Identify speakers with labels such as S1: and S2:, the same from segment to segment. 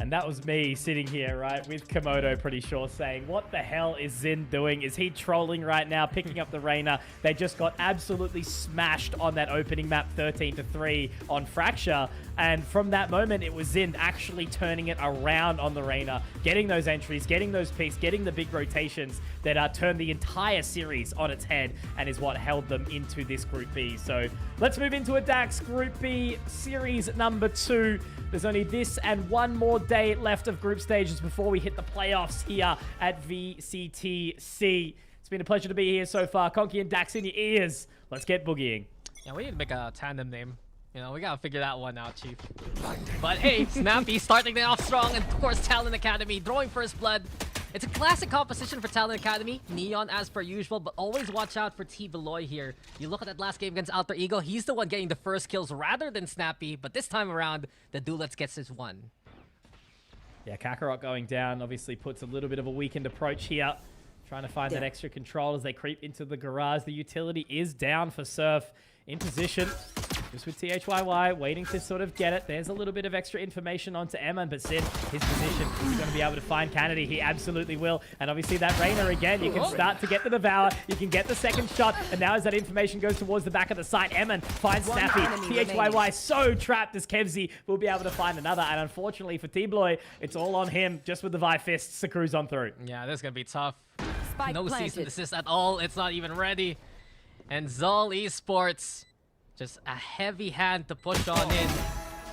S1: And that was me sitting here, right, with Komodo pretty sure saying, what the hell is Zin doing? Is he trolling right now, picking up the Reyna? They just got absolutely smashed on that opening map 13-3 on Fracture. And from that moment, it was Zin actually turning it around on the Reyna, getting those entries, getting those picks, getting the big rotations that turned the entire series on its head and is what held them into this Group B. So let's move into a DAX Group B Series number 2. There's only this and one more day left of group stages before we hit the playoffs here at VCTC. It's been a pleasure to be here so far. Conky and Dax in your ears. Let's get boogieing.
S2: Yeah, we need to make a tandem name. You know, we gotta figure that one out, Chief. But hey, Snappy starting it off strong, and of course Talon Academy drawing first blood. It's a classic composition for Talon Academy. Neon as per usual, but always watch out for T. Beloy here. You look at that last game against Alter Ego, he's the one getting the first kills rather than Snappy, but this time around, the Duelets gets his one.
S1: Yeah, Kakarot going down obviously puts a little bit of a weakened approach here. Trying to find that extra control as they creep into the garage. The utility is down for Surf in position. Just with THYY waiting to sort of get it. There's a little bit of extra information onto Eman, but Sid, his position, is going to be able to find Kennedy. He absolutely will. And obviously that Reyna again, you can start to get the Devour. You can get the second shot. And now as that information goes towards the back of the site, Eman finds Snappy. THYY so trapped as Kevzi will be able to find another. And unfortunately for T-Bloy, it's all on him just with the Vi Fists to cruise on through.
S2: Yeah, this is going to be tough.
S3: Spike
S2: no
S3: planted.
S2: cease and desist at all. It's not even ready. And ZOL Esports, just a heavy hand to push on in.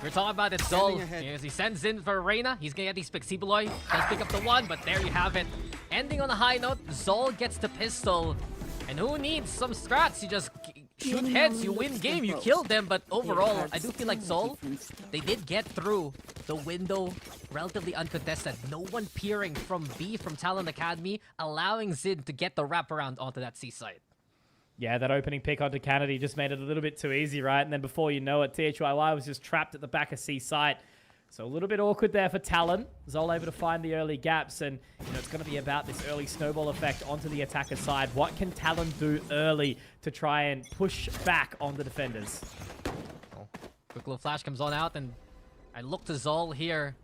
S2: We're talking about it, ZOL. As he sends in for Reyna, he's gonna get these picks. Beloy does pick up the one, but there you have it. Ending on a high note, ZOL gets the pistol. And who needs some strats? You just shoot heads, you win game, you kill them. But overall, I do feel like ZOL, they did get through the window relatively uncontested. No one peering from B from Talon Academy, allowing Zin to get the wraparound onto that C site.
S1: Yeah, that opening pick onto Kennedy just made it a little bit too easy, right? And then before you know it, THYY was just trapped at the back of C site. So a little bit awkward there for Talon. ZOL able to find the early gaps, and you know it's going to be about this early snowball effect onto the attacker side. What can Talon do early to try and push back on the defenders?
S2: Oh, quick little flash comes on out, and I look to ZOL here,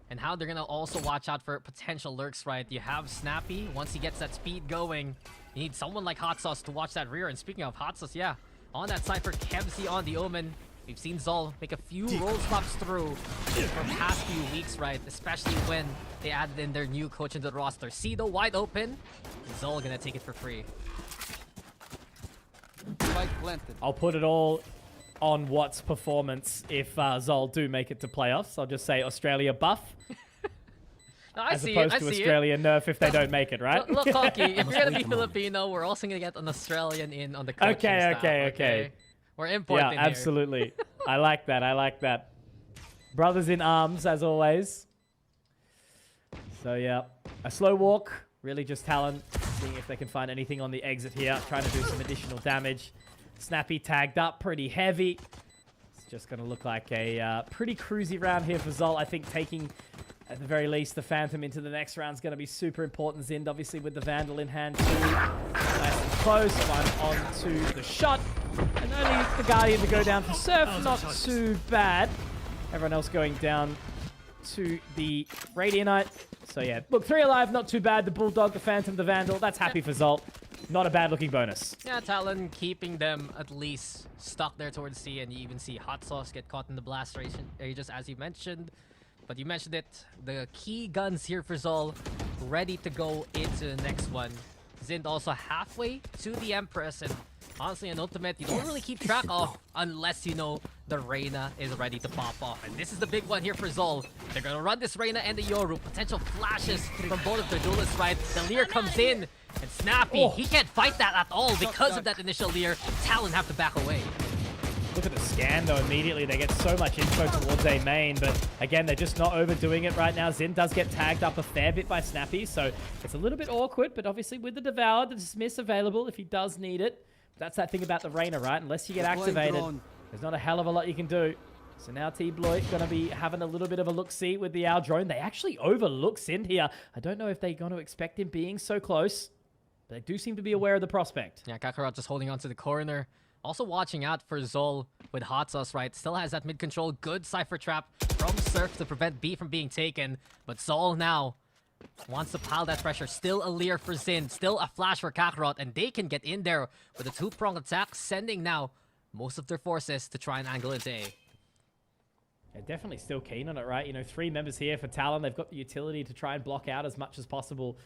S2: and how they're going to also watch out for potential lurks, right? You have Snappy, once he gets that speed going, you need someone like Hot Sauce to watch that rear. And speaking of Hot Sauce, yeah, on that side for Kevzi on the Omen. We've seen ZOL make a few roll stops through for past few weeks, right? Especially when they added in their new coach into the roster. Cedo wide open. ZOL gonna take it for free.
S1: I'll put it all on Watt's performance if ZOL do make it to playoffs. I'll just say Australia buff.
S2: No,
S1: as opposed to Australia nerf if they don't make it, right?
S2: Look, Honky, if you're gonna be Filipino, we're also gonna get an Australian in on the coaching staff, okay? We're importing
S1: Yeah, absolutely. I like that. I like that. Brothers in arms, as always. So, yeah. A slow walk. Really just Talon. Seeing if they can find anything on the exit here. Trying to do some additional damage. Snappy tagged up pretty heavy. It's just going to look like a pretty cruisy round here for ZOL. I think taking, at the very least, the Phantom into the next round is going to be super important. Zind, obviously, with the Vandal in hand, too. Nice and close. One onto the shot. And only the Guardian to go down for Surf. Not too bad. Everyone else going down to the Radianite. So, yeah. Look, 3 alive, not too bad. The Bulldog, the Phantom, the Vandal. That's happy for ZOL. Not a bad-looking bonus.
S2: Yeah, Talon keeping them at least stuck there towards C, and you even see Hot Sauce get caught in the blast just as you mentioned. But you mentioned it, the key guns here for ZOL, ready to go into the next one. Zind also halfway to the Empress, and honestly, an ultimate you don't really keep track of unless you know the Reyna is ready to pop off. And this is the big one here for ZOL. They're going to run this Reyna and the Yoru. Potential flashes from both of their duelists, right? The Leer comes in, and Snappy, he can't fight that at all because of that initial Leer. Talon have to back away.
S1: Look at the scan, though, immediately. They get so much info towards A main, but again, they're just not overdoing it right now. Zin does get tagged up a fair bit by Snappy, so it's a little bit awkward, but obviously with the Devour, the Dismiss available if he does need it. That's that thing about the Reyna, right? Unless you get activated, there's not a hell of a lot you can do. So now T-Bloy going to be having a little bit of a look-see with the Owl drone. They actually overlook Zin here. I don't know if they're going to expect him being so close, but they do seem to be aware of the prospect.
S2: Yeah, Kakarot just holding on to the corner. Also watching out for ZOL with Hot Sauce, right? Still has that mid control. Good Cypher Trap from Surf to prevent B from being taken. But ZOL now wants to pile that pressure. Still a Leer for Zin. Still a flash for Kakarot. And they can get in there with a two-pronged attack, sending now most of their forces to try and angle into A.
S1: Yeah, definitely still keen on it, right? You know, 3 members here for Talon. They've got the utility to try and block out as much as possible.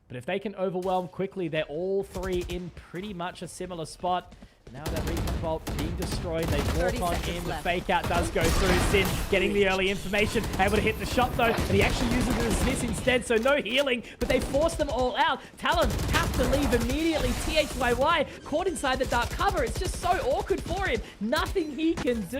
S1: But if they can overwhelm quickly, they're all 3 in pretty much a similar spot. Now that recon vault being destroyed, they walk on in. The fake out does go through. Zin getting the early information, able to hit the shot though, and he actually uses the resist instead, so no healing, but they force them all out. Talon have to leave immediately. THYY caught inside the dark cover. It's just so awkward for him. Nothing he can do.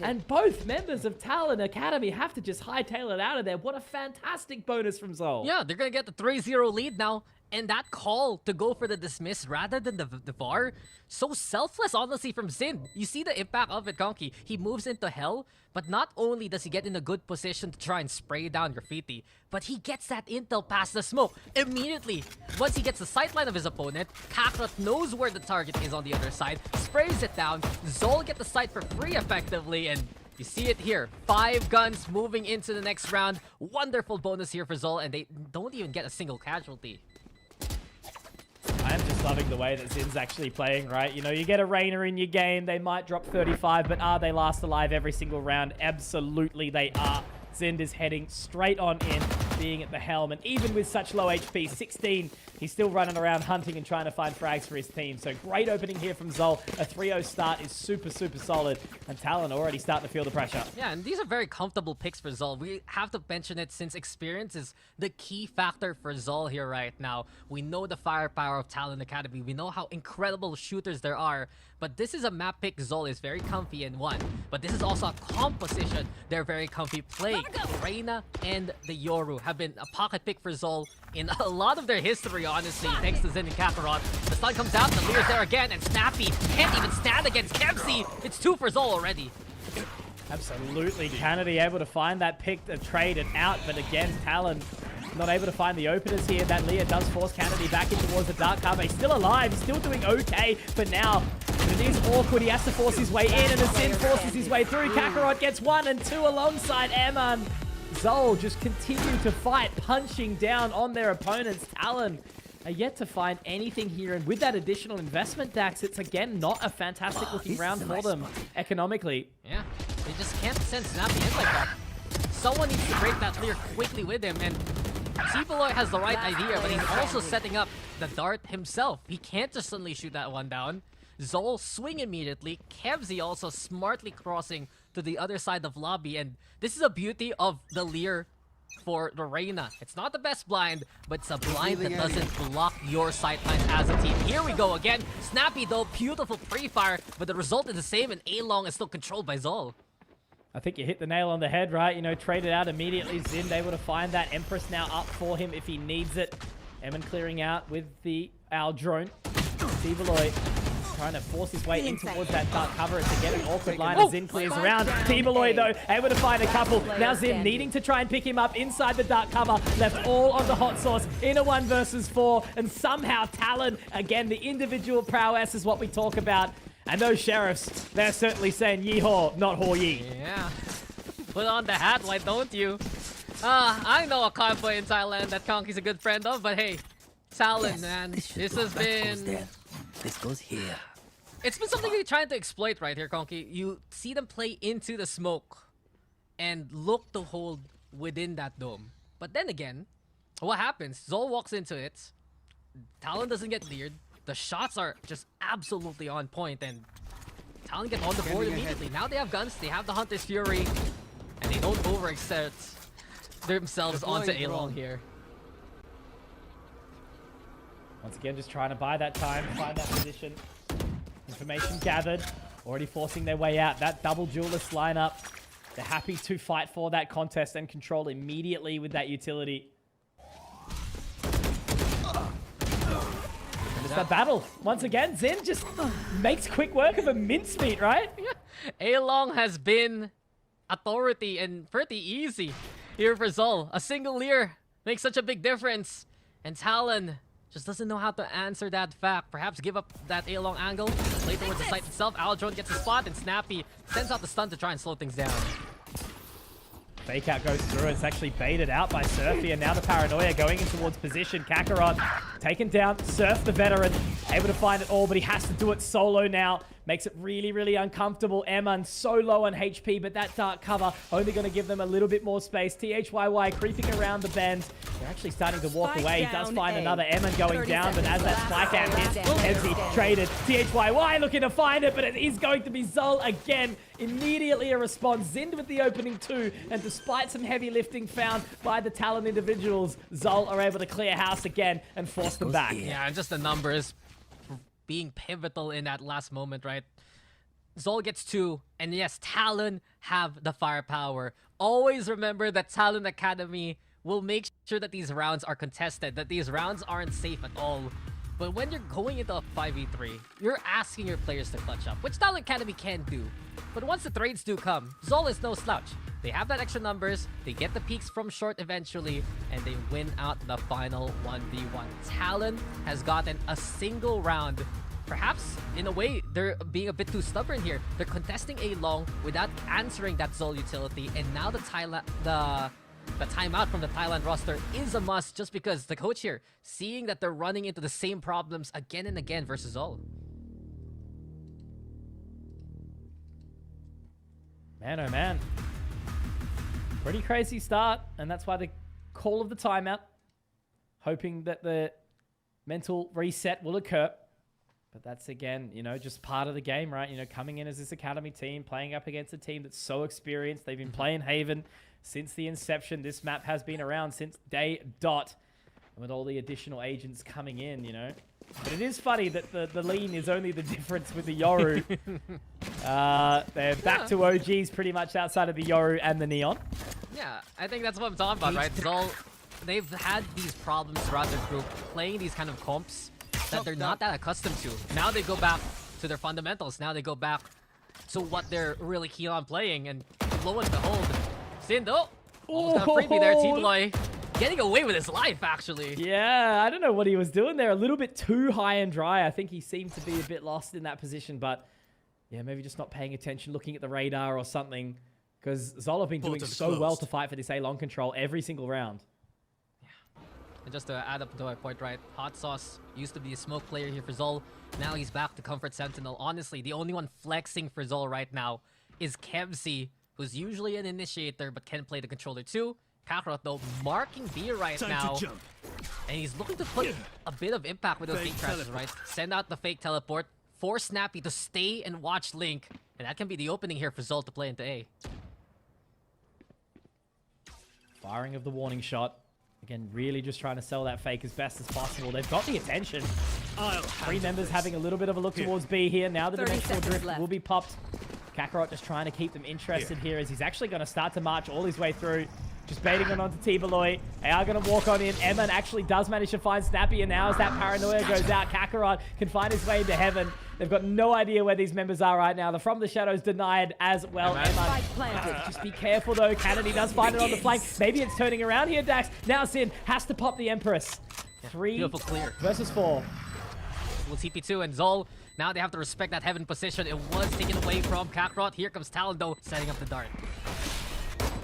S1: And both members of Talon Academy have to just hightail it out of there. What a fantastic bonus from ZOL.
S2: Yeah, they're gonna get the 3-0 lead now. And that call to go for the dismiss rather than the VAR, so selfless, honestly, from Zin. You see the impact of it, Conky. He moves into hell, but not only does he get in a good position to try and spray down Graffiti, but he gets that intel past the smoke immediately. Once he gets the sightline of his opponent, Kakarot knows where the target is on the other side, sprays it down. ZOL get the sight for free effectively, and you see it here. 5 guns moving into the next round. Wonderful bonus here for ZOL, and they don't even get a single casualty.
S1: I am just loving the way that Zin's actually playing, right? You know, you get a Reina in your game, they might drop 35, but are they last alive every single round? Absolutely they are. Zin is heading straight on in, being at the helm, and even with such low HP, 16, he's still running around hunting and trying to find frags for his team. So great opening here from ZOL. A 3-0 start is super, super solid, and Talon already starting to feel the pressure.
S2: Yeah, and these are very comfortable picks for ZOL. We have to mention it since experience is the key factor for ZOL here right now. We know the firepower of Talon Academy. We know how incredible shooters there are. But this is a map pick ZOL is very comfy in one. But this is also a composition they're very comfy playing. Reina and the Yoru have been a pocket pick for ZOL in a lot of their history, honestly, thanks to Zin and Kakarot. The stun comes out, the Leer's there again, and Snappy can't even stand against Kempsey. It's 2 for ZOL already.
S1: Absolutely. Kennedy able to find that pick, trade it out, but again, Talon not able to find the openers here. That Leah does force Kennedy back in towards the dark cover. He's still alive. He's still doing okay for now. But it is awkward. He has to force his way in, and as Zin forces his way through, Kakarot gets 1 and 2 alongside Eman. ZOL just continue to fight, punching down on their opponents. Talon are yet to find anything here, and with that additional investment, Dax, it's again not a fantastic looking round for them economically.
S2: Yeah, they just can't send Snappy in like that. Someone needs to break that clear quickly with him, and T-Beloy has the right idea, but he's also setting up the dart himself. He can't just suddenly shoot that one down. ZOL swing immediately. Kevzi also smartly crossing to the other side of lobby, and this is a beauty of the Leer for the Reina. It's not the best blind, but it's a blind that doesn't block your sightlines as a team. Here we go again. Snappy though, beautiful pre-fire, but the result is the same, and A-Long is still controlled by ZOL.
S1: I think you hit the nail on the head, right? You know, trade it out immediately. Zin able to find that Empress now up for him if he needs it. Emin clearing out with the Owl drone. T-Beloy trying to force his way in towards that dark cover. It's again an awkward line as Zin clears around. T-Beloy though, able to find a couple. Now Zin needing to try and pick him up inside the dark cover. Left all on the hot sauce in a 1 versus 4. And somehow Talon, again, the individual prowess is what we talk about. And those sheriffs, they're certainly saying yeehaw, not haw ye.
S2: Yeah. Put on the hat, why don't you? I know a convoy in Thailand that Conky's a good friend of, but hey, Talon, man, this has been...
S3: This goes here.
S2: It's been something you're trying to exploit right here, Conky. You see them play into the smoke and look to hold within that dome. But then again, what happens? ZOL walks into it. Talon doesn't get cleared. The shots are just absolutely on point, and Talon get on the board immediately. Now they have guns, they have the Hunter's Fury, and they don't overexert themselves onto A-Long here.
S1: Once again, just trying to buy that time, find that position. Information gathered, already forcing their way out. That double duelist lineup, they're happy to fight for that contest and control immediately with that utility. It's a battle. Once again, Zin just makes quick work of a mincemeat, right?
S2: A-Long has been authority and pretty easy here for ZOL. A single Leer makes such a big difference. And Talon just doesn't know how to answer that fact. Perhaps give up that A-long angle, play towards the site itself. Aldrone gets a spot, and Snappy sends out the stun to try and slow things down.
S1: Fake out goes through. It's actually baited out by Surfy, and now the paranoia going in towards position. Kakarot taken down. Surf, the veteran, able to find it all, but he has to do it solo now. Makes it really, really uncomfortable. Eman so low on HP, but that dark cover only going to give them a little bit more space. THYY creeping around the bend. They're actually starting to walk away. He does find another. Eman going down, but as that spike out hits, Emzy traded. THYY looking to find it, but it is going to be ZOL again. Immediately a response. Zind with the opening 2, and despite some heavy lifting found by the Talon individuals, ZOL are able to clear house again and force them back.
S2: Yeah, and just the numbers being pivotal in that last moment, right? ZOL gets 2, and yes, Talon have the firepower. Always remember that Talon Academy will make sure that these rounds are contested, that these rounds aren't safe at all. But when you're going into a 5v3, you're asking your players to clutch up, which Talon Academy can do. But once the trades do come, ZOL is no slouch. They have that extra numbers, they get the peaks from short eventually, and they win out the final 1v1. Talon has gotten a single round. Perhaps, in a way, they're being a bit too stubborn here. They're contesting A long without answering that ZOL utility, and now the timeout from the Thailand roster is a must, just because the coach here, seeing that they're running into the same problems again and again versus ZOL.
S1: Man, oh man. Pretty crazy start, and that's why the call of the timeout, hoping that the mental reset will occur. But that's, again, you know, just part of the game, right? You know, coming in as this academy team, playing up against a team that's so experienced. They've been playing Haven since the inception. This map has been around since day dot. And with all the additional agents coming in, you know. But it is funny that the lean is only the difference with the Yoru. They're back to OGs pretty much outside of the Yoru and the Neon.
S2: Yeah, I think that's what I'm talking about, right? ZOL, they've had these problems throughout their group, playing these kind of comps that they're not that accustomed to. Now they go back to their fundamentals. Now they go back to what they're really keen on playing. And lo and behold, Zind, almost got a freebie there. T-Bloy getting away with his life, actually.
S1: Yeah, I don't know what he was doing there. A little bit too high and dry. I think he seemed to be a bit lost in that position. But yeah, maybe just not paying attention, looking at the radar or something. Because ZOL have been doing so well to fight for this A-long control every single round.
S2: And just to add up to my point, right? Hot Sauce used to be a smoke player here for ZOL. Now he's back to Comfort Sentinel. Honestly, the only one flexing for ZOL right now is Kemzy, who's usually an initiator but can play the controller too. Kakarot, though, marking B right now. And he's looking to put a bit of impact with those fake crashes, right? Send out the fake teleport, force Snappy to stay and watch Link. And that can be the opening here for ZOL to play into A.
S1: Firing of the warning shot. Again, really just trying to sell that fake as best as possible. They've got the attention. 3 members having a little bit of a look towards B here. Now the dimensional drift will be popped. Kakarot just trying to keep them interested here as he's actually going to start to march all his way through. Just baiting on onto T-Beloy. They are going to walk on in. Eman actually does manage to find Snappy, and now as that paranoia goes out, Kakarot can find his way into heaven. They've got no idea where these members are right now. The From the Shadows denied as well. Eman, just be careful though. Kennedy does find it on the flank. Maybe it's turning around here, Dax. Now Sin has to pop the Empress. 3 versus 4.
S2: Well, TP2 and ZOL, now they have to respect that heaven position. It was taken away from Kakarot. Here comes Talon though, setting up the dart.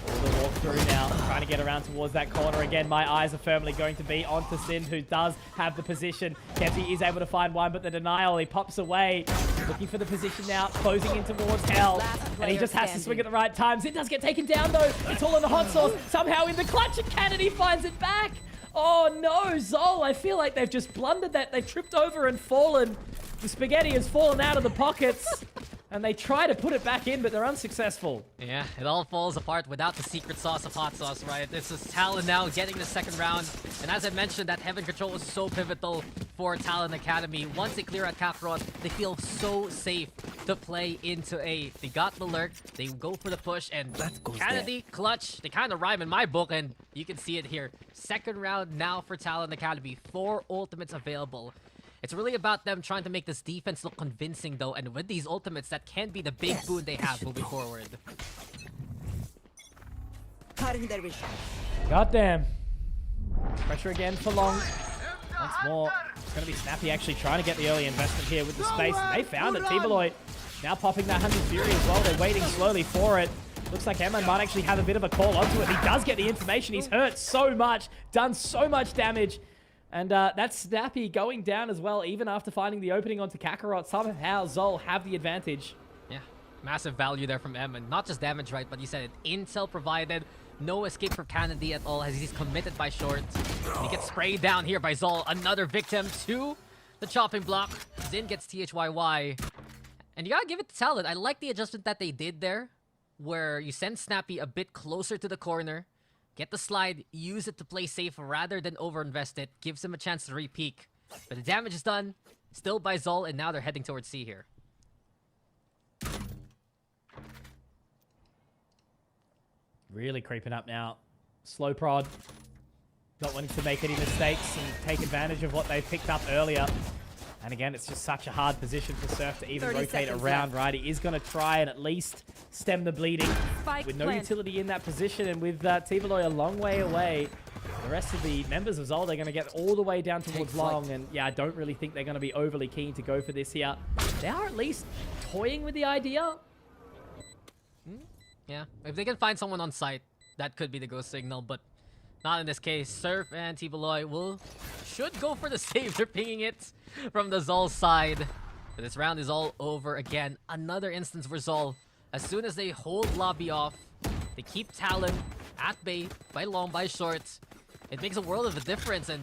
S1: The walk through now, trying to get around towards that corner again. My eyes are firmly going to be onto Sin, who does have the position. Kemzy is able to find one, but the denial, he pops away. Looking for the position now, closing in towards Hell. And he just has to swing at the right time. Sin does get taken down though. It's all on the hot sauce. Somehow in the clutch, and Kennedy finds it back. Oh no, ZOL, I feel like they've just blundered that. They've tripped over and fallen. The spaghetti has fallen out of the pockets. And they try to put it back in, but they're unsuccessful.
S2: Yeah, it all falls apart without the secret sauce of Hot Sauce, right? This is Talon now getting the second round. And as I mentioned, that heaven control is so pivotal for Talon Academy. Once they clear out Kakarot, they feel so safe to play into A. They got the lurk, they go for the push, and Kennedy, clutch. They kind of rhyme in my book, and you can see it here. Second round now for Talon Academy. 4 ultimates available. It's really about them trying to make this defense look convincing, though, and with these ultimates, that can be the big boon they have moving forward.
S1: Goddamn. Pressure again for Long. Once more, it's going to be Snappy actually trying to get the early investment here with the space. And they found it. T-Beloy now popping that 100 Fury as well. They're waiting slowly for it. Looks like Emma might actually have a bit of a call onto it. He does get the information. He's hurt so much, done so much damage. And that's Snappy going down as well, even after finding the opening onto Kakarot. Somehow ZOL have the advantage.
S2: Yeah, massive value there from Emma. Not just damage, right, but you said it. Intel provided. No escape for Kennedy at all as he's committed by short. He gets sprayed down here by ZOL. Another victim to the chopping block. Zin gets THYY. And you gotta give it to Talon. I like the adjustment that they did there, where you send Snappy a bit closer to the corner, get the slide, use it to play safe rather than overinvest it, gives him a chance to re-peek. But the damage is done, still by ZOL, and now they're heading towards C here.
S1: Really creeping up now. Slow prod. Not wanting to make any mistakes and take advantage of what they picked up earlier. And again, it's just such a hard position for Surf to even rotate around, right? He is going to try and at least stem the bleeding. With no utility in that position and with T-Beloy a long way away, the rest of the members of ZOL, they're going to get all the way down towards long. And yeah, I don't really think they're going to be overly keen to go for this here. They are at least toying with the idea.
S2: Yeah, if they can find someone on site, that could be the go signal, but not in this case. Surf and T-Beloy should go for the save. They're pinging it from the ZOL side. But this round is all over again. Another instance for ZOL. As soon as they hold lobby off, they keep Talon at bay, by long, by short. It makes a world of a difference, and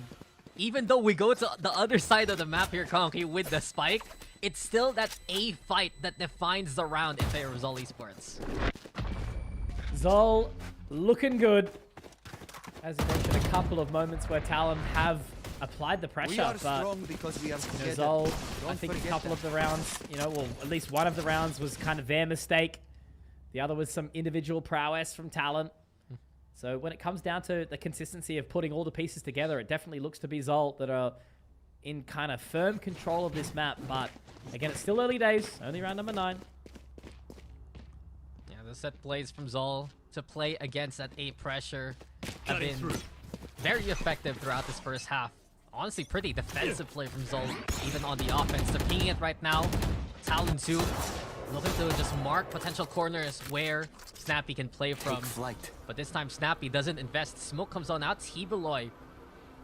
S2: even though we go to the other side of the map here, Conky, with the spike, it's still that A fight that defines the round in favor of ZOL Esports.
S1: ZOL looking good. As you mentioned, a couple of moments where Talon have applied the pressure, but
S3: because we are
S1: ZOL, I think a couple of the rounds, well, at least one of the rounds was kind of their mistake. The other was some individual prowess from Talon. So when it comes down to the consistency of putting all the pieces together, it definitely looks to be ZOL that are in kind of firm control of this map. But again, it's still early days, only round number 9.
S2: Yeah, the set plays from ZOL to play against that A pressure have been very effective throughout this first half. Honestly, pretty defensive play from ZOL, even on the offense. They're pinging it right now. Talon 2 looking to just mark potential corners where Snappy can play from. But this time, Snappy doesn't invest. Smoke comes on out. T-Beloy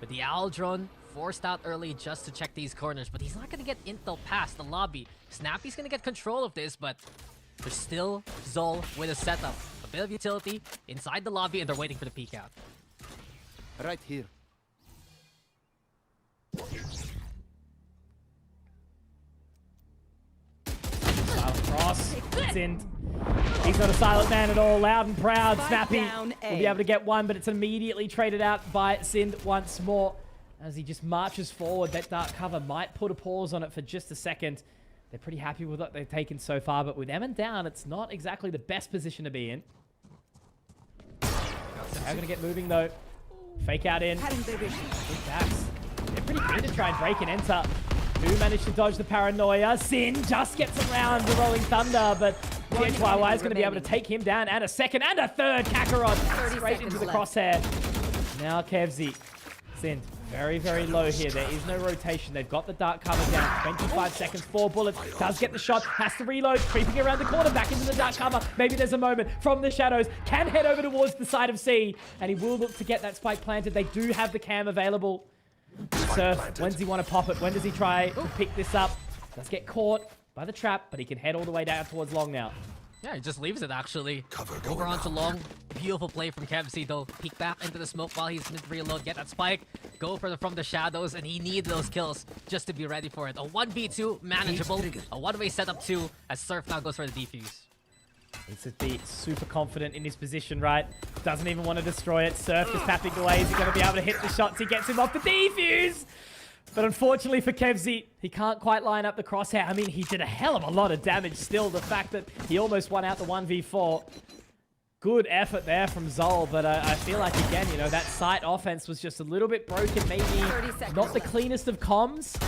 S2: with the Owl drone forced out early just to check these corners. But he's not going to get intel past the lobby. Snappy's going to get control of this, but there's still ZOL with a setup. A bit of utility inside the lobby, and they're waiting for the peek out.
S3: Right here.
S1: Silent cross. It's in. He's not a silent man at all. Loud and proud. Snappy will be able to get one, but it's immediately traded out by Sind once more. As he just marches forward, that dark cover might put a pause on it for just a second. They're pretty happy with what they've taken so far, but with Emin down, it's not exactly the best position to be in. They're going to get moving, though. Fake out in. Good backs. They're pretty keen to try and break and enter. Do manage to dodge the paranoia. Sin just gets around the Rolling Thunder, but THYY is going to be able to take him down, and a second and a third. Kakarot straight into the crosshair. Now Kevzi. Sin very, very low here. There is no rotation. They've got the dark cover down. 25 seconds, 4 bullets. Does get the shot. Has to reload. Creeping around the corner. Back into the dark cover. Maybe there's a moment from the shadows. Can head over towards the side of C. And he will look to get that spike planted. They do have the cam available. Surf, when does he want to pop it? When does he try to pick this up? Does get caught by the trap, but he can head all the way down towards long now.
S2: Yeah, he just leaves it, actually. Over onto long. Beautiful play from Kevzi, though. Peek back into the smoke while he's mid-reload. Get that spike. Go for from the shadows, and he needs those kills just to be ready for it. A 1v2, manageable. A one-way setup 2, as Surf now goes for the defuse.
S1: Needs to be super confident in his position, right? Doesn't even want to destroy it. Surf just tapping away. Is he going to be able to hit the shots? He gets him off the defuse! But unfortunately for Kevzi, he can't quite line up the crosshair. I mean, he did a hell of a lot of damage still. The fact that he almost won out the 1v4. Good effort there from ZOL, but I feel like, again, that site offense was just a little bit broken. Maybe not the cleanest of comms.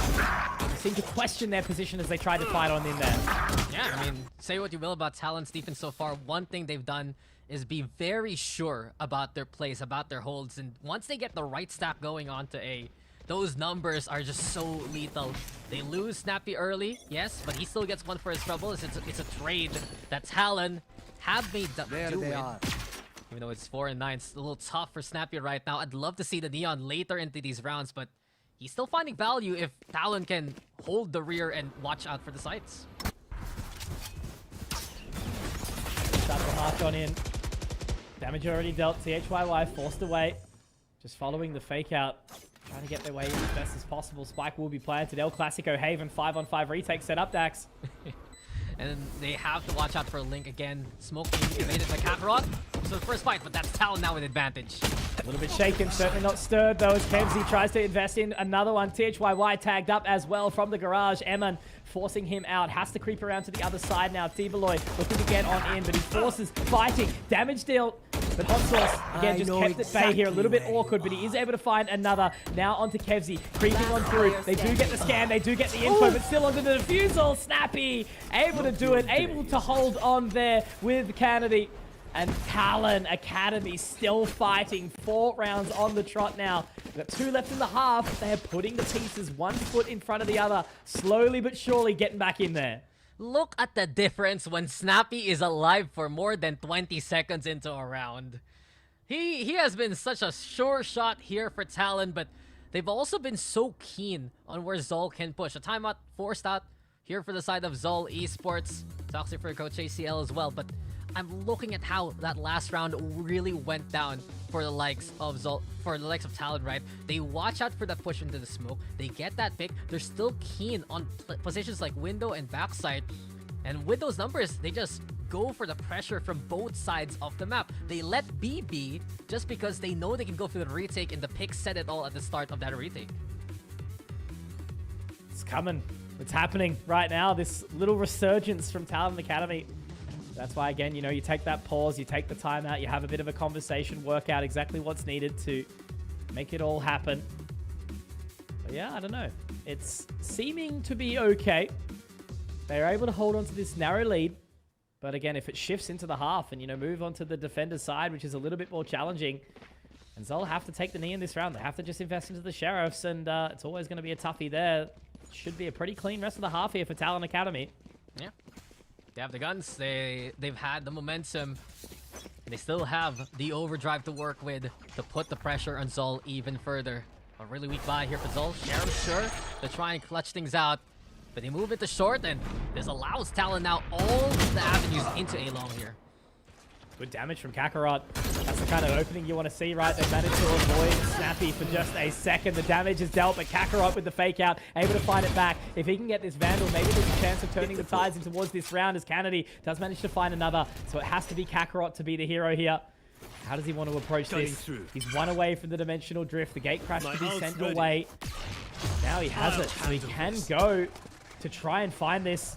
S1: They seem to question their position as they tried to fight on in there.
S2: Yeah, I mean, say what you will about Talon's defense so far. One thing they've done is be very sure about their plays, about their holds. And once they get the right stack going onto A, Those numbers are just so lethal. They lose Snappy early, yes, but he still gets one for his trouble. It's a trade that Talon have made
S3: There
S2: do
S3: they
S2: win.
S3: are.
S2: Even though it's 4 and 9, it's a little tough for Snappy right now. I'd love to see the Neon later into these rounds, but he's still finding value if Talon can hold the rear and watch out for the sights.
S1: Start the half gone in. Damage already dealt. THYY forced away. Just following the fake out. Trying to get their way in as best as possible. Spike will be planted. El Clasico Haven 5-on-5 retake set up, Dax.
S2: And then they have to watch out for Link again. Smoke being evaded by Kakarot. So the first fight, but that's Talon now with advantage.
S1: A little bit shaken, certainly not stirred though, as Kemsey tries to invest in another one. THYY tagged up as well from the garage. Eman forcing him out, has to creep around to the other side now. T-Beloy looking to get on in, but he forces fighting. Damage deal, but Hot Sauce again just kept at bay here. A little bit awkward, but he is able to find another. Now onto Kevsey, creeping on through. They do get the scan, they do get the info, but still onto the defusal. Snappy, able to do it, able to hold on there with Kennedy. And Talon Academy still fighting. 4 rounds on the trot now. We've got 2 left in the half. They are putting the pieces 1 foot in front of the other. Slowly but surely getting back in there.
S2: Look at the difference when Snappy is alive for more than 20 seconds into a round. He has been such a sure shot here for Talon, but they've also been so keen on where ZOL can push. A timeout forced out here for the side of ZOL Esports. Toxic for Coach ACL as well, but I'm looking at how that last round really went down for the likes of ZOL, for the likes of Talon, right? They watch out for that push into the smoke. They get that pick. They're still keen on positions like window and backside. And with those numbers, they just go for the pressure from both sides of the map. They let B be just because they know they can go for the retake, and the pick set it all at the start of that retake.
S1: It's coming. It's happening right now. This little resurgence from Talon Academy. That's why, again, you know, you take that pause, you take the time out, you have a bit of a conversation, work out exactly what's needed to make it all happen. But yeah, I don't know. It's seeming to be okay. They're able to hold on to this narrow lead. But again, if it shifts into the half and, you know, move on to the defender's side, which is a little bit more challenging, and ZOL have to take the knee in this round. They have to just invest into the Sheriffs, and it's always going to be a toughie there. Should be a pretty clean rest of the half here for Talon Academy.
S2: Yeah. They have the guns, they've had the momentum. They still have the overdrive to work with to put the pressure on ZOL even further. A really weak buy here for ZOL. Sheriff sure to try and clutch things out, but they move it to short, and this allows Talon now all the avenues into A-long here.
S1: Good damage from Kakarot. That's the kind of opening you want to see, right? They managed to avoid Snappy for just a second. The damage is dealt, but Kakarot with the fake out, able to find it back. If he can get this Vandal, maybe there's a chance of turning the tides in towards this round, as Kennedy does manage to find another. So it has to be Kakarot to be the hero here. How does he want to approach this? He's 1 away from the dimensional drift. The gate crash to be sent away. Now he has it, so he can go to try and find this.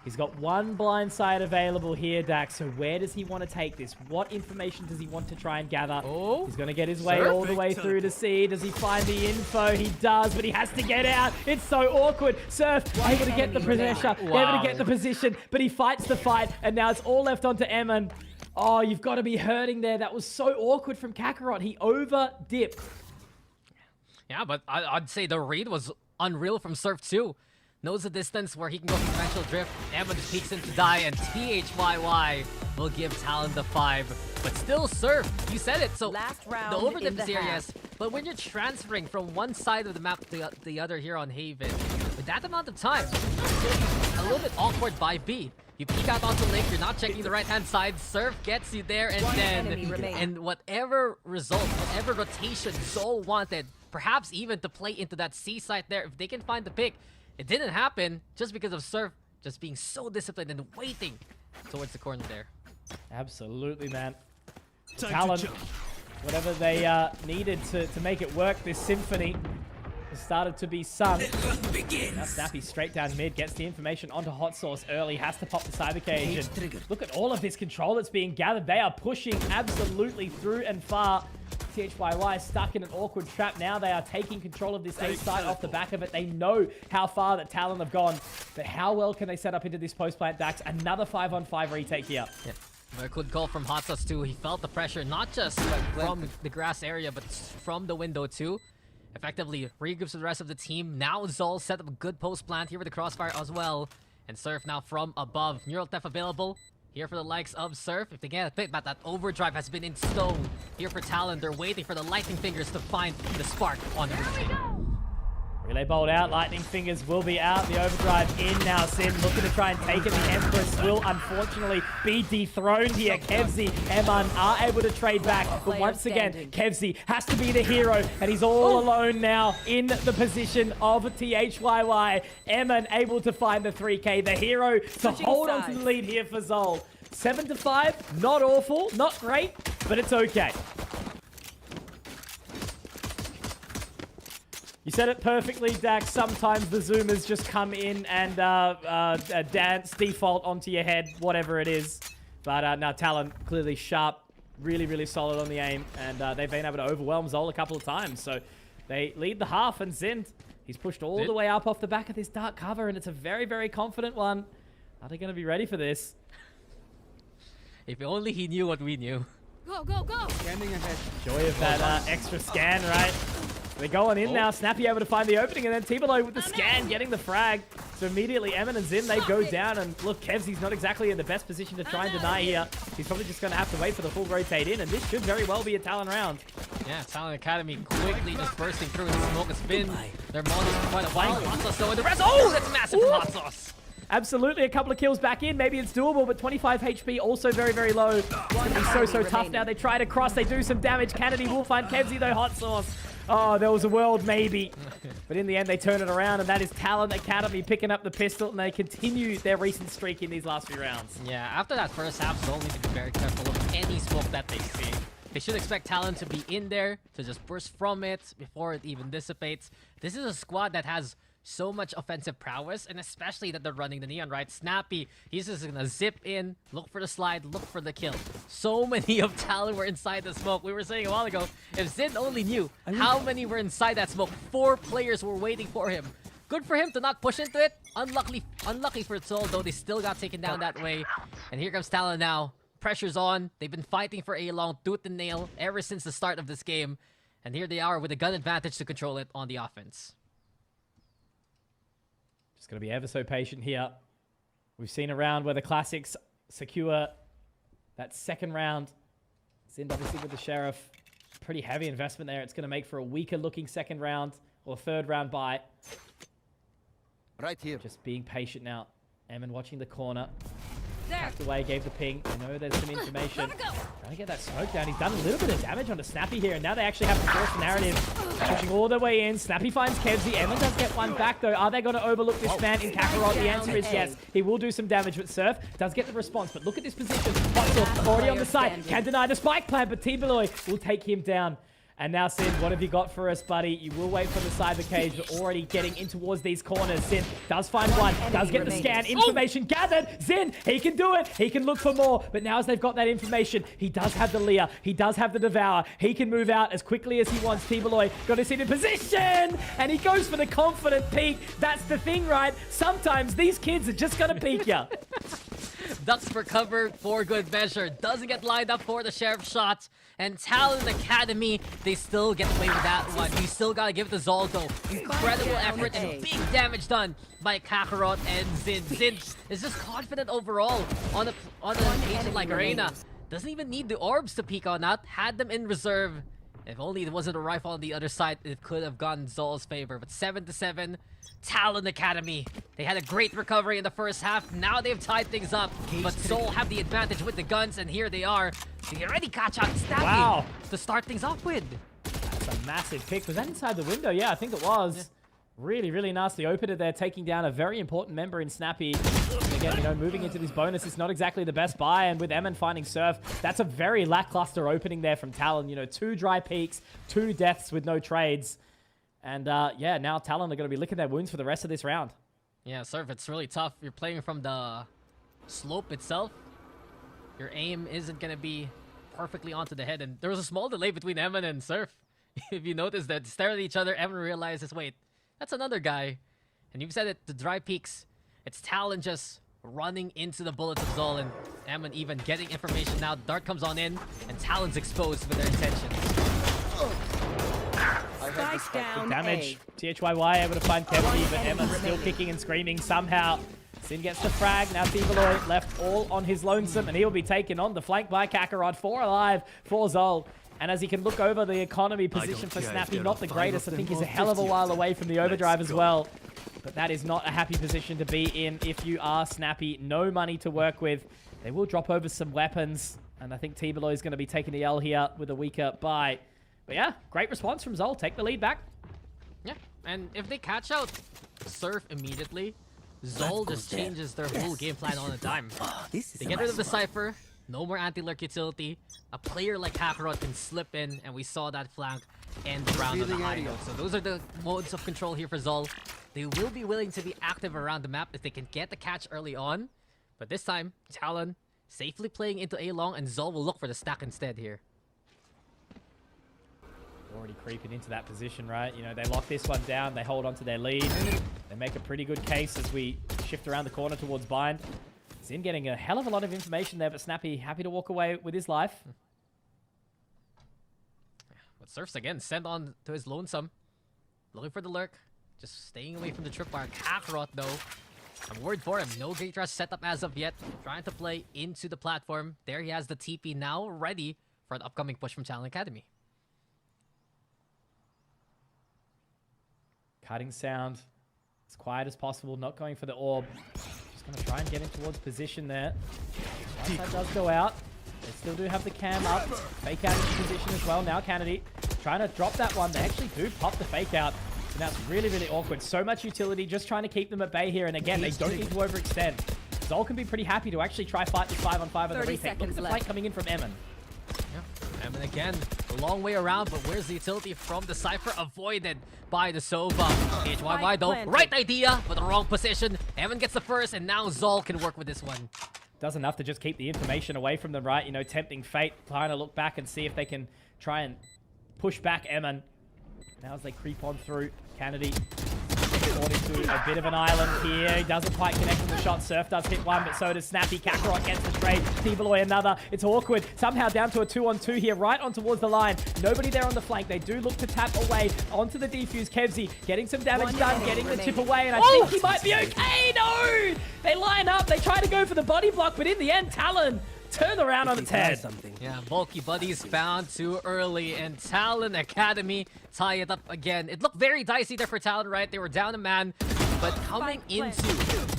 S1: He's got 1 blind side available here, Dax. So where does he want to take this? What information does he want to try and gather?
S2: Oh,
S1: he's going to get his way all the way through to C. Does he find the info? He does, but he has to get out. It's so awkward. Surf able to get the pressure, able to get the position, but he fights the fight, and now it's all left onto Eman. Oh, you've got to be hurting there. That was so awkward from Kakarot. He over-dipped.
S2: Yeah, but I'd say the read was unreal from Surf too. Knows the distance where he can go for dimensional drift. Evan peeks in to die, and THYY will give Talon the 5. But still, Surf, you said it. So
S4: Last round
S2: the overdip
S4: in the
S2: is here,
S4: half.
S2: yes. But when you're transferring from one side of the map to the other here on Haven, with that amount of time, it's going to be a little bit awkward by B. You peek out onto Link, you're not checking the right-hand side. Surf gets you there, and
S4: enemy remains.
S2: and whatever result, whatever rotation ZOL wanted, perhaps even to play into that C site there, if they can find the pick. It didn't happen just because of Surf just being so disciplined and waiting towards the corner there.
S1: Absolutely, man. Talon, whatever they needed to make it work, this symphony has started to be sung. Now Snappy straight down mid, gets the information onto Hot Sauce early, has to pop the cyber cage. And look at all of this control that's being gathered. They are pushing absolutely through and far. THYY stuck in an awkward trap. Now they are taking control of this A site off the back of it. They know how far that Talon have gone, but how well can they set up into this post plant, Dax? Another 5-on-5 retake here.
S2: Yeah. A good call from Hot Sauce too. He felt the pressure, not just from the grass area, but from the window too. effectively regroups with the rest of the team. Now ZOL set up a good post plant here with the crossfire as well. And Surf now from above. Neural Theft available here for the likes of Surf. If they get a bit, but that overdrive has been in stone. Here for Talon, they're waiting for the lightning fingers to find the spark on the roof.
S1: Relay bolt out, lightning fingers will be out, the overdrive in now. Sin looking to try and take it. The Empress will unfortunately be dethroned here. Kevzi, Eman are able to trade back, but once again, Kevzi has to be the hero, and he's all alone now in the position of THYY. Eman able to find the 3K, the hero to hold on to the lead here for ZOL. 7-5, not awful, not great, but it's okay. You said it perfectly, Dax. Sometimes the Zoomers just come in and dance default onto your head, whatever it is. But now Talon clearly sharp, really, really solid on the aim. And they've been able to overwhelm ZOL a couple of times. So they lead the half, and Zind, he's pushed all the way up off the back of this dark cover, and it's a very, very confident one. Are they going to be ready for this?
S2: If only he knew what we knew.
S4: Go, go, go!
S3: Scanning ahead.
S1: Joy of that extra scan, right? They're going in now. Snappy able to find the opening, and then T-Below with the scan, getting the frag. So immediately, Emin and Zin, they go down. And look, Kevzi's not exactly in the best position to try and deny here. He's probably just going to have to wait for the full rotate in, and this should very well be a Talon round.
S2: Yeah, Talon Academy quickly just bursting through. The smoke has been their models for quite a while. Hot Sauce though, and the rest. Oh, that's massive from Hot Sauce.
S1: Absolutely, a couple of kills back in. Maybe it's doable, but 25 HP also very, very low. It's going to be so tough now. They try to cross. They do some damage. Kennedy will find Kevzi, though. Hot Sauce. Oh, there was a world, maybe. But in the end, they turn it around, and that is Talon Academy picking up the pistol, and they continue their recent streak in these last few rounds.
S2: Yeah, after that first half, ZOL need to be very careful of any smoke that they see. They should expect Talon to be in there, to just burst from it before it even dissipates. This is a squad that has so much offensive prowess, and especially that they're running the Neon, right? Snappy, he's just gonna zip in, look for the slide, look for the kill. So many of Talon were inside the smoke. We were saying a while ago, if Zin only knew how many were inside that smoke, 4 players were waiting for him. Good for him to not push into it. Unlucky for ZOL, though they still got taken down that way. And here comes Talon now. Pressure's on. They've been fighting for a long tooth and nail ever since the start of this game. And here they are with a gun advantage to control it on the offense.
S1: Just got to be ever so patient here. We've seen a round where the Classics secure that second round. Zind obviously with the Sheriff. Pretty heavy investment there. It's going to make for a weaker looking second round or third round buy.
S3: Right here.
S1: Just being patient now. Emin watching the corner.
S4: There.
S1: Tapped away, gave the ping. I know there's some information. Trying to get that smoke down. He's done a little bit of damage onto Snappy here, and now they actually have to force the narrative. Pushing all the way in. Snappy finds Kevzi. Emin does get one back, though. Are they going to overlook this man in Kakarot? The answer is yes. He will do some damage, but Surf does get the response. But look at this position. Hot Sauce already on the side. Can't deny the spike plant, but T-Beloy will take him down. And now, Sid, what have you got for us, buddy? You will wait for the cyber cage, but already getting in towards these corners. Sid does find one, does get the scan. Information gathered. Zin, he can do it. He can look for more. But now as they've got that information, he does have the Leer. He does have the Devour. He can move out as quickly as he wants. T-Beloy got to sit in position. And he goes for the confident peek. That's the thing, right? Sometimes these kids are just going to peek you.
S2: Ducks for cover for good measure. Doesn't get lined up for the Sheriff shot. And Talon Academy, they still get away with that one. You still gotta give it to ZOL though. Incredible effort and big damage done by Kakarot and Zin. Zin is just confident overall on an agent like Arena. Doesn't even need the orbs to peek on that. Had them in reserve. If only it wasn't a rifle on the other side, it could have gone ZOL's favor. But 7-7, Talon Academy. They had a great recovery in the first half. Now they've tied things up. But ZOL have the advantage with the guns, and here they are. They already catch out Snappy to start things off with.
S1: That's a massive pick. Was that inside the window? Yeah, I think it was. Yeah. Really, really nicely opened there, taking down a very important member in Snappy. And again, you know, moving into this bonus, it's not exactly the best buy. And with Emin finding Surf, that's a very lackluster opening there from Talon. You know, 2 dry peaks, 2 deaths with no trades. And yeah, now Talon are going to be licking their wounds for the rest of this round.
S2: Yeah, Surf, it's really tough. You're playing from the slope itself. Your aim isn't going to be perfectly onto the head. And there was a small delay between Emin and Surf. If you notice that, stare at each other, Emin realizes, wait, that's another guy. And you've said it, the dry peaks. It's Talon just running into the bullets of ZOL, and Emin even getting information now. Dart comes on in, and Talon's exposed with their intentions.
S4: Spike down
S1: Damage.
S4: A.
S1: THYY able to find Kevsey, but Emma's still kicking and screaming somehow. Sin gets the frag. Now T-Beloy left all on his lonesome, and he'll be taken on the flank by Kakarot. 4 alive for ZOL. And as he can look over the economy position for Snappy, not the greatest. I think he's a hell of a while away from the overdrive as well. But that is not a happy position to be in if you are Snappy. No money to work with. They will drop over some weapons. And I think T-Beloy is going to be taking the L here with a weaker buy. But yeah, great response from ZOL. Take the lead back.
S2: Yeah, and if they catch out Surf immediately, ZOL just changes their whole game plan on a dime. They get rid of the Cypher, no more anti-lurk utility. A player like Kakarot can slip in, and we saw that flank end the round on the high note. So those are the modes of control here for ZOL. They will be willing to be active around the map if they can get the catch early on. But this time, Talon safely playing into A long, and ZOL will look for the stack instead here.
S1: Already creeping into that position, right? You know, they lock this one down. They hold on to their lead. They make a pretty good case as we shift around the corner towards Bind. Zin getting a hell of a lot of information there, but Snappy happy to walk away with his life.
S2: But Surf's again sent on to his lonesome. Looking for the lurk. Just staying away from the tripwire. Kakarot, though. I'm worried for him. No Gate Rush setup as of yet. Trying to play into the platform. There he has the TP now ready for an upcoming push from Talon Academy.
S1: Cutting sound. As quiet as possible. Not going for the orb. Just going to try and get him towards position there. Once that does go out, they still do have the cam up. Fake out into position as well. Now Kennedy trying to drop that one. They actually do pop the fake out. So that's really, really awkward. So much utility. Just trying to keep them at bay here. And again, they don't need to overextend. ZOL can be pretty happy to actually try fight this 5-on-5 on the retake. Look at the fight coming in from Emin.
S2: Yeah. Emin again, a long way around, but where's the utility from the Cypher? Avoided by the Sova. HYY though, right idea, but the wrong position. Emin gets the first, and now ZOL can work with this one.
S1: Does enough to just keep the information away from them, right? You know, tempting fate, trying to look back and see if they can try and push back Emin. Now as they creep on through, Kennedy caught into a bit of an island here. He doesn't quite connect with the shot. Surf does hit one, but so does Snappy. Kakarot gets the trade. T-Beloy another. It's awkward. Somehow down to a 2-on-2 here, right on towards the line. Nobody there on the flank. They do look to tap away onto the defuse. Kevsey getting some damage done, getting the chip away, and I think he might be okay. No! They line up. They try to go for the body block, but in the end, Talon turn around on its head.
S2: Yeah, bulky buddies found too early, and Talon Academy tie it up again. It looked very dicey there for Talon, right? They were down a man, but coming into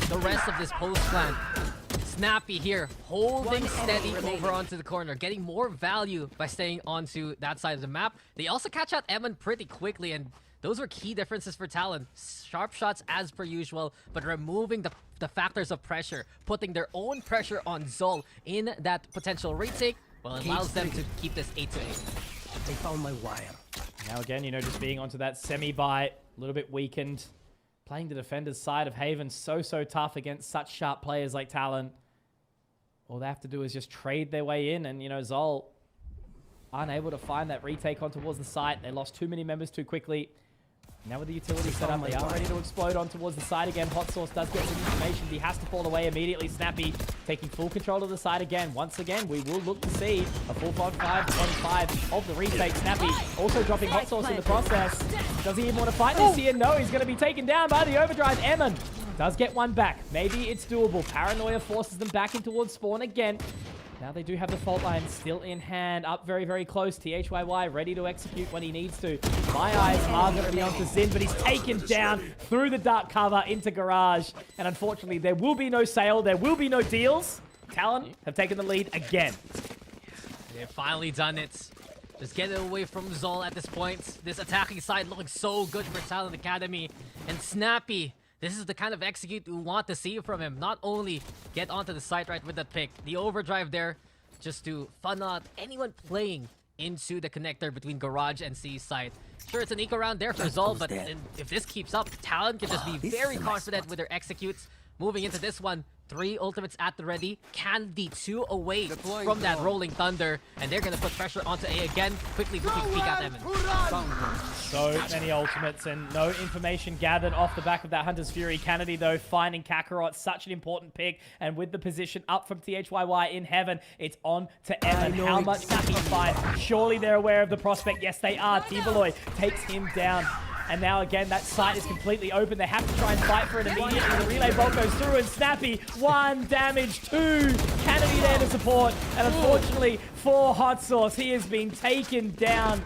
S2: the rest of this post plan, Snappy here holding steady over onto the corner, getting more value by staying onto that side of the map. They also catch out Emin pretty quickly, and those were key differences for Talon. Sharp shots as per usual, but removing the factors of pressure, putting their own pressure on ZOL in that potential retake, well, it allows them to keep this 8-8.
S3: They found my wire.
S1: Now again, you know, just being onto that semi-buy, a little bit weakened. Playing the defender's side of Haven, so tough against such sharp players like Talon. All they have to do is just trade their way in, and, you know, ZOL unable to find that retake on towards the site. They lost too many members too quickly. Now with the utility set up, they are ready to explode on towards the side again. Hot Sauce does get some information. He has to fall away immediately. Snappy taking full control of the side again. Once again, we will look to see a full 5-on-5 of the retake. Snappy also dropping Hot Sauce in the process. Does he even want to fight this here? No, he's going to be taken down by the overdrive. Emin does get one back. Maybe it's doable. Paranoia forces them back in towards spawn again. Now they do have the fault line still in hand, up very close. THYY ready to execute when he needs to. My eyes are going to be onto Zin, but he's taken down through the dark cover into Garage. And unfortunately, there will be no sale, there will be no deals. Talon have taken the lead again.
S2: They've finally done it. Just get it away from ZOL at this point. This attacking side looking so good for Talon Academy. And Snappy, this is the kind of execute we want to see from him. Not only get onto the site right with that pick, the overdrive there, just to funnel out anyone playing into the connector between Garage and C site. Sure, it's an eco round there for ZOL, but if this keeps up, Talon can just be very confident with their executes. Moving into this one, 3 ultimates at the ready. Candy 2 away from that rolling thunder, and they're gonna put pressure onto A again. Quickly peek at Emin.
S1: So many ultimates and no information gathered off the back of that Hunter's Fury. Kennedy, though, finding Kakarot, such an important pick. And with the position up from THYY in heaven, it's on to Evan. How much can he find? Surely they're aware of the prospect. Yes, they are. T-Beloy takes him down. And now again, that site is completely open. They have to try and fight for it immediately. The relay bolt goes through and Snappy, 1 damage, 2. Kennedy there to support. And unfortunately for Hot Sauce, he has been taken down.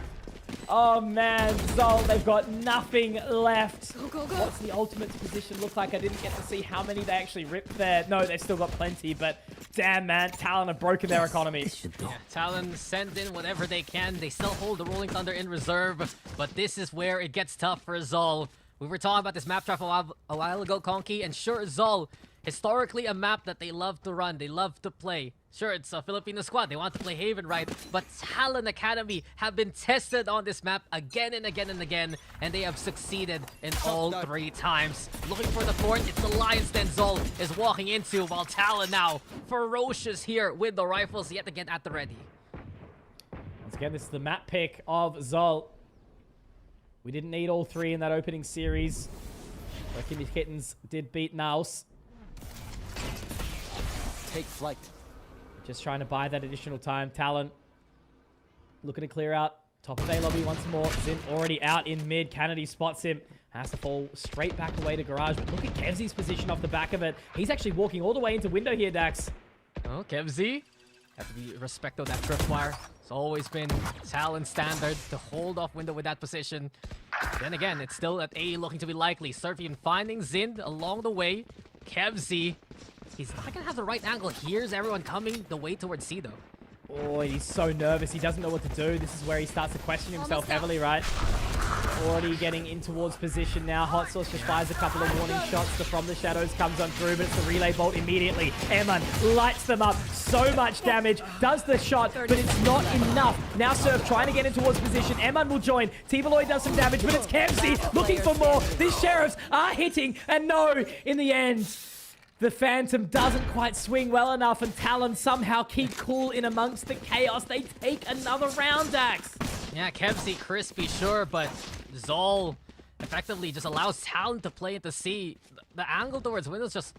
S1: Oh man, ZOL, they've got nothing left. What's the ultimate position look like? I didn't get to see how many they actually ripped there. No, they've still got plenty, but damn man, Talon have broken their economy.
S2: Yeah, Talon send in whatever they can. They still hold the Rolling Thunder in reserve, but this is where it gets tough for ZOL. We were talking about this map draft a while ago, Conky, and sure, ZOL, historically a map that they love to run, they love to play. Sure, it's a Filipino squad. They want to play Haven, right? But Talon Academy have been tested on this map again and again and again, and they have succeeded in all 3 times. Looking for the fort, it's the Lion's Den ZOL is walking into, while Talon now ferocious here with the rifles yet again at the ready.
S1: Once again, this is the map pick of ZOL. We didn't need all 3 in that opening series. Kimmy Kittens did beat Naus.
S3: Take flight.
S1: Just trying to buy that additional time. Talon looking to clear out. Top of A lobby once more. Zim already out in mid. Kennedy spots him. Has to fall straight back away to garage. But look at Kevzy's position off the back of it. He's actually walking all the way into window here, Dax.
S2: Oh, Kevzy. Have to be respect of that tripwire. It's always been Talon's standard to hold off window with that position. Then again, it's still at A looking to be likely. Surfian finding Zind along the way. Kevzy. He's not gonna have the right angle. Here's everyone coming the way towards C, though.
S1: Oh, he's so nervous. He doesn't know what to do. This is where he starts to question himself heavily, right? Already getting in towards position now. Hot Sauce just fires a couple of warning shots. The From the Shadows comes on through, but it's the relay bolt immediately. Eman lights them up. So much damage. Does the shot, but it's not enough. Now Surf trying to get in towards position. Eman will join. T-Beloy does some damage, but it's Kevzy looking for more. These Sheriffs are hitting, and no, in the end, the Phantom doesn't quite swing well enough, and Talon somehow keep cool in amongst the chaos. They take another round, Dax.
S2: Yeah, Kevzy crispy, sure, but ZOL effectively just allows Talon to play into C. The angle towards Windows just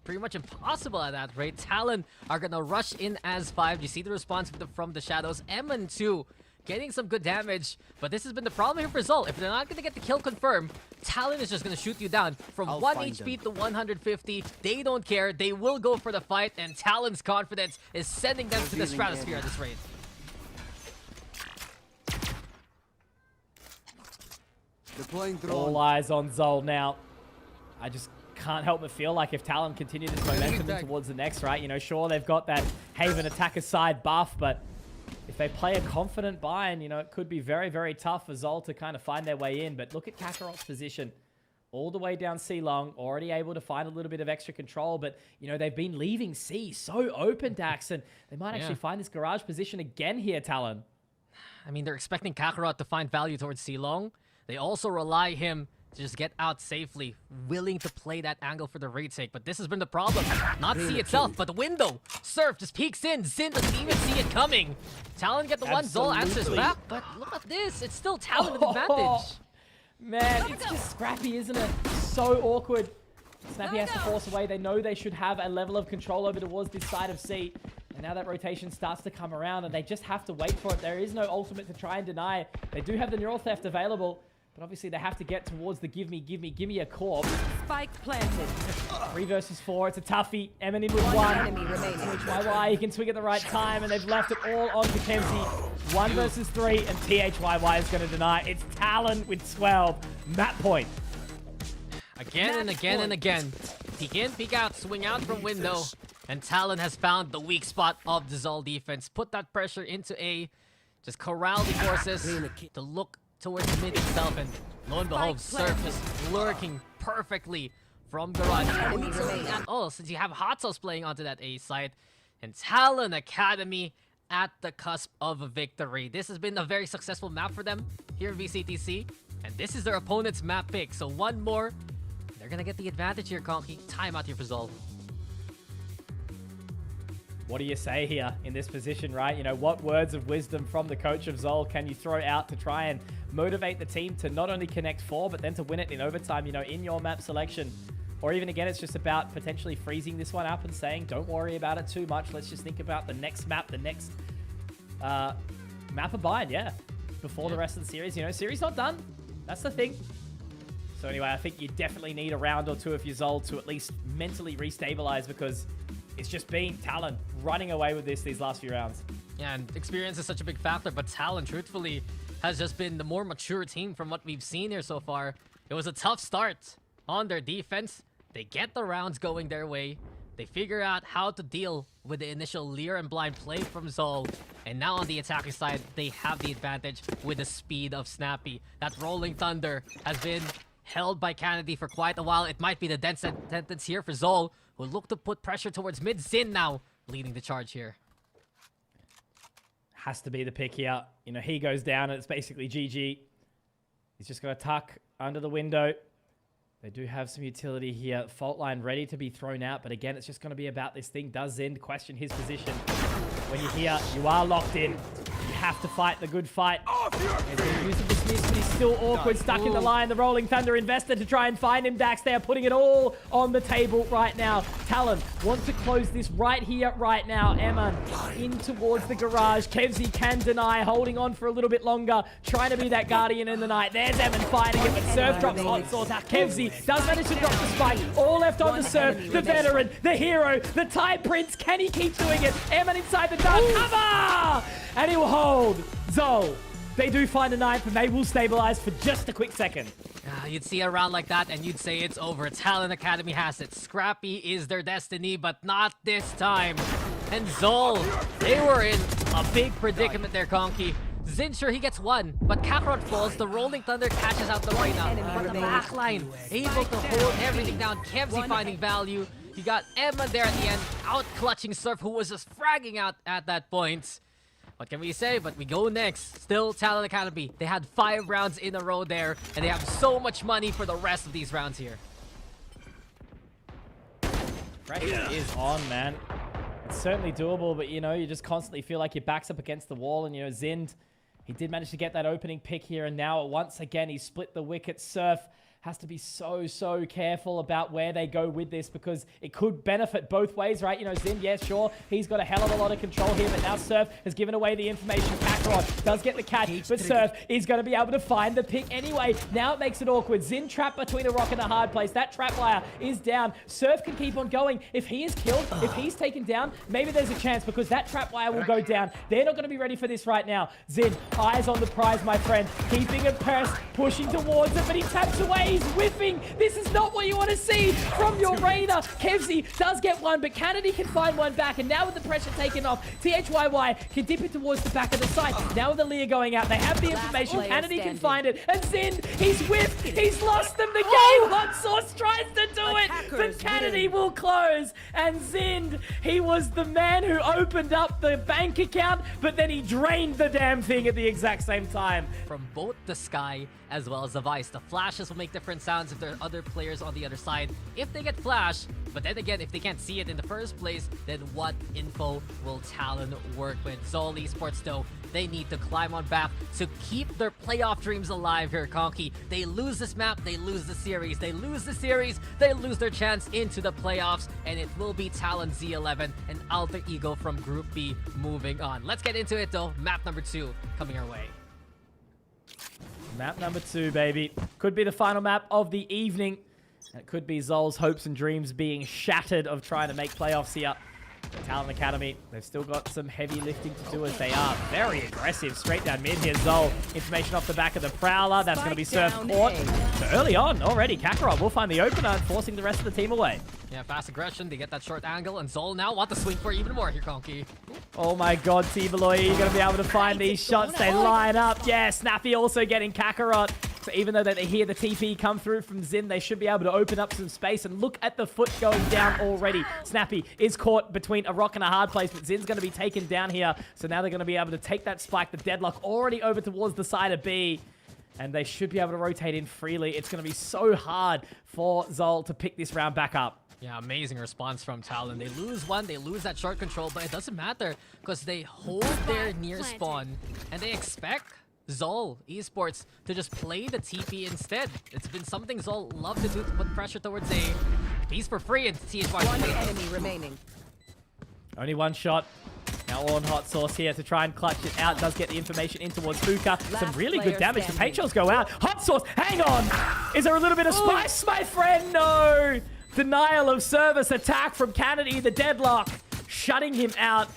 S2: pretty much impossible at that rate. Talon are gonna rush in as 5. You see the response from the Shadows. Eman too, getting some good damage, but this has been the problem here for ZOL. If they're not gonna get the kill confirmed, Talon is just gonna shoot you down from 1 HP to 150. They don't care. They will go for the fight, and Talon's confidence is sending them to the stratosphere at this rate.
S3: Deploying drone.
S1: All eyes on ZOL now. I just can't help but feel like if Talon continue this momentum in towards the next, right? You know, sure, they've got that Haven attacker side buff, but if they play a confident bind, you know, it could be very, very tough for ZOL to kind of find their way in. But look at Kakarot's position. All the way down C long, already able to find a little bit of extra control. But, you know, they've been leaving C so open, Dax, and they might actually find this garage position again here, Talon.
S2: I mean, they're expecting Kakarot to find value towards C long. They also rely him to just get out safely, willing to play that angle for the retake. But this has been the problem. Not C itself, but the window. Surf just peeks in. Zin doesn't even see it coming. Talon get the one. ZOL answers back, but look at this. It's still Talon with advantage.
S1: Man, it's just scrappy, isn't it? So awkward. Snappy has to force away. They know they should have a level of control over towards this side of C. And now that rotation starts to come around, and they just have to wait for it. There is no ultimate to try and deny. They do have the Neural Theft available, but obviously they have to get towards the give me a corpse.
S4: Spike planted.
S1: 3 versus 4. It's a toughie. Eminem with 1.
S4: Enemy remaining.
S1: THYY, he can swing at the right time, and they've left it all on to Kemsey. 1 versus 3, and THYY is going to deny. It's Talon with 12. Map point.
S2: Again and again and again. Peek in, peek out, swing out from window. And Talon has found the weak spot of the ZOL defense. Put that pressure into A. Just corral the forces to look towards the mid itself. And lo and behold, Surf is lurking perfectly from garage. At all, since you have Hot Sauce playing onto that A side. And Talon Academy at the cusp of a victory. This has been a very successful map for them here in VCTC. And this is their opponent's map pick. So one more. They're going to get the advantage here, Conky. Time out here for ZOL.
S1: What do you say here in this position, right? You know, what words of wisdom from the coach of ZOL can you throw out to try and motivate the team to not only connect 4, but then to win it in overtime, you know, in your map selection. Or even, again, it's just about potentially freezing this one up and saying, don't worry about it too much. Let's just think about the next map, the next map of bind, before the rest of the series. You know, series not done. That's the thing. So anyway, I think you definitely need a round or two of your ZOL to at least mentally restabilize, because it's just been Talon running away with these last few rounds.
S2: Yeah, and experience is such a big factor, but Talon, truthfully, has just been the more mature team from what we've seen here so far. It was a tough start on their defense. They get the rounds going their way. They figure out how to deal with the initial Leer and blind play from ZOL. And now on the attacking side, they have the advantage with the speed of Snappy. That Rolling Thunder has been held by Kennedy for quite a while. It might be the dense sentence here for ZOL, who look to put pressure towards mid. Zin now leading the charge here.
S1: Has to be the pick here. You know, he goes down and it's basically GG. He's just going to tuck under the window. They do have some utility here. Fault line ready to be thrown out. But again, it's just going to be about this thing. Does Zin question his position? When you're here, you are locked in. You have to fight the good fight. And he's using the dismiss, but he's still awkward, stuck in the line. The Rolling Thunder invested to try and find him, Dax. They are putting it all on the table right now. Talon wants to close this right here, right now. Eman in towards the garage. Kevzi can deny, holding on for a little bit longer, trying to be that guardian in the night. There's Eman fighting it, but Surf drops hot sauce. Kevzi does manage to drop the spike. All left on the Surf. The veteran, the hero, the Tide Prince. Can he keep doing it? Eman inside the dark. Cover! And he will hold. ZOL. They do find a knife, and they will stabilize for just a quick second.
S2: You'd see a round like that, and you'd say it's over. Talon Academy has it. Scrappy is their destiny, but not this time. And ZOL, they were in a big predicament there, Conky. Zin, sure, he gets one, but Kakarot falls. The Rolling Thunder catches out the Reyna. But the backline, able to hold everything down. Kevzi finding value. You got Emma there at the end, out-clutching Surf, who was just fragging out at that point. What can we say? But we go next. Still Talon Academy. They had 5 rounds in a row there, and they have so much money for the rest of these rounds here.
S1: Pressure is on, man. It's certainly doable, but, you know, you just constantly feel like your back's up against the wall. And, you know, Zind, he did manage to get that opening pick here, and now once again, he split the wicket. Surf has to be so careful about where they go with this, because it could benefit both ways, right? You know, Zin, yeah, sure, he's got a hell of a lot of control here, but now Surf has given away the information. Kakarot does get the catch, but Surf is going to be able to find the pick anyway. Now it makes it awkward. Zin trapped between a rock and a hard place. That trap wire is down. Surf can keep on going. If he is killed, if he's taken down, maybe there's a chance, because that trap wire will go down. They're not going to be ready for this right now. Zin, eyes on the prize, my friend. Keeping it pressed, pushing towards it, but he taps away. He's whiffing. This is not what you want to see from your Reyna. Kevzi does get one, but Kennedy can find one back. And now with the pressure taken off, THYY can dip it towards the back of the site. Now with the Leer going out, they have the information. Kennedy can find it. And Zin, he's whiffed. He's lost them the game. Hot Sauce tries to do it, but Kennedy will close. And Zin, he was the man who opened up the bank account, but then he drained the damn thing at the exact same time.
S2: From both the Sky as well as the Vice, the flashes will make different sounds if there are other players on the other side. If they get flash, but then again, if they can't see it in the first place, then what info will Talon work with? ZOL Esports, though, they need to climb on back to keep their playoff dreams alive here, Conky. They lose this map, they lose the series. They lose the series, they lose their chance into the playoffs, and it will be Talon Z11 and Alter Ego from Group B moving on. Let's get into it, though. Map number 2 coming our way.
S1: Map number 2, baby. Could be the final map of the evening. It could be ZOL's hopes and dreams being shattered of trying to make playoffs here. The Talon Academy, they've still got some heavy lifting to do, as they are very aggressive. Straight down mid here, ZOL. Information off the back of the Prowler. That's going to be Surf caught. So early on, already, Kakarot will find the opener, forcing the rest of the team away.
S2: Yeah, fast aggression. They get that short angle, and ZOL now want to swing for even more here, Conky.
S1: Oh my god, T-Beloy, you're going to be able to find these shots. They line up. Yeah, Snappy also getting Kakarot. So even though they hear the TP come through from Zin, they should be able to open up some space. And look at the foot going down already. Snappy is caught between a rock and a hard place, but Zin's going to be taken down here. So now they're going to be able to take that spike. The deadlock already over towards the side of B. And they should be able to rotate in freely. It's going to be so hard for ZOL to pick this round back up.
S2: Yeah, amazing response from Talon. They lose one, they lose that short control, but it doesn't matter because they hold their near spawn and they expect ZOL Esports to just play the TP instead. It's been something ZOL love to do to put pressure towards A. Piece for free and THY.
S4: One enemy remaining.
S1: Only one shot. Now on Hot Sauce here to try and clutch it out. Does get the information in towards Hookah. Some really good damage. The paint shells go out. Hot Sauce, hang on! Is there a little bit of spice, my friend? No! Denial of service attack from Kennedy, the deadlock, shutting him out.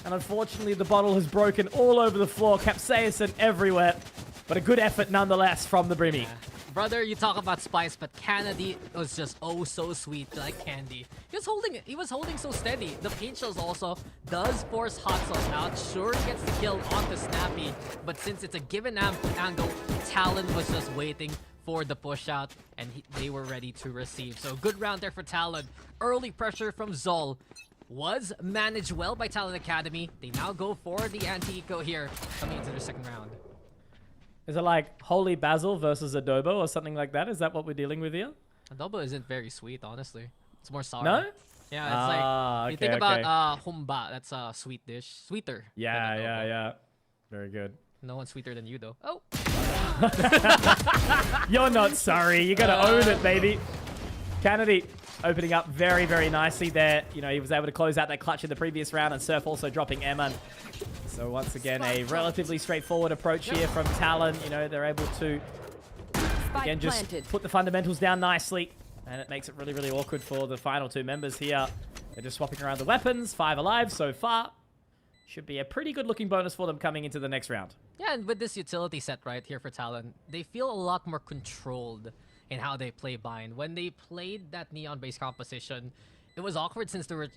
S1: And unfortunately, the bottle has broken all over the floor. Capsaicin everywhere. But a good effort nonetheless from the Brimmy.
S2: Brother, you talk about spice, but Kennedy was just oh so sweet, like candy. He was holding so steady. The paint shells also does force Hot Sauce out. Sure, he gets the kill onto Snappy, but since it's a given angle, Talon was just waiting for the push out, and they were ready to receive. So good round there for Talon. Early pressure from ZOL was managed well by Talon Academy. They now go for the anti-eco here, coming into their second round.
S1: Is it like Holy Basil versus Adobo or something like that? Is that what we're dealing with here?
S2: Adobo isn't very sweet, honestly. It's more sour.
S1: No?
S2: Yeah, it's like you
S1: okay,
S2: think about humba. That's a sweet dish, sweeter.
S1: Yeah,
S2: than adobo.
S1: yeah. Very good.
S2: No one's sweeter than you, though. Oh,
S1: You're not sorry. You gotta own it, baby. Kennedy opening up very, very nicely there. You know, he was able to close out that clutch in the previous round, and Surf also dropping Eman. So once again, a relatively straightforward approach here from Talon. You know, they're able to, again, just put the fundamentals down nicely. And it makes it really, really awkward for the final two members here. They're just swapping around the weapons. 5 alive so far. Should be a pretty good looking bonus for them coming into the next round.
S2: yeah, and with this utility set right here for Talon, they feel a lot more controlled in how they play bind. When they played that neon-based composition, it was awkward since there were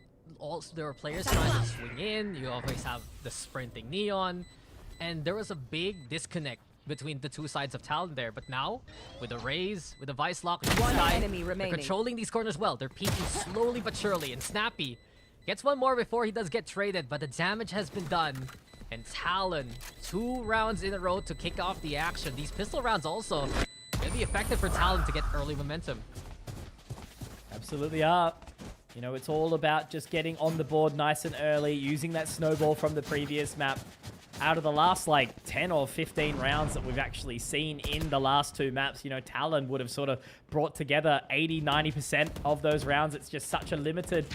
S2: players trying to swing in. You always have the sprinting neon, and there was a big disconnect between the two sides of Talon there. But now, with the Raze, with the Vice Lock, and
S4: One
S2: Sky,
S4: enemy
S2: they're
S4: remaining.
S2: controlling these corners well. They're peeking slowly but surely, and Snappy gets one more before he does get traded, but the damage has been done. And Talon, 2 rounds in a row to kick off the action. These pistol rounds also gonna be effective for Talon to get early momentum.
S1: Absolutely are. You know, it's all about just getting on the board nice and early, using that snowball from the previous map. Out of the last, like, 10 or 15 rounds that we've actually seen in the last 2 maps, you know, Talon would have sort of brought together 80-90% of those rounds. It's just such a limited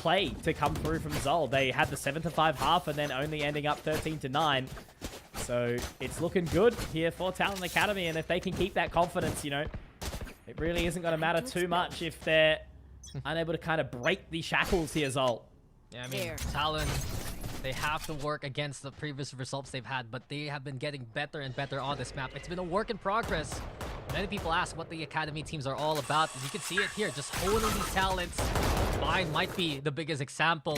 S1: play to come through from ZOL. They had the 7-5 half and then only ending up 13-9. So it's looking good here for Talon Academy, and if they can keep that confidence, you know, it really isn't going to matter too much if they're unable to kind of break the shackles here, ZOL.
S2: Yeah, I mean, Talon, they have to work against the previous results they've had, but they have been getting better and better on this map. It's been a work in progress. Many people ask what the Academy teams are all about. You can see it here, just honing these talents. Mine might be the biggest example.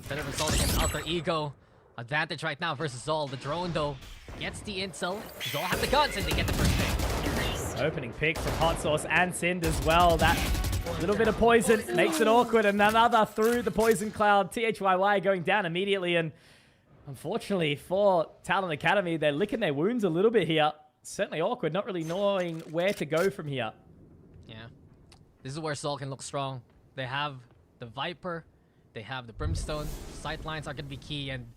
S2: Better result against Alter Ego. Advantage right now versus ZOL. The drone, though, gets the intel. ZOL have the guns, and they get the first pick.
S1: Opening pick from Hot Sauce and Sind as well. That little bit of poison makes it awkward, and another through the poison cloud. THYY going down immediately, and unfortunately for Talon Academy, they're licking their wounds a little bit here. Certainly awkward, not really knowing where to go from here.
S2: Yeah. This is where ZOL can look strong. They have the Viper, they have the Brimstone. Sight lines are going to be key, and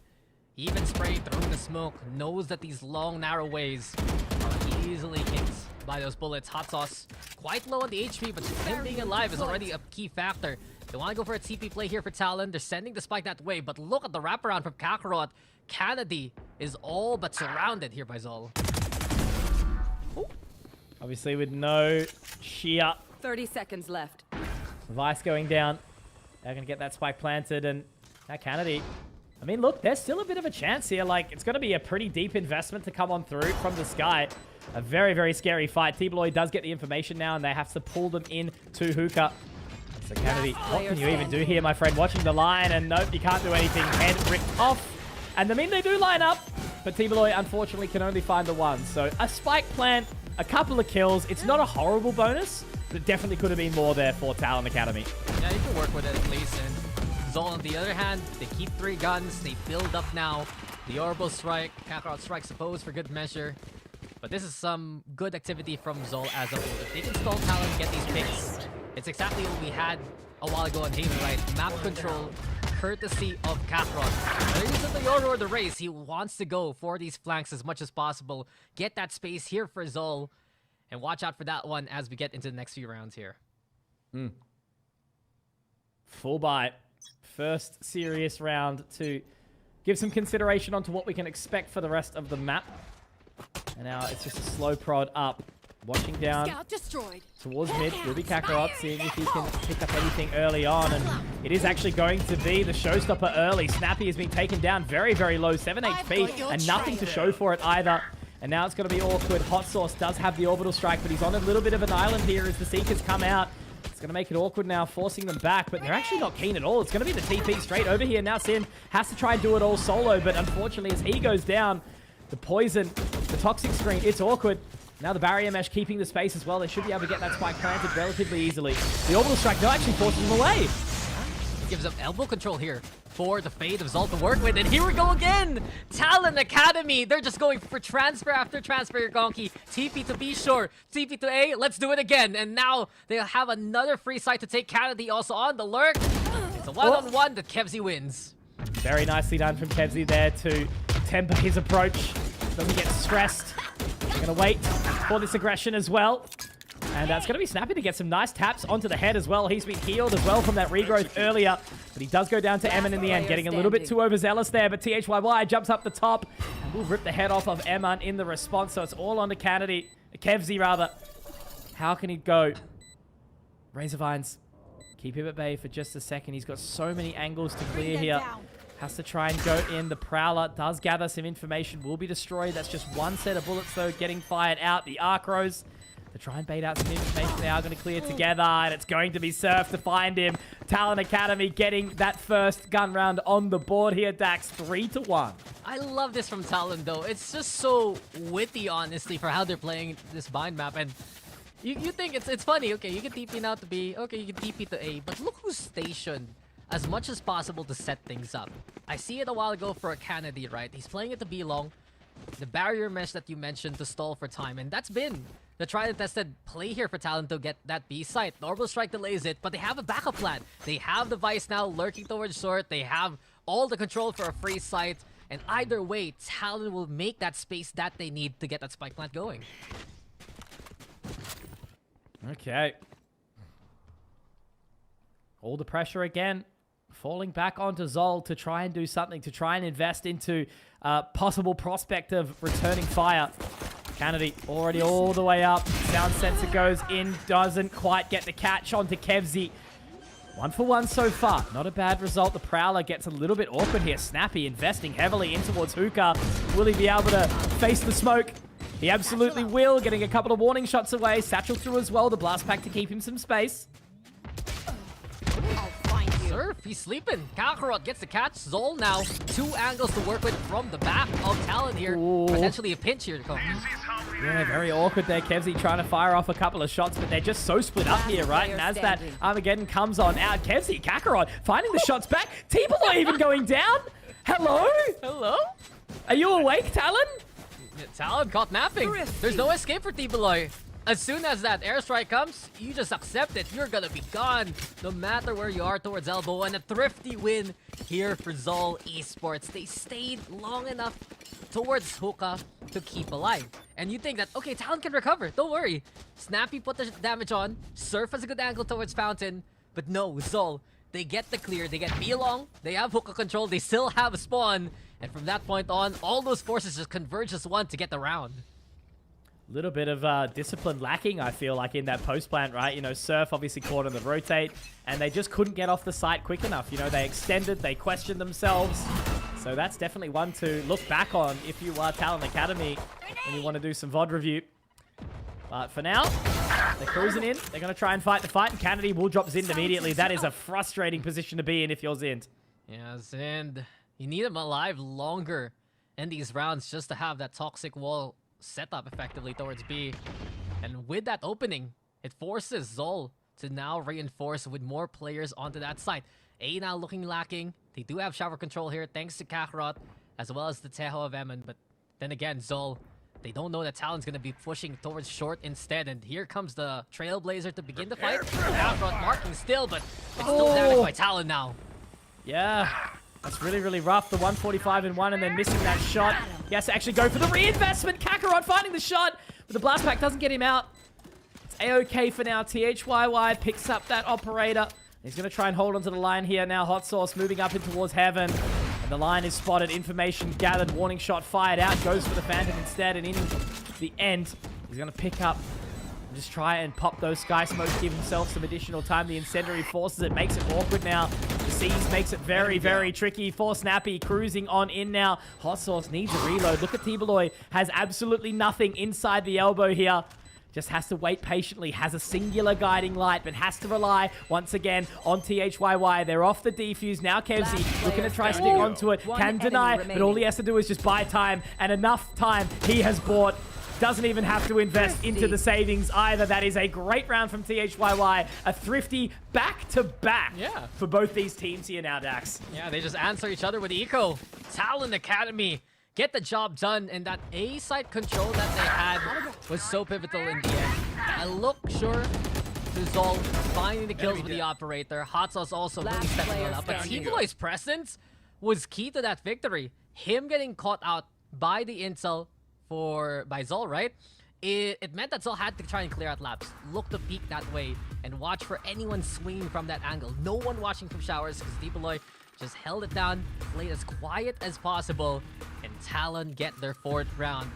S2: even Spray throwing the smoke knows that these long, narrow ways are easily hit by those bullets. Hot Sauce quite low on the HP, but him being alive is already a key factor. They want to go for a TP play here for Talon. They're sending the spike that way, but look at the wraparound from Kakarot. Kennedy is all but surrounded here by ZOL.
S1: Obviously with no sheer
S4: 30 seconds left.
S1: Vice going down. They're going to get that spike planted, and that Kennedy. I mean, look, there's still a bit of a chance here. Like, it's going to be a pretty deep investment to come on through from the sky. A very, very scary fight. T-Bloy does get the information now, and they have to pull them in to Hookah. So Kennedy, what can you even do here, my friend? Watching the line, and nope, you can't do anything. Head ripped off. And I mean, they do line up, but T-Bloy unfortunately can only find the one. So a spike plant, a couple of kills. It's not a horrible bonus, but it definitely could have been more there for Talon Academy.
S2: Yeah, you can work with it at least. And ZOL, on the other hand, they keep 3 guns. They build up now. The Orbital Strike, Kakarot Strike, suppose, for good measure. But this is some good activity from ZOL as a whole. If they can stall Talon, get these picks, it's exactly what we had a while ago on Haven, right? Map control, courtesy of Kakarot. There is the Yoru or the race. He wants to go for these flanks as much as possible. Get that space here for ZOL. And watch out for that one as we get into the next few rounds here.
S1: Full bite. First serious round to give some consideration onto what we can expect for the rest of the map. And now it's just a slow prod up. Watching down towards mid will be Kakarot, seeing if he can pick up anything early on. And it is actually going to be the showstopper early. Snappy is being taken down very, very low, 7 HP, and nothing to show for it either. And now it's going to be awkward. Hot Sauce does have the orbital strike, but he's on a little bit of an island here as the Seekers come out. It's going to make it awkward now, forcing them back, but they're actually not keen at all. It's going to be the TP straight over here. Now Sin has to try and do it all solo, but unfortunately as he goes down, the poison, the toxic screen, it's awkward. Now the barrier mesh keeping the space as well. They should be able to get that spike planted relatively easily. The orbital strike, no, actually forces them away.
S2: Gives up elbow control here for the fate of ZOL to work with. And here we go again! Talon Academy! They're just going for transfer after transfer here, Gonky. TP to B shore, TP to A, let's do it again. And now they'll have another free site to take Kennedy also on the lurk. It's a one-on-one that Kevzy wins.
S1: Very nicely done from Kevzy there to temper his approach. Doesn't get stressed. Gonna wait for this aggression as well. And it's going to be Snappy to get some nice taps onto the head as well. He's been healed as well from that regrowth earlier. But he does go down to Emin in the end, getting a little bit too overzealous there. But THYY jumps up the top and will rip the head off of Emin in the response. So it's all on to Kevzy rather. How can he go? Razorvines, keep him at bay for just a second. He's got so many angles to clear here. Has to try and go in. The Prowler does gather some information. Will be destroyed. That's just one set of bullets though getting fired out. The Arcros to try and bait out some information. They are going to clear together, and it's going to be Surf to find him. Talon Academy getting that first gun round on the board here, Dax, 3-1.
S2: I love this from Talon, though. It's just so witty, honestly, for how they're playing this bind map. And you think it's funny. Okay, you can TP now to B. Okay, you can TP to A. But look who's stationed as much as possible to set things up. I see it a while ago for a Kennedy, right? He's playing it to B long. The barrier mesh that you mentioned to stall for time. And that's been the tried and tested play here for Talon to get that B site. The orbital strike delays it, but they have a backup plan. They have the Vice now lurking towards short. They have all the control for a free site. And either way, Talon will make that space that they need to get that spike plant going.
S1: Okay. All the pressure again. Falling back onto ZOL to try and do something, to try and invest into possible prospect of returning fire. Kennedy already all the way up. Sound sensor goes in, doesn't quite get the catch onto Kevzy. 1 for 1 so far. Not a bad result. The Prowler gets a little bit awkward here. Snappy investing heavily in towards Hookah. Will he be able to face the smoke? He absolutely will. Getting a couple of warning shots away. Satchel through as well. The blast pack to keep him some space.
S2: Surf, he's sleeping. Kakarot gets the catch. ZOL now. 2 angles to work with from the back of Talon here.
S1: Ooh.
S2: Potentially a pinch here to come.
S1: Yeah, very awkward there. Kevzy trying to fire off a couple of shots, but they're just so split up here, right? And as that Armageddon comes on out, Kevzy, Kakarot finding the shots back. T-Below even going down. Hello?
S2: Hello?
S1: Are you awake, Talon?
S2: Talon caught napping. There's no escape for T-Below. As soon as that airstrike comes, you just accept it. You're gonna be gone, no matter where you are towards elbow. And a thrifty win here for ZOL Esports. They stayed long enough towards Hookah to keep alive. And you think that, okay, Talon can recover. Don't worry. Snappy put the damage on. Surf has a good angle towards Fountain. But no, ZOL, they get the clear. They get B long. They have Hookah control. They still have a spawn. And from that point on, all those forces just converge as one to get the round.
S1: Little bit of discipline lacking, I feel like, in that post plant, right? You know, Surf obviously caught on the rotate, and they just couldn't get off the site quick enough. You know, they extended, they questioned themselves. So that's definitely one to look back on if you are Talon Academy and you want to do some VOD review. But for now, they're cruising in. They're going to try and fight the fight, and Kennedy will drop Zind immediately. That is a frustrating position to be in if you're Zind.
S2: Yeah, Zind, you need him alive longer in these rounds just to have that toxic wall set up effectively towards B. And with that opening, it forces ZOL to now reinforce with more players onto that side. A now looking lacking. They do have shower control here thanks to Kakarot, as well as the Teho of Emin. But then again, ZOL, they don't know that Talon's going to be pushing towards short instead. And here comes the Trailblazer to begin the fight. Kakarot marking still, but it's still damaged by Talon now.
S1: Yeah. That's really, really rough. The 145 in one and then missing that shot. He has to actually go for the reinvestment. Kakarot finding the shot, but the blast pack doesn't get him out. It's A-OK for now. THYY picks up that operator. He's going to try and hold onto the line here now. Hot Sauce moving up in towards heaven. And the line is spotted. Information gathered. Warning shot fired out. Goes for the Phantom instead. And in the end, he's going to pick up and just try and pop those Sky Smokes, give himself some additional time. The incendiary forces it, makes it awkward now. The Siege makes it very, very tricky for Snappy. Cruising on in now. Hot Sauce needs a reload. Look at T-Beloy. Has absolutely nothing inside the elbow here. Just has to wait patiently, has a singular guiding light, but has to rely, once again, on THYY. They're off the defuse. Now Kevzy looking to try stick onto it. Can deny, but all he has to do is just buy time, and enough time he has bought. Doesn't even have to invest into the savings either. That is a great round from THYY. A thrifty back-to-back for both these teams here now, Dax.
S2: Yeah, they just answer each other with eco. Talon Academy get the job done, and that A site control that they had was so pivotal in the end. I look sure to ZOL finding the kills with the operator. Hot Sauce also really stepping it up, but T-Boy's presence was key to that victory. Him getting caught out by the intel by ZOL, right? It meant that ZOL had to try and clear out laps, look to peek that way, and watch for anyone swinging from that angle. No one watching from showers because T-Boy just held it down, played as quiet as possible, and Talon get their 4th round.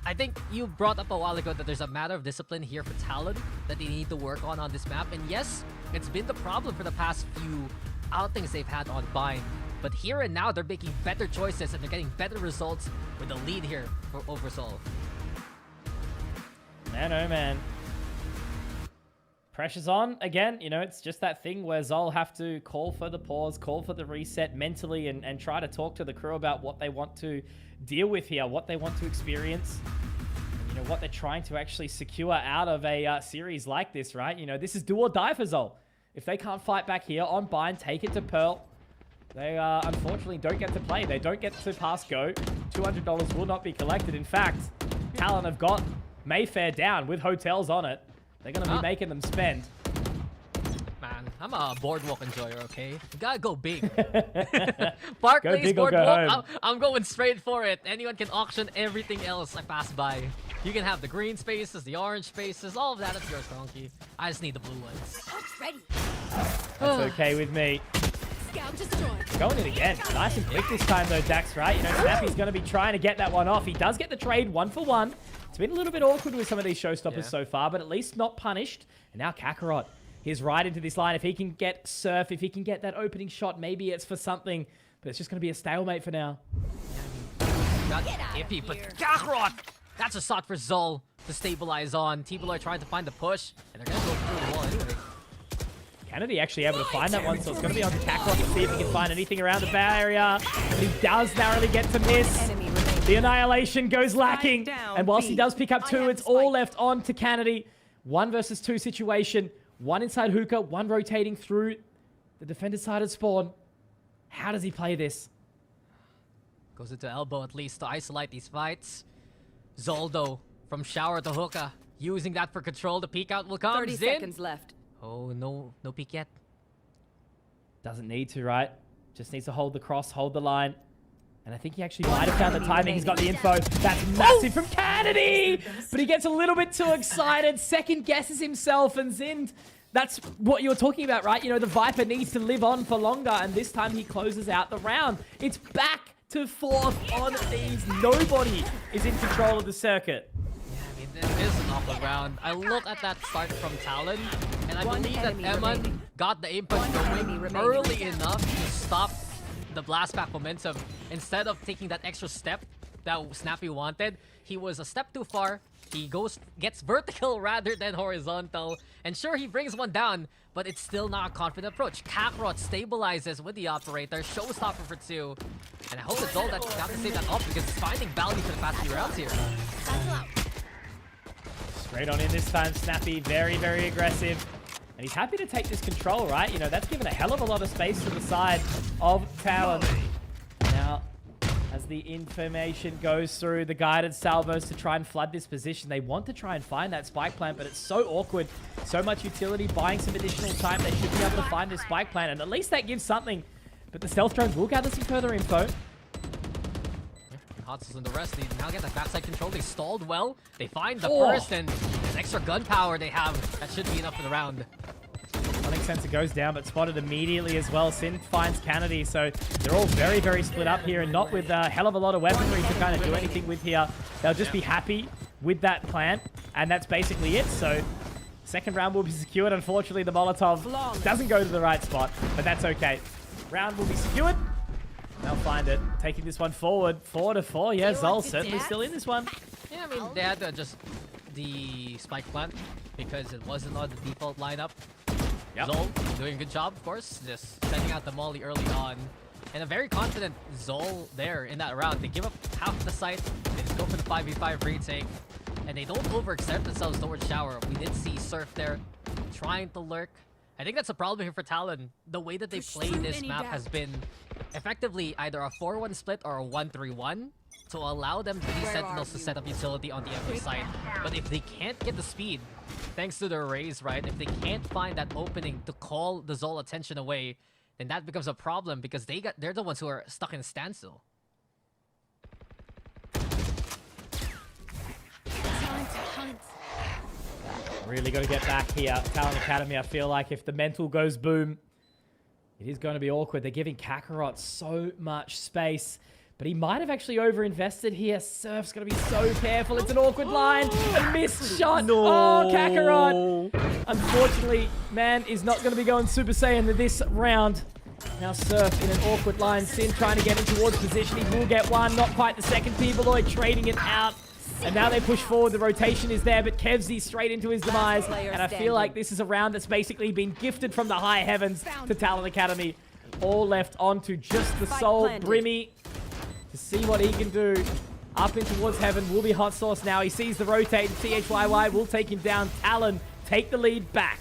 S2: I think you brought up a while ago that there's a matter of discipline here for Talon that they need to work on this map. And yes, it's been the problem for the past few outings they've had on Bind. But here and now, they're making better choices and they're getting better results with the lead here for over ZOL.
S1: Man, oh man. Pressure's on. Again, you know, it's just that thing where ZOL have to call for the pause, call for the reset mentally, and try to talk to the crew about what they want to deal with here, what they want to experience, and, you know, what they're trying to actually secure out of a series like this, right? You know, this is do or die for ZOL. If they can't fight back here on Bind, take it to Pearl. They unfortunately don't get to play. They don't get to pass go. $200 will not be collected. In fact, Talon have got Mayfair down with hotels on it. They're going to be making them spend.
S2: Man, I'm a boardwalk enjoyer, okay? You gotta go big. Barclays
S1: big or go
S2: boardwalk, I'm going straight for it. Anyone can auction everything else I pass by. You can have the green spaces, the orange spaces, all of that is yours, Donkey. I just need the blue ones.
S4: Ready.
S1: That's okay with me.
S4: Scout destroyed.
S1: Going in again. Nice and quick this time, though, Dax, right? You know, Snappy's going to be trying to get that one off. He does get the trade 1-for-1. It's been a little bit awkward with some of these showstoppers so far, but at least not punished. And now Kakarot, he's right into this line. If he can get Surf, if he can get that opening shot, maybe it's for something. But it's just going to be a stalemate for now.
S2: Not iffy, but Kakarot! That's a shot for ZOL to stabilize on. T-Beloy trying to find the push, and they're going to go through the wall anyway.
S1: Kennedy actually able to find that one, so it's going to be on to Kakarot to see if he can find anything around the barrier. But he does narrowly get to miss. The Annihilation goes lacking. And whilst he does pick up 2, it's all left on to Kennedy. 1 versus 2 situation. 1 inside hookah, 1 rotating through the defender's side of spawn. How does he play this?
S2: Goes into elbow at least to isolate these fights. ZOL, though, from shower to hookah. Using that for control. The peek out will come.
S4: 30 seconds left.
S2: Oh, no peek yet.
S1: Doesn't need to, right? Just needs to hold the cross, hold the line. And I think he actually might have found the timing. He's got the info. That's massive from Kennedy! But he gets a little bit too excited. Second guesses himself. And Zind, that's what you were talking about, right? You know, the Viper needs to live on for longer. And this time he closes out the round. It's back to 4th on these. Nobody is in control of the circuit.
S2: It is an awkward round. I look at that start from Talon, and I believe that Eman got the input going early enough to stop the blast back momentum. Instead of taking that extra step that Snappy wanted, he was a step too far. He gets vertical rather than horizontal. And sure, he brings one down, but it's still not a confident approach. Kakarot stabilizes with the operator, showstopper for 2. And I hope it's all that got to save that up because it's finding value for the past few rounds here.
S1: Straight on in this time, Snappy, very, very aggressive. And he's happy to take this control, right? You know, that's given a hell of a lot of space to the side of Talon. Now, as the information goes through, the guided salvos to try and flood this position. They want to try and find that spike plant, but it's so awkward. So much utility, buying some additional time. They should be able to find this spike plant, and at least that gives something But the stealth drone will gather some further info.
S2: Hotzos and the rest, they now get the backside control. They stalled well. They find the
S1: Oh.
S2: first, and this extra gun power they have, that should be enough for the round.
S1: Sonic sensor goes down, but spotted immediately as well. Sin finds Kennedy, so they're all very, very split up here, and not with a hell of a lot of weaponry to kind of do anything with here. They'll just be happy with that plant, and that's basically it. So second round will be secured. Unfortunately, the Molotov doesn't go to the right spot, but that's okay. Round will be secured. They'll find it. Taking this one forward. 4-4. Yeah, ZOL certainly still in this one.
S2: Yeah, I mean, they had just the spike plant because it wasn't on the default lineup.
S1: Yep.
S2: ZOL doing a good job, of course, just sending out the molly early on. And a very confident ZOL there in that round. They give up half the site. They just go for the 5v5 retake. And they don't overexert themselves towards Shower. We did see Surf there trying to lurk. I think that's a problem here for Talon. The way that they play this map has been effectively either a 4-1 split or a 1-3-1 to allow them these Sentinels to set up utility on the other side. But if they can't get the speed, thanks to their raise, right? If they can't find that opening to call the ZOL attention away, then that becomes a problem because they're the ones who are stuck in a standstill.
S4: Time to hunt.
S1: Really got to get back here. Talon Academy, I feel like if the mental goes boom, it is going to be awkward. They're giving Kakarot so much space, but he might have actually overinvested here. Surf's going to be so careful. It's an awkward line. A missed shot.
S2: No.
S1: Oh, Kakarot. Unfortunately, man is not going to be going Super Saiyan this round. Now Surf in an awkward line. Sin trying to get him towards position. He will get one. Not quite the second. Peopleoid trading it out. And now they push forward. The rotation is there, but Kevzy straight into his demise. And I feel like this is a round that's basically been gifted from the high heavens to Talon Academy. All left onto just the soul. Brimmy to see what he can do. Up in towards heaven will be Hot Sauce now. He sees the rotate. CHYY will take him down. Talon take the lead back.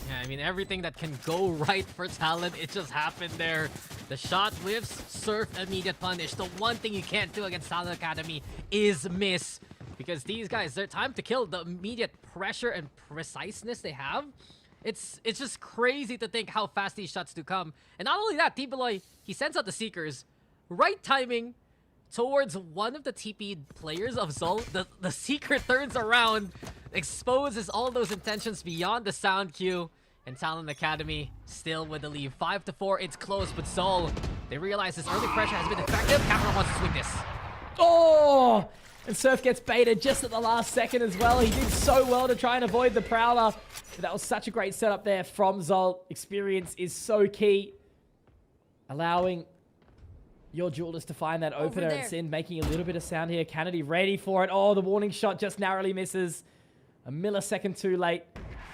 S2: Yeah, I mean, everything that can go right for Talon, it just happened there. The shot whiffs, Surf immediate punish. The one thing you can't do against Talon Academy is miss. Because these guys, their time to kill, the immediate pressure and preciseness they have, it's just crazy to think how fast these shots do come. And not only that, T-Beloy, he sends out the Seekers. Right timing towards one of the TP players of ZOL. The Seeker turns around, exposes all those intentions beyond the sound cue. And Talon Academy still with the lead. 5-4, it's close, but ZOL, they realize this early pressure has been effective. Kakarot wants to swing this.
S1: Oh! And Surf gets baited just at the last second as well. He did so well to try and avoid the Prowler. But that was such a great setup there from ZOL. Experience is so key. Allowing your duelist to find that opener and Sin making a little bit of sound here. Kennedy ready for it. Oh, the warning shot just narrowly misses. A millisecond too late.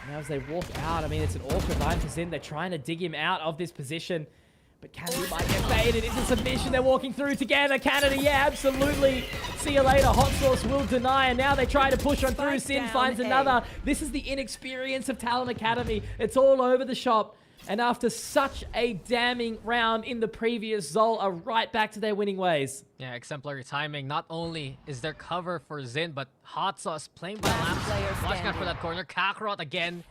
S1: Now as they walk out, I mean, it's an awkward line for Sin. They're trying to dig him out of this position. But Kennedy might get baited into submission. They're walking through together. Kennedy, yeah, absolutely. See you later. Hot Sauce will deny. And now they try to push on through. Sin finds another. This is the inexperience of Talon Academy. It's all over the shop. And after such a damning round in the previous, ZOL are right back to their winning ways.
S2: Yeah, exemplary timing. Not only is there cover for Zin, but Hot Sauce playing by lamps. Watching out for that corner. Kakarot again.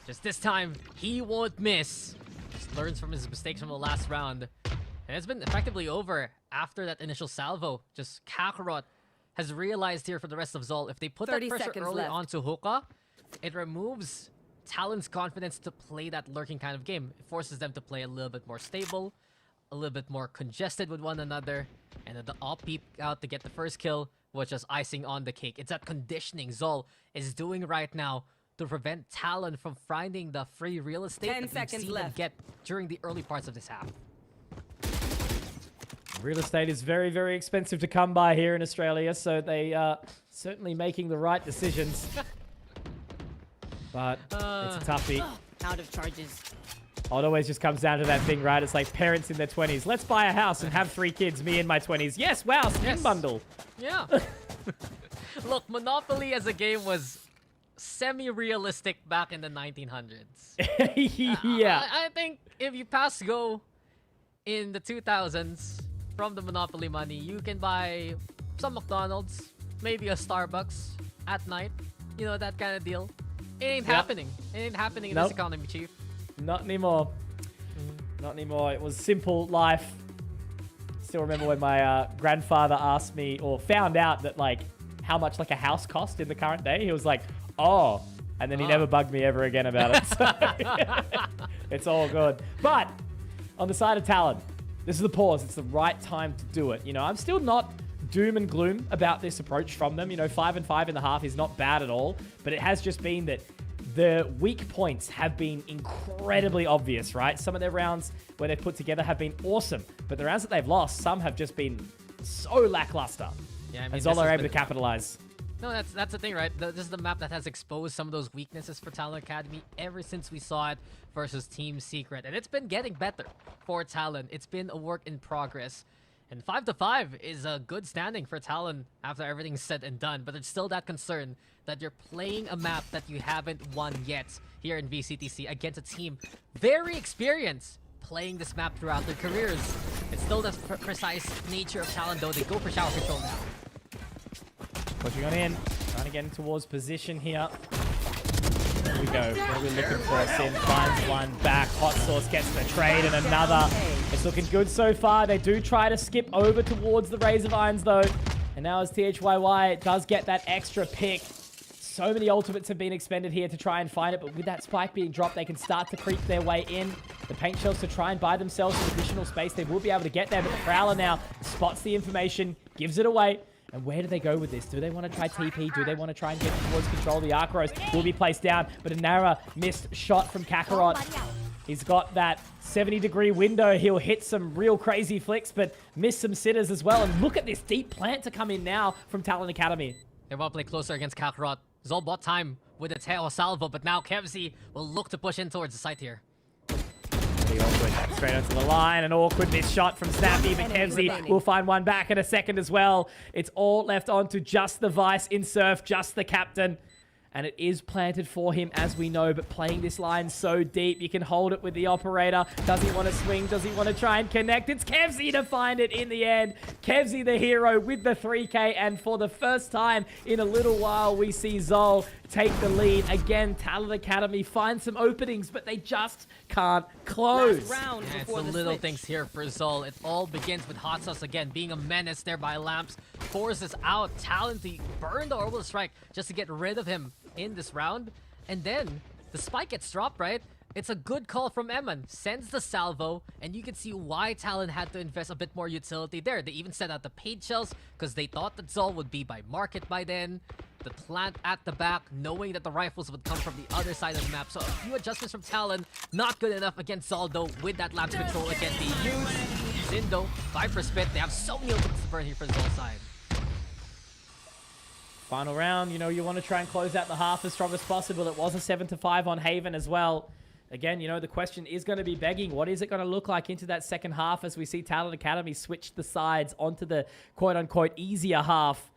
S2: Just this time, he won't miss. Just learns from his mistakes from the last round. And it's been effectively over after that initial salvo. Just Kakarot has realized here for the rest of ZOL, if they put that pressure early onto Hookah, it removes Talon's confidence to play that lurking kind of game. It forces them to play a little bit more stable, a little bit more congested with one another, and then the op peep out to get the first kill was just icing on the cake. It's that conditioning ZOL is doing right now to prevent Talon from finding the free real estate that we've seen them get during the early parts of this half.
S1: Real estate is very, very expensive to come by here in Australia, so they are certainly making the right decisions. But it's a toughie.
S4: Out of charges.
S1: Oh, it always just comes down to that thing, right? It's like parents in their 20s. Let's buy a house and have 3 kids, me in my 20s. Yes, wow, skin bundle.
S2: Yeah. Look, Monopoly as a game was semi-realistic back in the 1900s.
S1: Yeah.
S2: I think if you pass go in the 2000s from the Monopoly money, you can buy some McDonald's, maybe a Starbucks at night. You know, that kind of deal. It ain't happening. It ain't happening in this economy, Chief.
S1: Not anymore. Not anymore. It was simple life. Still remember when my grandfather asked me, or found out that like how much like a house cost in the current day. He was like, oh, and then he never bugged me ever again about it. So it's all good. But on the side of Talon, this is the pause. It's the right time to do it. You know, I'm still not doom and gloom about this approach from them. You know, 5 and 5 in the half is not bad at all, but it has just been that the weak points have been incredibly obvious, right? Some of their rounds where they've put together have been awesome, but the rounds that they've lost, some have just been so lackluster.
S2: Yeah, I mean,
S1: and ZOL are able to capitalize.
S2: No, that's the thing, right? This is the map that has exposed some of those weaknesses for Talon Academy ever since we saw it versus Team Secret. And it's been getting better for Talon. It's been a work in progress. And 5-5 is a good standing for Talon after everything's said and done. But there's still that concern that you're playing a map that you haven't won yet here in VCTC against a team very experienced playing this map throughout their careers. It's still the precise nature of Talon, though. They go for shower control now.
S1: Pushing on in, trying to get in towards position here. Here we go. What are we looking for? Sin finds one back. Hot Sauce gets the trade and another. It's looking good so far. They do try to skip over towards the Razor Vines though. And now as THYY does get that extra pick. So many ultimates have been expended here to try and find it, but with that spike being dropped, they can start to creep their way in. The paint shells to try and buy themselves some additional space. They will be able to get there, but the Prowler now spots the information, gives it away. And where do they go with this? Do they want to try TP? Do they want to try and get towards control? The Archros will be placed down, but a Nara missed shot from Kakarot. He's got that 70-degree window. He'll hit some real crazy flicks, but miss some sitters as well. And look at this deep plant to come in now from Talon Academy.
S2: They want to play closer against Kakarot. ZOL bought time with a tail salvo, but now Kevzi will look to push in towards the site here.
S1: Awkward. Straight onto the line. An awkward miss shot from Snappy, but Kevzi will find one back in a second as well. It's all left on to just the Vice in Surf, just the captain. And it is planted for him, as we know, but playing this line so deep, you can hold it with the operator. Does he want to swing? Does he want to try and connect? It's Kevzi to find it in the end. Kevzi, the hero, with the 3K, and for the first time in a little while, we see ZOL take the lead. Again, Talon Academy find some openings, but they just can't close.
S2: Yeah, it's the little things here for ZOL. It all begins with Hot Sauce again, being a menace there by Lamps. Forces out Talon to burn the Orbital Strike just to get rid of him in this round. And then the spike gets dropped, right? It's a good call from Eman. Sends the salvo, and you can see why Talon had to invest a bit more utility there. They even set out the paid shells because they thought that ZOL would be by market by then. The plant at the back, knowing that the rifles would come from the other side of the map. So a few adjustments from Talon. Not good enough against ZOL, though, with that Lamps control again being used. Zindo, Viper Spit. They have so many ultimates to burn here for ZOL's side.
S1: Final round, you know, you want to try and close out the half as strong as possible. It was a 7-5 on Haven as well. Again, you know, the question is going to be begging, what is it going to look like into that second half as we see Talon Academy switch the sides onto the quote-unquote easier half.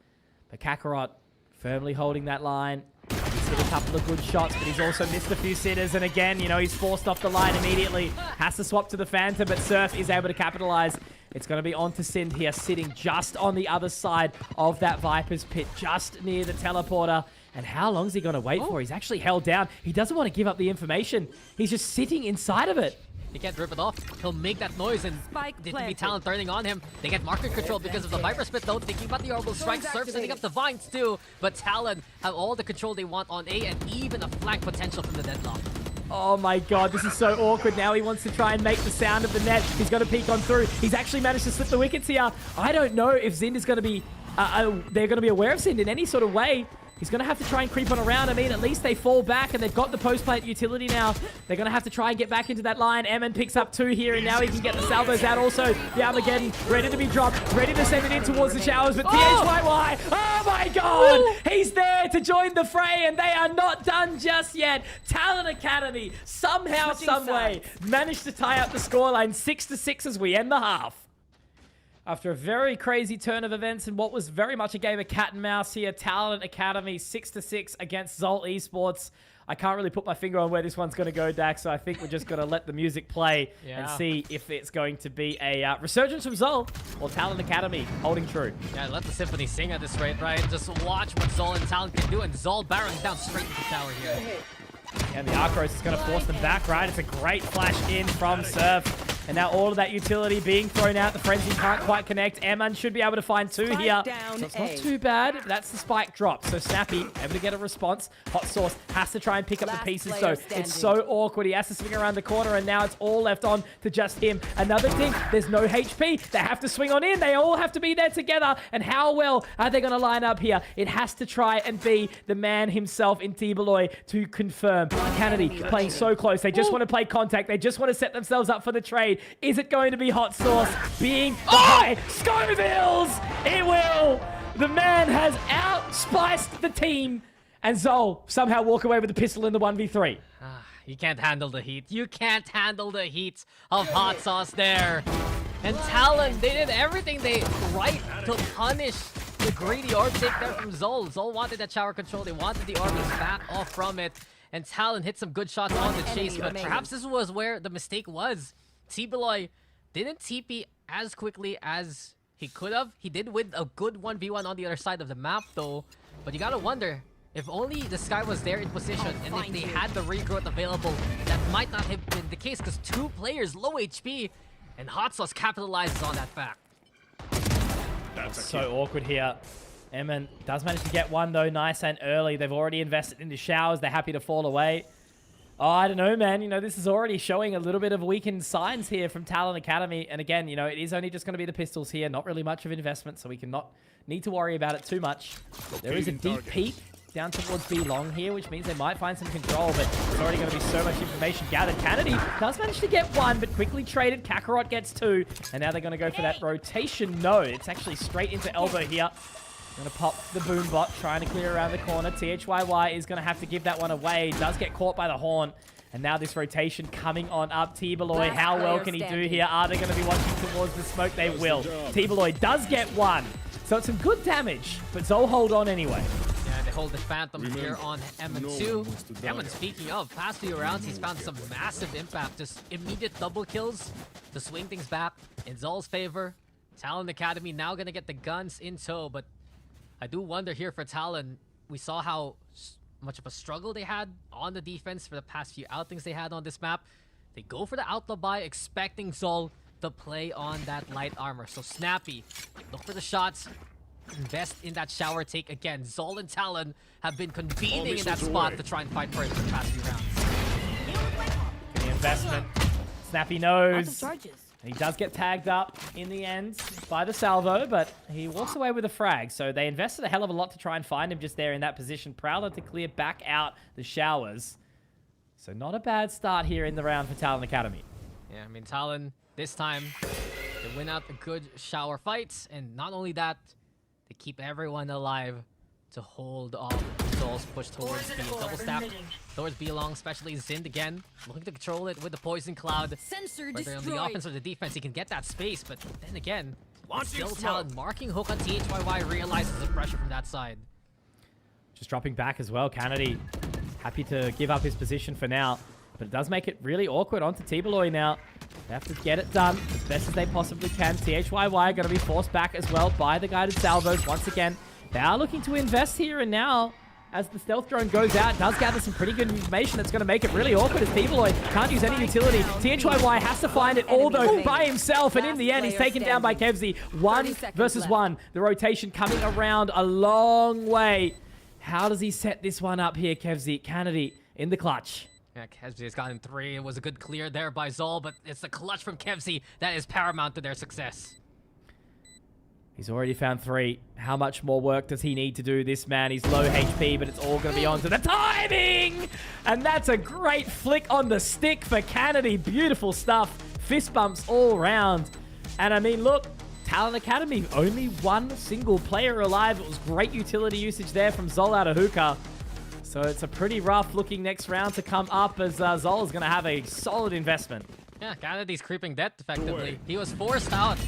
S1: But Kakarot firmly holding that line. He's hit a couple of good shots, but he's also missed a few sitters. And again, you know, he's forced off the line immediately. Has to swap to the Phantom, but Surf is able to capitalize. It's going to be on to Sind here, sitting just on the other side of that Viper's pit, just near the teleporter. And how long is he going to wait for? He's actually held down. He doesn't want to give up the information. He's just sitting inside of it.
S2: He can't rip it off. He'll make that noise, and didn't be Talon turning on him. They get market control because of the Viper Spit, though. Thinking about the Orbital Strike, Surf setting up the Vines, too. But Talon have all the control they want on A, and even a flank potential from the Deadlock.
S1: Oh my god, this is so awkward. Now he wants to try and make the sound of the net. He's got to peek on through. He's actually managed to slip the wickets here. I don't know if Zind is going to be... they're going to be aware of Zind in any sort of way. He's going to have to try and creep on around. I mean, at least they fall back, and they've got the post-plant utility now. They're going to have to try and get back into that line. Eman picks up 2 here, and now he can get the salvos out also. The Armageddon ready to be dropped, ready to send it in towards the showers, but THYY, oh my god! He's there to join the fray, and they are not done just yet. Talon Academy, somehow, someway, managed to tie up the scoreline 6-6 as we end the half. After a very crazy turn of events in what was very much a game of cat and mouse here, Talon Academy 6-6 against ZOL Esports. I can't really put my finger on where this one's going to go, Dax, so I think we're just going to let the music play and see if it's going to be a resurgence from ZOL or Talon Academy holding true.
S2: Yeah, let the symphony sing at this rate, right? Just watch what ZOL and Talon can do, and ZOL barreling down straight into the tower here.
S1: And the Archros is going to force them back, right? It's a great flash in from Surf. And now all of that utility being thrown out. The Frenzy can't quite connect. Eman should be able to find 2 here. So it's not too bad. That's the spike drop. So Snappy able to get a response. Hot Sauce has to try and pick up the pieces though. It's so awkward. He has to swing around the corner and now it's all left on to just him. Another thing, there's no HP. They have to swing on in. They all have to be there together. And how well are they going to line up here? It has to try and be the man himself in T-Beloy to confirm. Kennedy playing so close. They just want to play contact. They just want to set themselves up for the trade. Is it going to be Hot Sauce being the high Scovilles? It will. The man has outspiced the team. And ZOL somehow walk away with the pistol in the 1v3.
S2: You can't handle the heat. You can't handle the heat of Hot Sauce there. And Talon, they did everything right to punish the greedy orb take there from ZOL. ZOL wanted that shower control. They wanted the orb to back off from it. And Talon hit some good shots on the chase. But perhaps this was where the mistake was. T-Beloy didn't TP as quickly as he could have. He did win a good 1v1 on the other side of the map though. But you gotta wonder, if only the Sky was there in position and if they had the regrowth available, that might not have been the case because 2 players low HP and Hot Sauce capitalizes on that fact.
S1: That's so awkward here. Eman does manage to get one though, nice and early. They've already invested in the showers. They're happy to fall away. Oh, I don't know, man. You know, this is already showing a little bit of weakened signs here from Talon Academy. And again, you know, it is only just going to be the pistols here. Not really much of investment, so we cannot need to worry about it too much. There is a deep peek down towards B long here, which means they might find some control, but there's already going to be so much information gathered. Kennedy does manage to get 1, but quickly traded. Kakarot gets 2, and now they're going to go for that rotation. No, it's actually straight into elbow here. Going to pop the boom bot, trying to clear around the corner. THYY is going to have to give that one away. Does get caught by the horn. And now this rotation coming on up. T-Beloy, how well can he do here? Are they going to be watching towards the smoke? They will. T-Beloy does get 1. So it's some good damage, but ZOL hold on anyway.
S2: Yeah, they hold the Phantom here on Eman2. Eman, speaking of, past few rounds, he's found some massive impact. Just immediate double kills to swing things back in ZOL's favor. Talon Academy now going to get the guns in tow, but I do wonder here for Talon, we saw how much of a struggle they had on the defense for the past few outings they had on this map. They go for the outlaw buy, expecting ZOL to play on that light armor. So Snappy, look for the shots, invest in that shower take again. ZOL and Talon have been convening in that spot to try and fight for it for the past few rounds.
S1: The investment. Snappy knows. He does get tagged up in the end by the salvo, but he walks away with a frag. So they invested a hell of a lot to try and find him just there in that position. Prowler to clear back out the showers. So not a bad start here in the round for Talon Academy.
S2: Yeah, I mean, Talon, this time, they win out a good shower fight. And not only that, they keep everyone alive to hold off ZOL's push towards B. Double stack towards B long, especially Zind again, looking to control it with the Poison Cloud. Whether on the offense or the defense, he can get that space, but then again, still Talon marking hook on THYY, realizes the pressure from that side.
S1: Just dropping back as well. Kennedy happy to give up his position for now, but it does make it really awkward onto T-Beloy now. They have to get it done as best as they possibly can. THYY going to be forced back as well by the guided salvos once again. They are looking to invest here, and now, as the stealth drone goes out, it does gather some pretty good information that's going to make it really awkward as T-Beloy can't use any utility. THYY has to find it all, though, by himself, and in the end, he's taken down by Kevzi. 1 versus 1. The rotation coming around a long way. How does he set this one up here, Kevzi? Kennedy in the clutch.
S2: Yeah, Kevzi has gotten 3. It was a good clear there by ZOL, but it's the clutch from Kevzi that is paramount to their success.
S1: He's already found 3. How much more work does he need to do? This man, he's low HP, but it's all going to be on to the timing! And that's a great flick on the stick for Kennedy. Beautiful stuff. Fist bumps all round. And I mean, look, Talon Academy, only 1 single player alive. It was great utility usage there from ZOL out of hookah. So it's a pretty rough looking next round to come up as ZOL is going to have a solid investment.
S2: Yeah, Kennedy's creeping death effectively. He was forced out,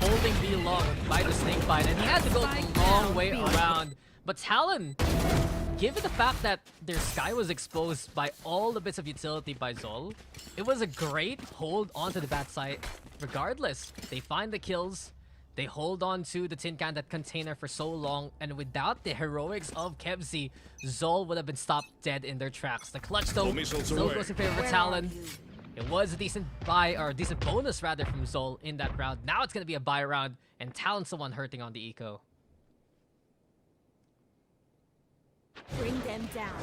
S2: holding B long by the snake bite, and he had to go a long way around. But Talon, given the fact that their Sky was exposed by all the bits of utility by ZOL, it was a great hold onto the bat side. Regardless, they find the kills, they hold on to the tin can, that container for so long, and without the heroics of Kevzi, ZOL would have been stopped dead in their tracks. The clutch though still goes in favor of Talon. It was a decent buy, or a decent bonus rather, from ZOL in that round. Now it's going to be a buy round, and Talon's the one hurting on the eco.
S4: Bring them down.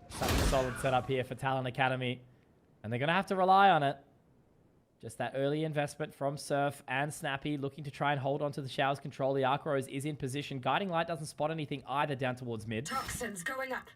S1: Such a solid setup here for Talon Academy. And they're going to have to rely on it. Just that early investment from Surf and Snappy, looking to try and hold on to the Shower's control. The Arc Rose is in position. Guiding Light doesn't spot anything either down towards mid.
S5: Toxins going up.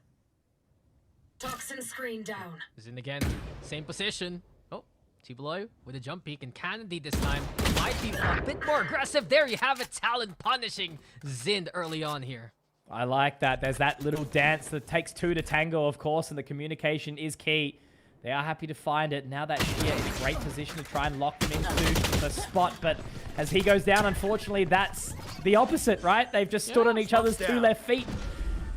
S5: Toxin screen down.
S2: Zin again, same position. Oh, T-Beloy with a jump peek, and Kennedy this time might be a bit more aggressive. There you have it, Talon punishing Zind early on here.
S1: I like that. There's that little dance that takes two to tango, of course, and the communication is key. They are happy to find it. Now that Shia is in a great position to try and lock them into the spot, but as he goes down, unfortunately, that's the opposite, right? They've just stood on each other's two left feet.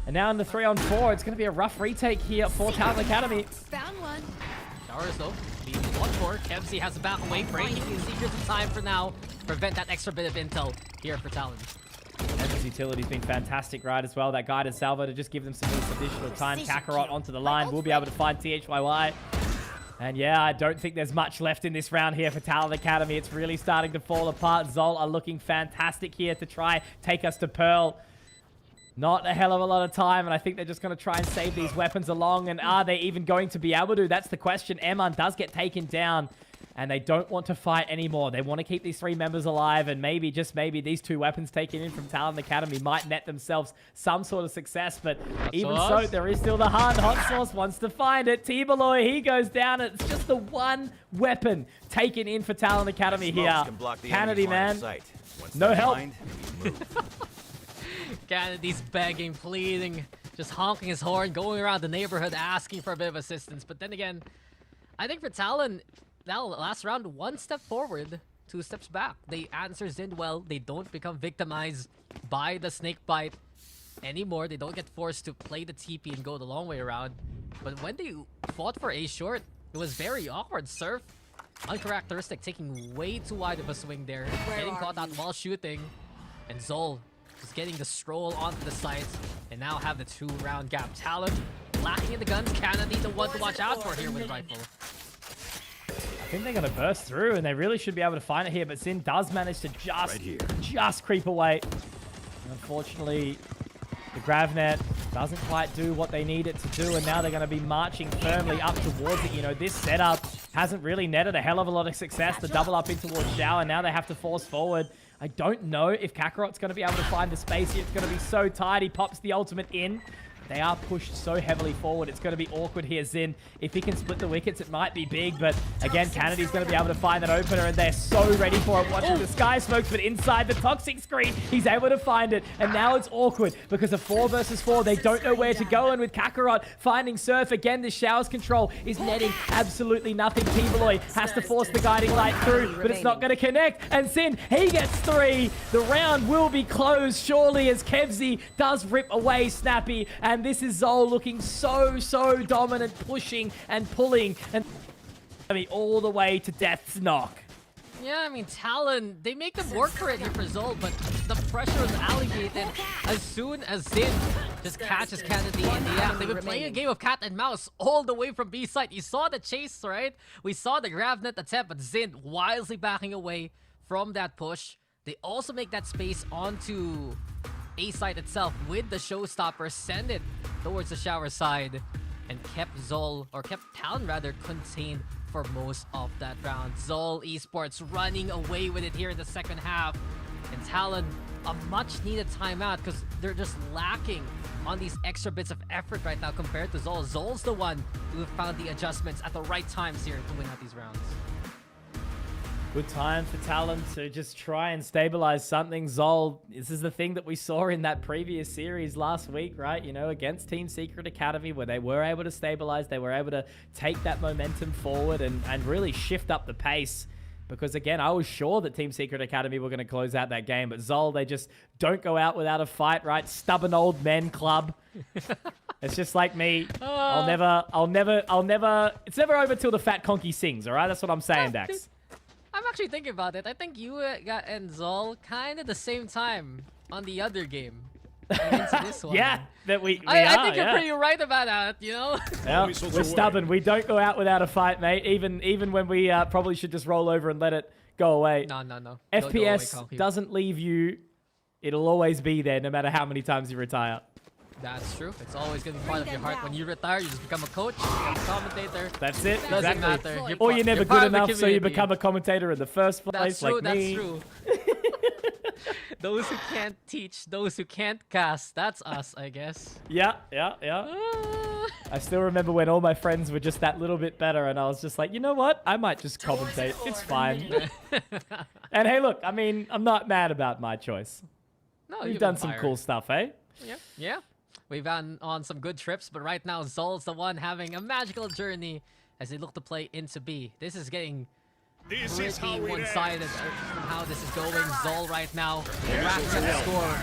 S1: And now in the 3-on-4, it's going to be a rough retake here for Talon Academy.
S4: Found one.
S2: Showers though, being one more. Kevzy has a back away, breaking his secrets in time for now. Prevent that extra bit of intel here for Talon.
S1: Evan's utility's been fantastic, right, as well. That guided salvo to just give them some additional time. Kakarot onto the line. We'll be able to find THYY. And yeah, I don't think there's much left in this round here for Talon Academy. It's really starting to fall apart. ZOL are looking fantastic here to try take us to Pearl. Not a hell of a lot of time, and I think they're just going to try and save these weapons along. And are they even going to be able to? That's the question. Eman does get taken down, and they don't want to fight anymore. They want to keep these three members alive, and maybe, just maybe, these two weapons taken in from Talon Academy might net themselves some sort of success. But even so, there is still the hunt. Hot Sauce wants to find it. T-Beloy, he goes down. It's just the one weapon taken in for Talon Academy here. Kennedy, man, no help.
S2: Kennedy's begging, pleading, just honking his horn, going around the neighborhood asking for a bit of assistance. But then again, I think for Talon, that last round, one step forward, two steps back. They answer Zind well. They don't become victimized by the snake bite anymore. They don't get forced to play the TP and go the long way around. But when they fought for A short, it was very awkward. Surf, uncharacteristic, taking way too wide of a swing there, getting caught out while shooting. And ZOL just getting the stroll onto the sites, and now have the 2-round gap. Talon lacking in the guns. Kennedy the one to watch out for here with rifle.
S1: I think they're going to burst through, and they really should be able to find it here, but Zin does manage to just creep away. And unfortunately, the Gravnet doesn't quite do what they need it to do, and now they're going to be marching firmly up towards it. You know, this setup hasn't really netted a hell of a lot of success. The double up in towards Shower, now they have to force forward. I don't know if Kakarot's going to be able to find the space here. It's going to be so tight. He pops the ultimate in. They are pushed so heavily forward. It's going to be awkward here, Zin. If he can split the wickets, it might be big. But again, Kennedy's going to be able to find that opener, and they're so ready for it. Watching the sky smokes, but inside the toxic screen, he's able to find it. And now it's awkward because of 4 versus 4. They don't know where to go. And with Kakarot finding Surf, again, the Shower's control is netting absolutely nothing. T-Beloy has to force the guiding light through, but it's not going to connect. And Zin, he gets 3. The round will be closed, surely, as Kevzy does rip away Snappy. And this is ZOL looking so dominant, pushing and pulling, and all the way to death's knock.
S2: Yeah, I mean, Talon, they make them work for it here for ZOL, but the pressure is alleviated as soon as Zin just catches Kennedy in the act. They've been playing a game of cat and mouse all the way from B side. You saw the chase, right? We saw the Gravnet attempt, but Zin wisely backing away from that push. They also make that space onto A side itself with the showstopper, send it towards the Shower side, and kept ZOL, or kept Talon rather, contained for most of that round. ZOL Esports running away with it here in the second half, and Talon a much needed timeout because they're just lacking on these extra bits of effort right now compared to ZOL. ZOL's the one who found the adjustments at the right times here to win out these rounds.
S1: Good time for Talon to just try and stabilize something. ZOL, this is the thing that we saw in that previous series last week, right? You know, against Team Secret Academy, where they were able to stabilize, they were able to take that momentum forward and really shift up the pace. Because again, I was sure that Team Secret Academy were going to close out that game, but ZOL, they just don't go out without a fight, right? Stubborn old men club. It's just like me. It's never over till the fat conky sings, all right? That's what I'm saying, Dax.
S2: I'm actually thinking about it. I think you and ZOL kind of the same time on the other game. into this one.
S1: Yeah, that we
S2: I
S1: are,
S2: think you're
S1: yeah.
S2: pretty right about that, you know?
S1: Yeah,
S6: Missiles
S1: we're
S6: away.
S1: stubborn. We don't go out without a fight, mate. Even when we probably should just roll over and let it go away.
S2: No. Don't go away,
S1: FPS
S2: Conky.
S1: doesn't leave you. It'll always be there, no matter how many times you retire.
S2: That's true. It's always going to be part of
S4: Bring
S2: your
S4: them
S2: heart. When
S4: down.
S2: you retire, you just become a coach, become a commentator.
S1: That's it.
S2: Doesn't
S1: Exactly.
S2: matter.
S1: Or you're never
S2: part
S1: good
S2: of the
S1: enough, so you
S2: community.
S1: become a commentator in the first place,
S2: That's true.
S1: like
S2: That's
S1: me.
S2: true. Those who can't teach, those who can't cast. That's us, I guess.
S1: Yeah.
S2: Ah.
S1: I still remember when all my friends were just that little bit better, and I was just like, you know what? I might just commentate. It's fine. And hey, look, I mean, I'm not mad about my choice.
S2: No,
S1: We've
S2: you've
S1: done
S2: been
S1: some
S2: fired.
S1: cool stuff, eh?
S2: Yeah. We've gone on some good trips, but right now Zol's the one having a magical journey as they look to play into B. This is getting
S6: This is how
S2: pretty
S6: we
S2: one-sided from how this is going. Zol right now racks up the score,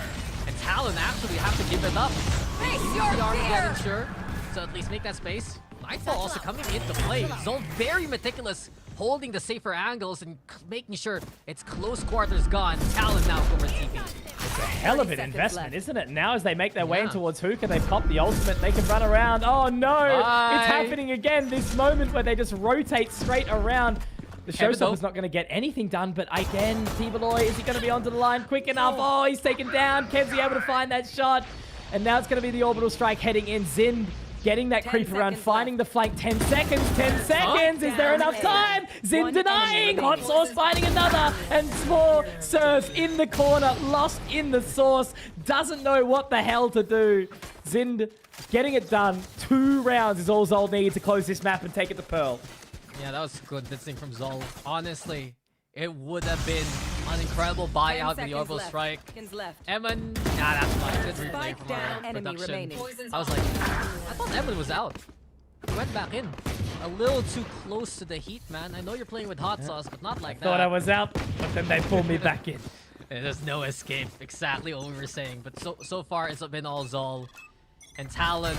S2: and Talon actually have to give it up.
S4: Face
S2: Use
S4: your
S2: the Armageddon,
S4: fear!
S2: sure, so at least make that space. Nightfall also coming into play. Zol very meticulous, holding the safer angles and making sure it's close quarters gone. Talon now over TP.
S1: It's a hell of an
S4: 30 seconds
S1: investment,
S4: left.
S1: isn't it? Now as they make their way in
S2: Yeah.
S1: towards Hook and they pop the ultimate, they can run around. Oh no!
S2: Bye.
S1: It's happening again. This moment where they just rotate straight around. The
S2: Kevin, though.
S1: showstopper's not going to get anything done, but again, T-Beloy, is he going to be onto the line quick enough? Oh, he's taken down. Kevzi able to find that shot. And now it's going to be the orbital strike heading in. Zin getting that
S4: 10
S1: creep around,
S4: seconds
S1: finding the flank. 10 seconds, 10 seconds. Is there enough time? Zin
S4: One
S1: denying.
S4: enemy
S1: Hot
S4: remaining.
S1: Sauce finding another. And Spore Surf in the corner, lost in the sauce. Doesn't know what the hell to do. Zind getting it done. 2 rounds is all Zol needs to close this map and take it to Pearl.
S2: Yeah, that was good blitzing from Zol. Honestly, it would have been an incredible buyout with the orbital strike. Emin, nah, that's fine. Good replay
S4: Spike
S2: from our
S4: down, enemy
S2: production.
S4: remaining.
S2: I was like, I thought Emin was out. He went back in. A little too close to the heat, man. I know you're playing with hot sauce, but not like that.
S1: Thought I was out, but then they pulled me back in.
S2: There's no escape. Exactly what we were saying. But so far, it's been all Zol. And Talon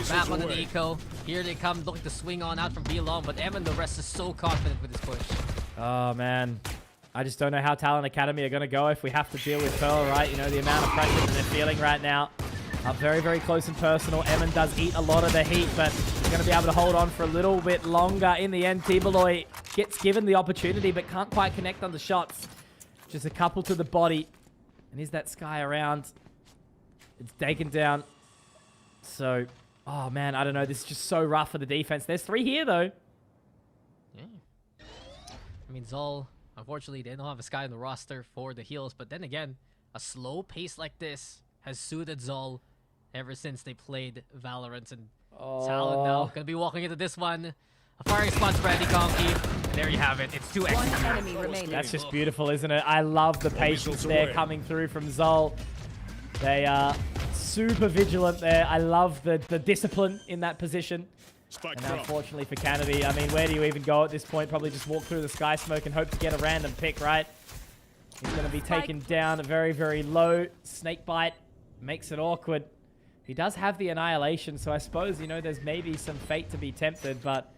S2: back on an
S6: away.
S2: eco. Here they come, looking to swing on out from B long, but Emin, the rest is so confident with his push.
S1: Oh, man. I just don't know how Talon Academy are going to go if we have to deal with Pearl, right? You know, the amount of pressure that they're feeling right now. Up very, very close and personal. Emin does eat a lot of the heat, but he's going to be able to hold on for a little bit longer. In the end, T-Beloy gets given the opportunity, but can't quite connect on the shots. Just a couple to the body. And is that Sky around? It's taken down. So, oh man, I don't know. This is just so rough for the defense. There's 3 here, though.
S2: Yeah. I mean, Zol, unfortunately, they don't have a Sky in the roster for the heals, but then again, a slow pace like this has suited Zol ever since they played Valorant. And Talon now gonna be walking into this one. A firing spot's ready, Conky. And there you have it. It's 2x.
S4: One enemy remaining.
S1: That's just beautiful, isn't it? I love the patience
S6: missiles
S1: there
S6: away.
S1: coming through from Zol. They are super vigilant there. I love the discipline in that position.
S6: Spike
S1: And
S6: drop.
S1: unfortunately for Kennedy, I mean, where do you even go at this point? Probably just walk through the sky smoke and hope to get a random pick, right? He's going to be taken down very, very low. Snake bite makes it awkward. He does have the annihilation, so I suppose, you know, there's maybe some fate to be tempted, but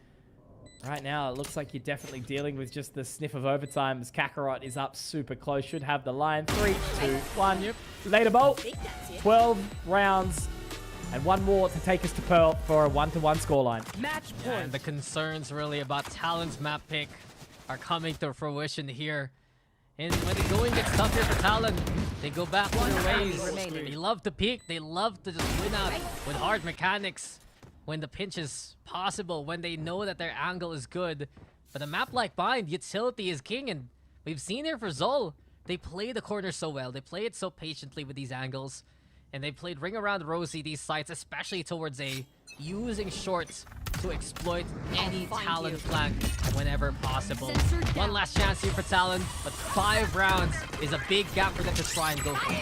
S1: right now it looks like you're definitely dealing with just the sniff of overtime as Kakarot is up super close. Should have the line. 3, 2, 1. Yep. Later, Bolt. 12 rounds and 1 more to take us to Pearl for a 1-to-1 scoreline.
S4: Match
S2: And
S4: point.
S2: the concerns really about Talon's map pick are coming to fruition here. And when the going gets tough here for Talon, they go back to their ways.
S4: remaining.
S2: They love to peek. They love to just win out with hard mechanics when the pinch is possible, when they know that their angle is good. But a map like Bind, utility is king, and we've seen here for Zol, they play the corner so well. They play it so patiently with these angles. And they played ring around rosy these sites, especially towards A, using shorts to exploit any
S4: find
S2: Talon
S4: you.
S2: flank whenever possible.
S4: Sensor down.
S2: One last chance here for Talon, but 5 rounds is a big gap for them to try and go for.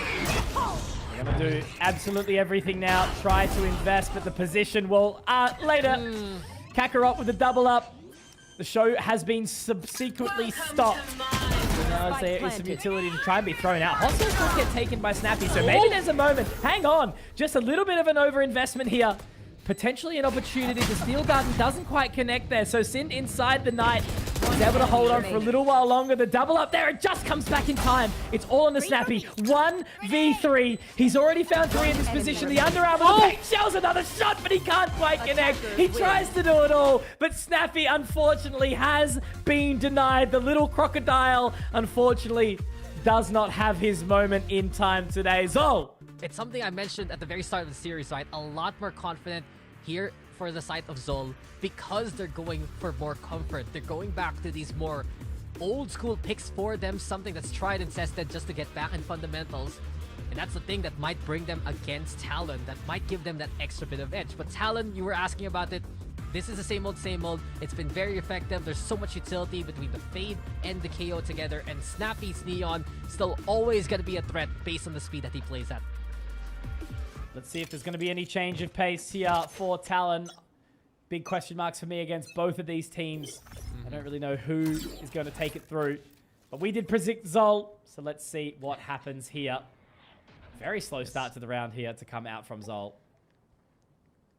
S1: We're going to do absolutely everything now. Try to invest, but the position will... later. Kakarot with the double up. The show has been subsequently stopped. Now there is some utility to try and be thrown out. Hot Sauce will get taken by Snappy, so maybe there's a moment. Hang on. Just a little bit of an overinvestment here. Potentially an opportunity. The Steel Garden doesn't quite connect there. So Sind inside the night. able to hold on for a little while longer. The double up there, it just comes back in time. It's all on the Snappy. 1v3. He's already found 3 in this position. The underarm with the paint shells, another shot, but he can't quite connect. He tries to do it all, but Snappy unfortunately has been denied. The little crocodile, unfortunately, does not have his moment in time today. ZOL!
S2: It's something I mentioned at the very start of the series, right? A lot more confident here for the side of ZOL because they're going for more comfort. They're going back to these more old school picks for them, something that's tried and tested just to get back in fundamentals. And that's the thing that might bring them against Talon, that might give them that extra bit of edge. But Talon, you were asking about it. This is the same old, same old. It's been very effective. There's so much utility between the Fade and the KO together. And Snappy's Neon still always going to be a threat based on the speed that he plays at.
S1: Let's see if there's going to be any change of pace here for Talon. Big question marks for me against both of these teams. I don't really know who is going to take it through. But we did predict ZOL, so let's see what happens here. Very slow start to the round here to come out from ZOL.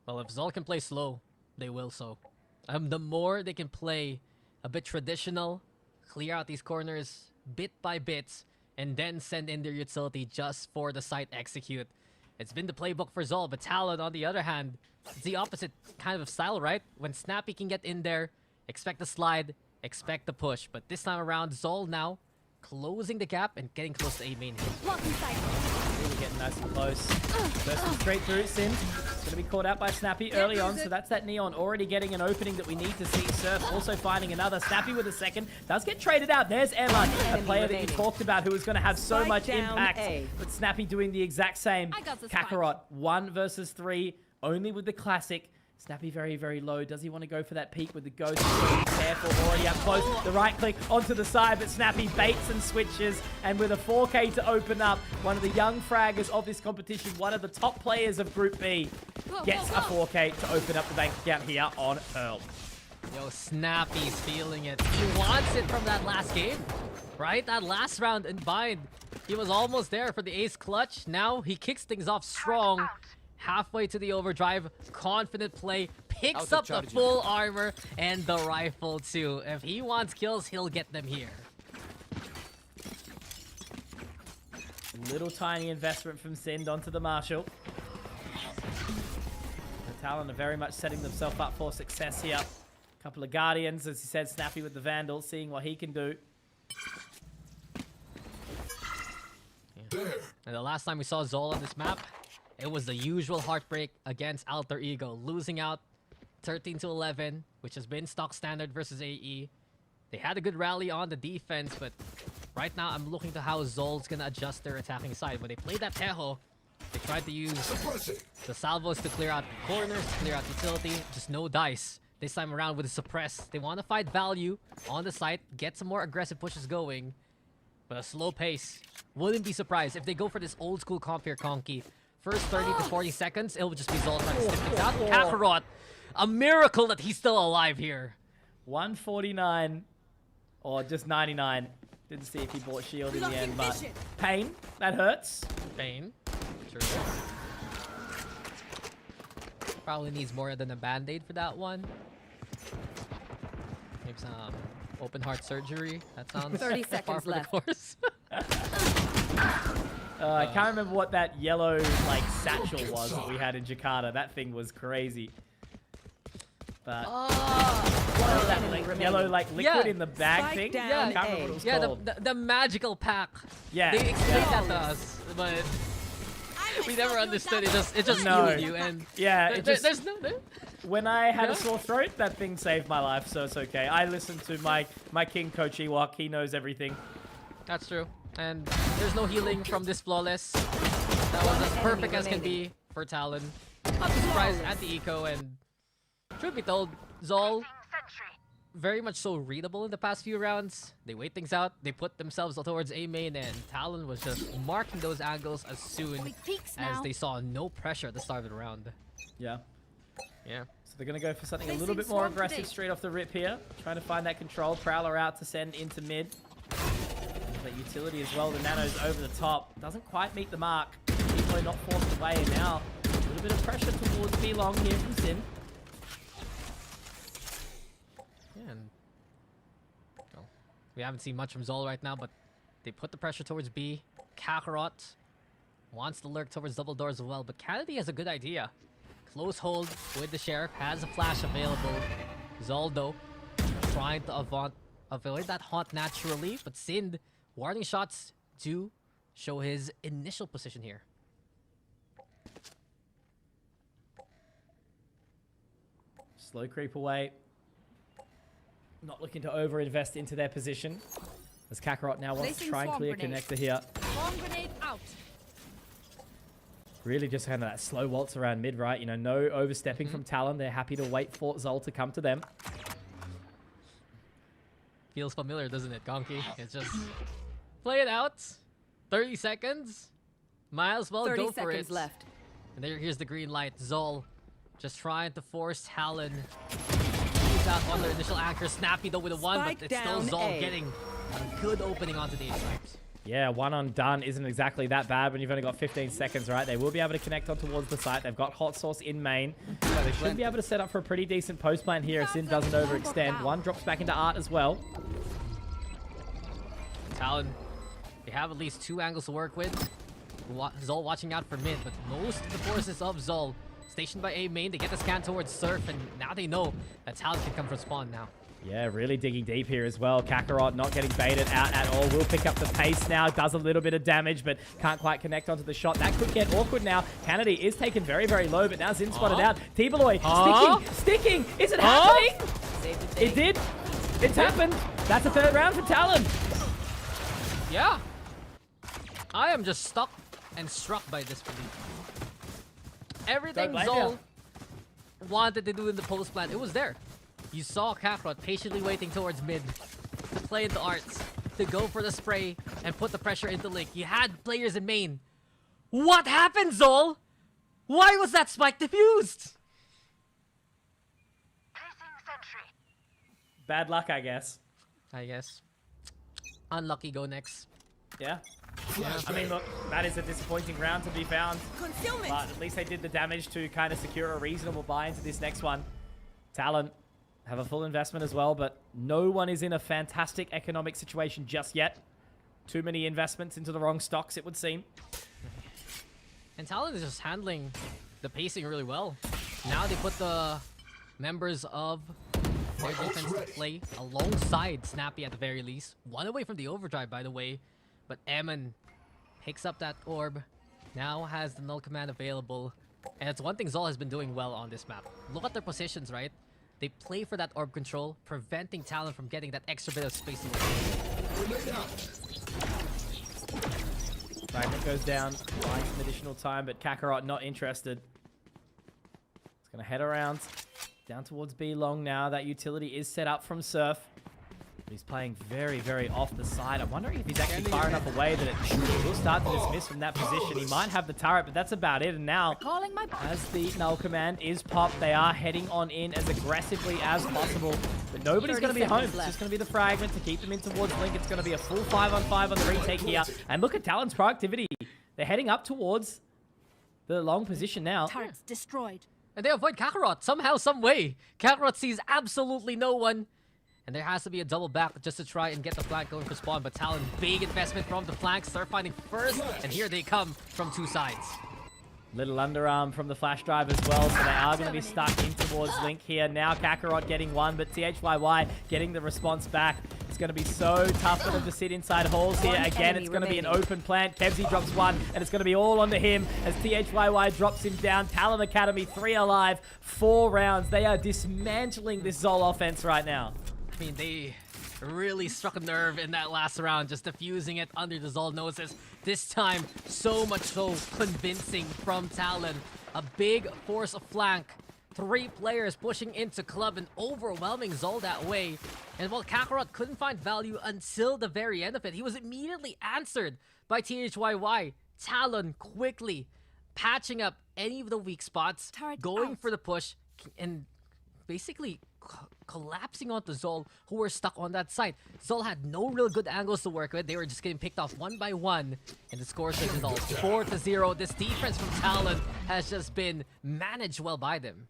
S2: Well, if ZOL can play slow, they will so. The more they can play a bit traditional, clear out these corners bit by bit, and then send in their utility just for the site execute. It's been the playbook for ZOL, but Talon, on the other hand, it's the opposite kind of style, right? When Snappy can get in there, expect the slide, expect the push. But this time around, ZOL now closing the gap and getting close to A main here.
S1: Really getting nice and close. First one straight through, Sin. It's going to be caught out by Snappy early on, so that's that Neon already getting an opening that we need to see. Surf also finding another. Snappy with a second. Does get traded out. There's Emma, a player that you talked about who was going to have so much impact. But Snappy doing the exact same. Kakarot, 1 versus 3, only with the classic. Snappy very, very low. Does he want to go for that peek with the ghost? Be careful, already up close. The right click onto the side, but Snappy baits and switches. And with a 4K to open up, one of the young fraggers of this competition, one of the top players of Group B, gets a 4K to open up the bank account here on Pearl.
S2: Yo, Snappy's feeling it. He wants it from that last game, right? That last round in Bind. He was almost there for the ace clutch. Now he kicks things off strong. Halfway to the overdrive, confident play, picks up the full armor and the rifle too. If he wants kills, he'll get them here.
S1: Little tiny investment from Sind onto the Marshall. The Talon are very much setting themselves up for success here. Couple of Guardians, as he said, Snappy with the Vandal, seeing what he can do.
S2: Yeah. And the last time we saw ZOL on this map, it was the usual heartbreak against Alter Ego, losing out 13-11, which has been stock standard versus AE. They had a good rally on the defense, but right now I'm looking to how ZOL's gonna adjust their attacking side. When they played that Tejo, they tried to use the salvos to clear out corners, clear out utility, just no dice. This time around with the suppress, they want to find value on the site, get some more aggressive pushes going, but a slow pace. Wouldn't be surprised if they go for this old school comp here, Conky. First 30 to 40 seconds, it will just be ZOL trying to stick things out. Kakarot, a miracle that he's still alive here.
S1: 149, or just 99. Didn't see if he bought shield in the end, but pain, that hurts.
S2: Pain. True. Probably needs more than a band-aid for that one. Maybe some open heart surgery. That sounds
S4: 30
S2: far
S4: seconds
S2: for
S4: left.
S2: the course.
S1: I can't remember what that yellow like satchel was that we had in Jakarta. That thing was crazy. But what was that like, yellow like liquid in the bag thing?
S4: down
S1: I can't remember what it was
S2: Yeah,
S1: called.
S2: the magical pack.
S1: Yeah.
S2: They explained that to us, but we never understood. It just
S1: No.
S2: healed you, and
S1: Yeah, it just,
S2: there's no.
S1: when I had a sore throat, that thing saved my life, so it's okay. I listened to my king coach Ewok. He knows everything.
S2: That's true. And there's no healing from this flawless. That was as perfect as can be for Talon. Not surprised at the eco, and truth be told, ZOL very much so readable in the past few rounds. They wait things out, they put themselves towards A main, and Talon was just marking those angles as soon as they saw no pressure at the start of the round.
S1: Yeah.
S2: Yeah.
S1: So they're going to go for something a little bit more aggressive straight off the rip here. Trying to find that control. Prowler out to send into mid. That utility as well. The Nano's over the top. Doesn't quite meet the mark. Equally not forced away. And now a little bit of pressure towards B-Long here from Sin.
S2: Yeah, and We haven't seen much from ZOL right now, but they put the pressure towards B. Kakarot wants to lurk towards double doors as well, but Kennedy has a good idea. Close hold with the Sheriff, has a flash available. ZOL, though, trying to avoid that haunt naturally, but Sind, warning shots do show his initial position here.
S1: Slow creep away. Not looking to over-invest into their position. As Kakarot now wants to
S4: Placing
S1: try and
S4: swarm
S1: clear
S4: grenade.
S1: connector here.
S4: Bomb grenade out.
S1: Really just kind of that slow waltz around mid, right? You know, no overstepping from Talon. They're happy to wait for ZOL to come to them.
S2: Feels familiar, doesn't it, Gonky? It's just play it out. 30 seconds. Might as well
S4: 30
S2: go for
S4: seconds
S2: it.
S4: left.
S2: And here's the green light. ZOL just trying to force Talon. He's out on their initial anchor. Snappy though with a one,
S4: Spike
S2: but it's still
S4: down
S2: ZOL
S4: A.
S2: getting a good opening onto the A-stripes.
S1: Yeah, one undone isn't exactly that bad when you've only got 15 seconds, right? They will be able to connect on towards the site. They've got hot sauce in main. So they should be able to set up for a pretty decent post plant here if Sin doesn't overextend. One drops back into Art as well.
S2: Talon, they have at least 2 angles to work with. ZOL watching out for mid, but most of the forces of ZOL stationed by A main. They get the scan towards Surf, and now they know that Talon can come from spawn now.
S1: Yeah, really digging deep here as well. Kakarot not getting baited out at all. Will pick up the pace now. Does a little bit of damage, but can't quite connect onto the shot. That could get awkward now. Kennedy is taken very, very low, but now Zin spotted out. T-Beloy sticking. Is it happening? It did. It's happened. That's a 3rd round for Talon.
S2: Yeah. I am just stuck and struck by this belief. Everything
S1: blame
S2: ZOL wanted to do in the post plant, it was there. You saw Kakarot patiently waiting towards mid to play into arts, to go for the spray and put the pressure into Link. You had players in main. What happened, ZOL? Why was that spike diffused?
S1: Bad luck, I guess.
S2: I guess. Unlucky go next.
S1: Yeah. I mean, look, that is a disappointing round to be found.
S4: Concealment.
S1: But at least they did the damage to kind of secure a reasonable buy into this next one. Talon have a full investment as well, but no one is in a fantastic economic situation just yet. Too many investments into the wrong stocks, it would seem.
S2: And Talon is just handling the pacing really well. Now they put the members of their defense to play alongside Snappy at the very least. One away from the overdrive, by the way. But Emin picks up that orb. Now has the null command available. And it's one thing ZOL has been doing well on this map. Look at their positions, right? They play for that orb control, preventing Talon from getting that extra bit of space to work.
S1: Fragment goes down, buying some additional time, but Kakarot not interested. It's going to head around down towards B long now. That utility is set up from Surf. He's playing very, very off the side. I'm wondering if he's actually far enough away that it will start to dismiss from that position. He might have the turret, but that's about it. And now,
S4: Calling my
S1: as the null command is popped, they are heading on in as aggressively as possible. But nobody's going to be home. It's just going to be the fragment to keep them in towards Link. It's going to be a full 5-on-5 on the retake here. And look at Talon's productivity. They're heading up towards the long position now.
S4: turrets destroyed.
S2: And they avoid Kakarot somehow, some way. Kakarot sees absolutely no one. And there has to be a double back just to try and get the flank going for spawn. But Talon, big investment from the flanks. They're finding first. And here they come from 2 sides.
S1: Little underarm from the flash drive as well, so they are going to be stuck in towards Link here. Now Kakarot getting one, but THYY getting the response back. It's going to be so tough for them to sit inside holes here. Again, it's going to be an open plant. Kebsy drops one, and it's going to be all onto him as THYY drops him down. Talon Academy, 3 alive, 4 rounds. They are dismantling this ZOL offense right now.
S2: I mean, they really struck a nerve in that last round, just diffusing it under the ZOL noses. This time, so much so convincing from Talon. A big force of flank. 3 players pushing into club and overwhelming ZOL that way. And while Kakarot couldn't find value until the very end of it, he was immediately answered by THYY. Talon quickly patching up any of the weak spots, going for the push, and basically collapsing onto ZOL, who were stuck on that side. ZOL had no real good angles to work with. They were just getting picked off one by one. And the score says it all. 4-0. This defense from Talon has just been managed well by them.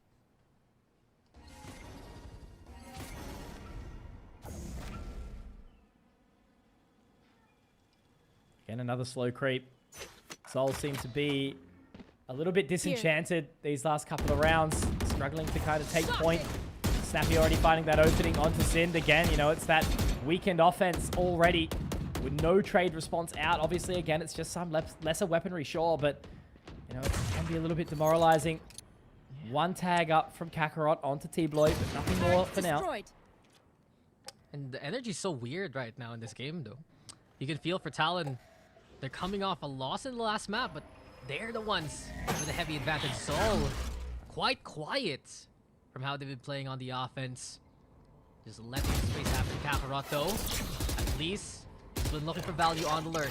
S1: And another slow creep. ZOL seem to be a little bit disenchanted these last couple of rounds. Struggling to kind of take point. Snappy already finding that opening onto Sind again. You know, it's that weakened offense already with no trade response out. Obviously, again, it's just some lesser weaponry, sure, but, you know, it can be a little bit demoralizing. One tag up from Kakarot onto T-Bloy, but nothing more for now.
S4: Destroyed.
S2: And the energy's so weird right now in this game, though. You can feel for Talon, they're coming off a loss in the last map, but they're the ones with a heavy advantage. ZOL, quite quiet from how they've been playing on the offense. Just letting space happen. Kakarot, though, at least, has been looking for value on alert.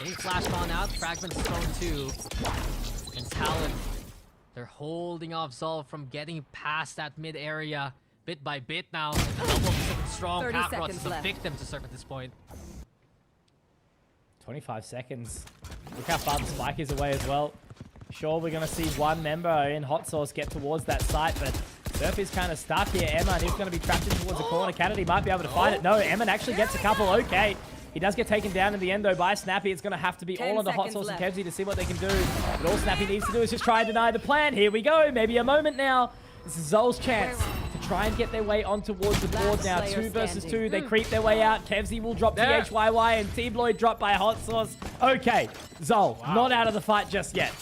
S2: Getting flashed on out, fragments thrown too. And Talon, they're holding off ZOL from getting past that mid area bit by bit now. And the double is strong.
S4: 30
S2: Kakarot
S4: seconds
S2: is the
S4: left.
S2: victim to serve at this point.
S1: 25 seconds. Look how far the spike is away as well. Sure, we're going to see one member in Hot Sauce get towards that site, but Surf is kind of stuck here. Eman is going to be trapped in towards the corner. Kennedy might be able to find it. No, Eman actually gets a couple. Okay. He does get taken down in the end, though, by Snappy. It's going to have to be
S4: 10
S1: all under Hot
S4: seconds
S1: Sauce and
S4: left.
S1: Kevzy to see what they can do. But all Snappy needs to do is just try and deny the plan. Here we go. Maybe a moment now. This is ZOL's chance to try and get their way on towards the board now.
S4: Last player
S1: 2 versus
S4: standing.
S1: 2. They creep their way out. Kevzy will drop
S2: There.
S1: THYY and T-Bloy dropped by Hot Sauce. Okay. ZOL, not out of the fight just yet.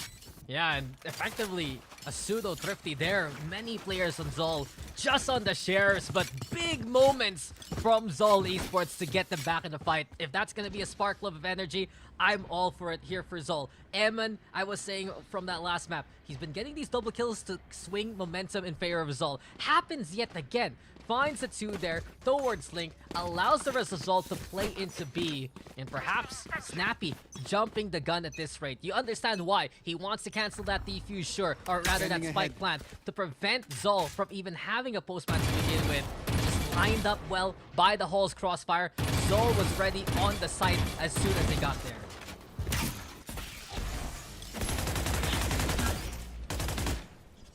S2: Yeah, and effectively a pseudo thrifty there. Many players on ZOL just on the shares, but big moments from ZOL Esports to get them back in the fight. If that's going to be a spark plug of energy, I'm all for it here for ZOL. Eman, I was saying from that last map, he's been getting these double kills to swing momentum in favor of ZOL. Happens yet again. Finds the 2 there towards Link, allows the rest of ZOL to play into B, and perhaps Snappy jumping the gun at this rate. You understand why. He wants to cancel that defuse, sure, or rather that
S3: Standing
S2: spike
S3: ahead.
S2: plant to prevent ZOL from even having a postman to begin with. Just lined up well by the Hall's crossfire. ZOL was ready on the site as soon as they got there.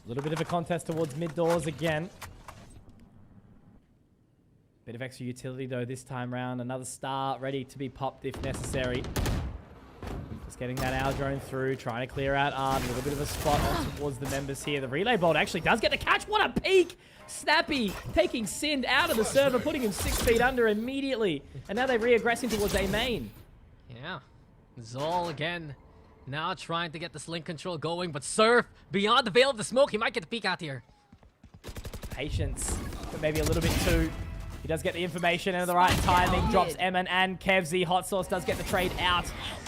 S1: A little bit of a contest towards mid doors again. Bit of extra utility though this time round. Another star ready to be popped if necessary. Just getting that hour drone through, trying to clear out Ard. A little bit of a spot on towards the members here. The relay bolt actually does get the catch. What a peek! Snappy taking Sind out of the server, putting him 6 feet under immediately. And now they're re-aggressing towards A main.
S2: Yeah, ZOL again. Now trying to get this link control going, but Surf, beyond the veil of the smoke, he might get the peek out here.
S1: Patience, but maybe a little bit too. He does get the information and the right timing. Drops Eman and Kevzy. Hot Sauce does get the trade out.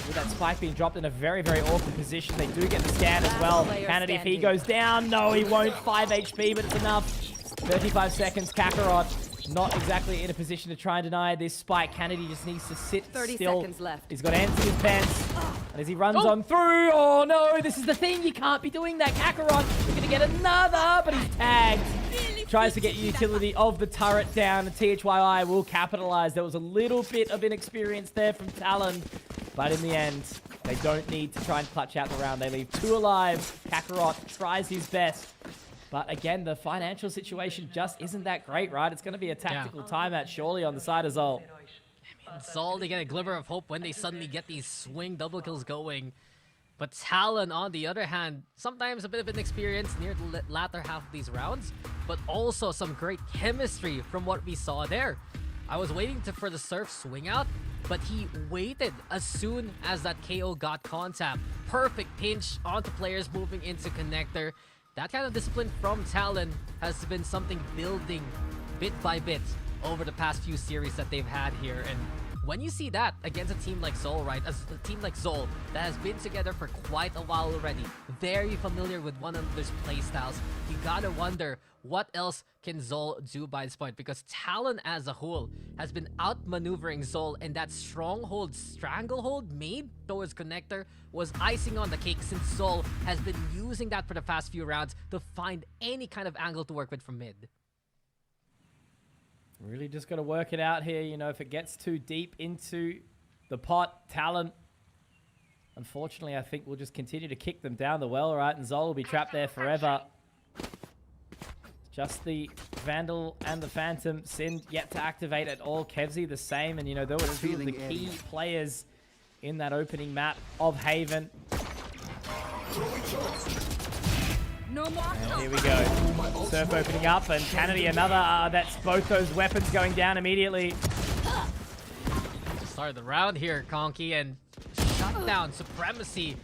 S1: With that spike being dropped in a very, very awkward position. They do get the scan as well. Kennedy, if he goes down, no, he won't. 5 HP, but it's enough. 35 seconds. Kakarot not exactly in a position to try and deny this spike. Kennedy just needs to sit
S4: 30
S1: still.
S4: seconds left.
S1: He's got ants in his pants. And as he runs on through, oh no, this is the thing. You can't be doing that. Kakarot, you're going to get another, but he's tagged. Tries to get utility of the turret down, and THYI will capitalize. There was a little bit of inexperience there from Talon, but in the end, they don't need to try and clutch out the round. They leave 2 alive. Kakarot tries his best. But again, the financial situation just isn't that great, right? It's going to be a tactical timeout, surely, on the side of ZOL.
S2: ZOL, they get a glimmer of hope when they suddenly get these swing double kills going. But Talon, on the other hand, sometimes a bit of inexperience near the latter half of these rounds, but also some great chemistry from what we saw there. I was waiting for the Surf swing out, but he waited as soon as that KO got contact. Perfect pinch onto players moving into connector. That kind of discipline from Talon has been something building bit by bit over the past few series that they've had here. And when you see that against a team like ZOL, right? As a team like ZOL that has been together for quite a while already, very familiar with one another's playstyles, you gotta wonder what else can ZOL do by this point, because Talon as a whole has been outmaneuvering ZOL, and that stranglehold made towards connector was icing on the cake, since ZOL has been using that for the past few rounds to find any kind of angle to work with from mid.
S1: Really just got to work it out here. You know, if it gets too deep into the pot, Talon, unfortunately, I think we'll just continue to kick them down the well, right? And ZOL will be trapped there forever. Just the Vandal and the Phantom. Sind yet to activate at all. Kevzy the same. And, you know, there were 2 of the key players in that opening map of Haven.
S4: No more.
S1: And here we go. Surf opening up, and Kennedy another. That's both those weapons going down immediately.
S2: Start the round here, Conky, and shutdown supremacy.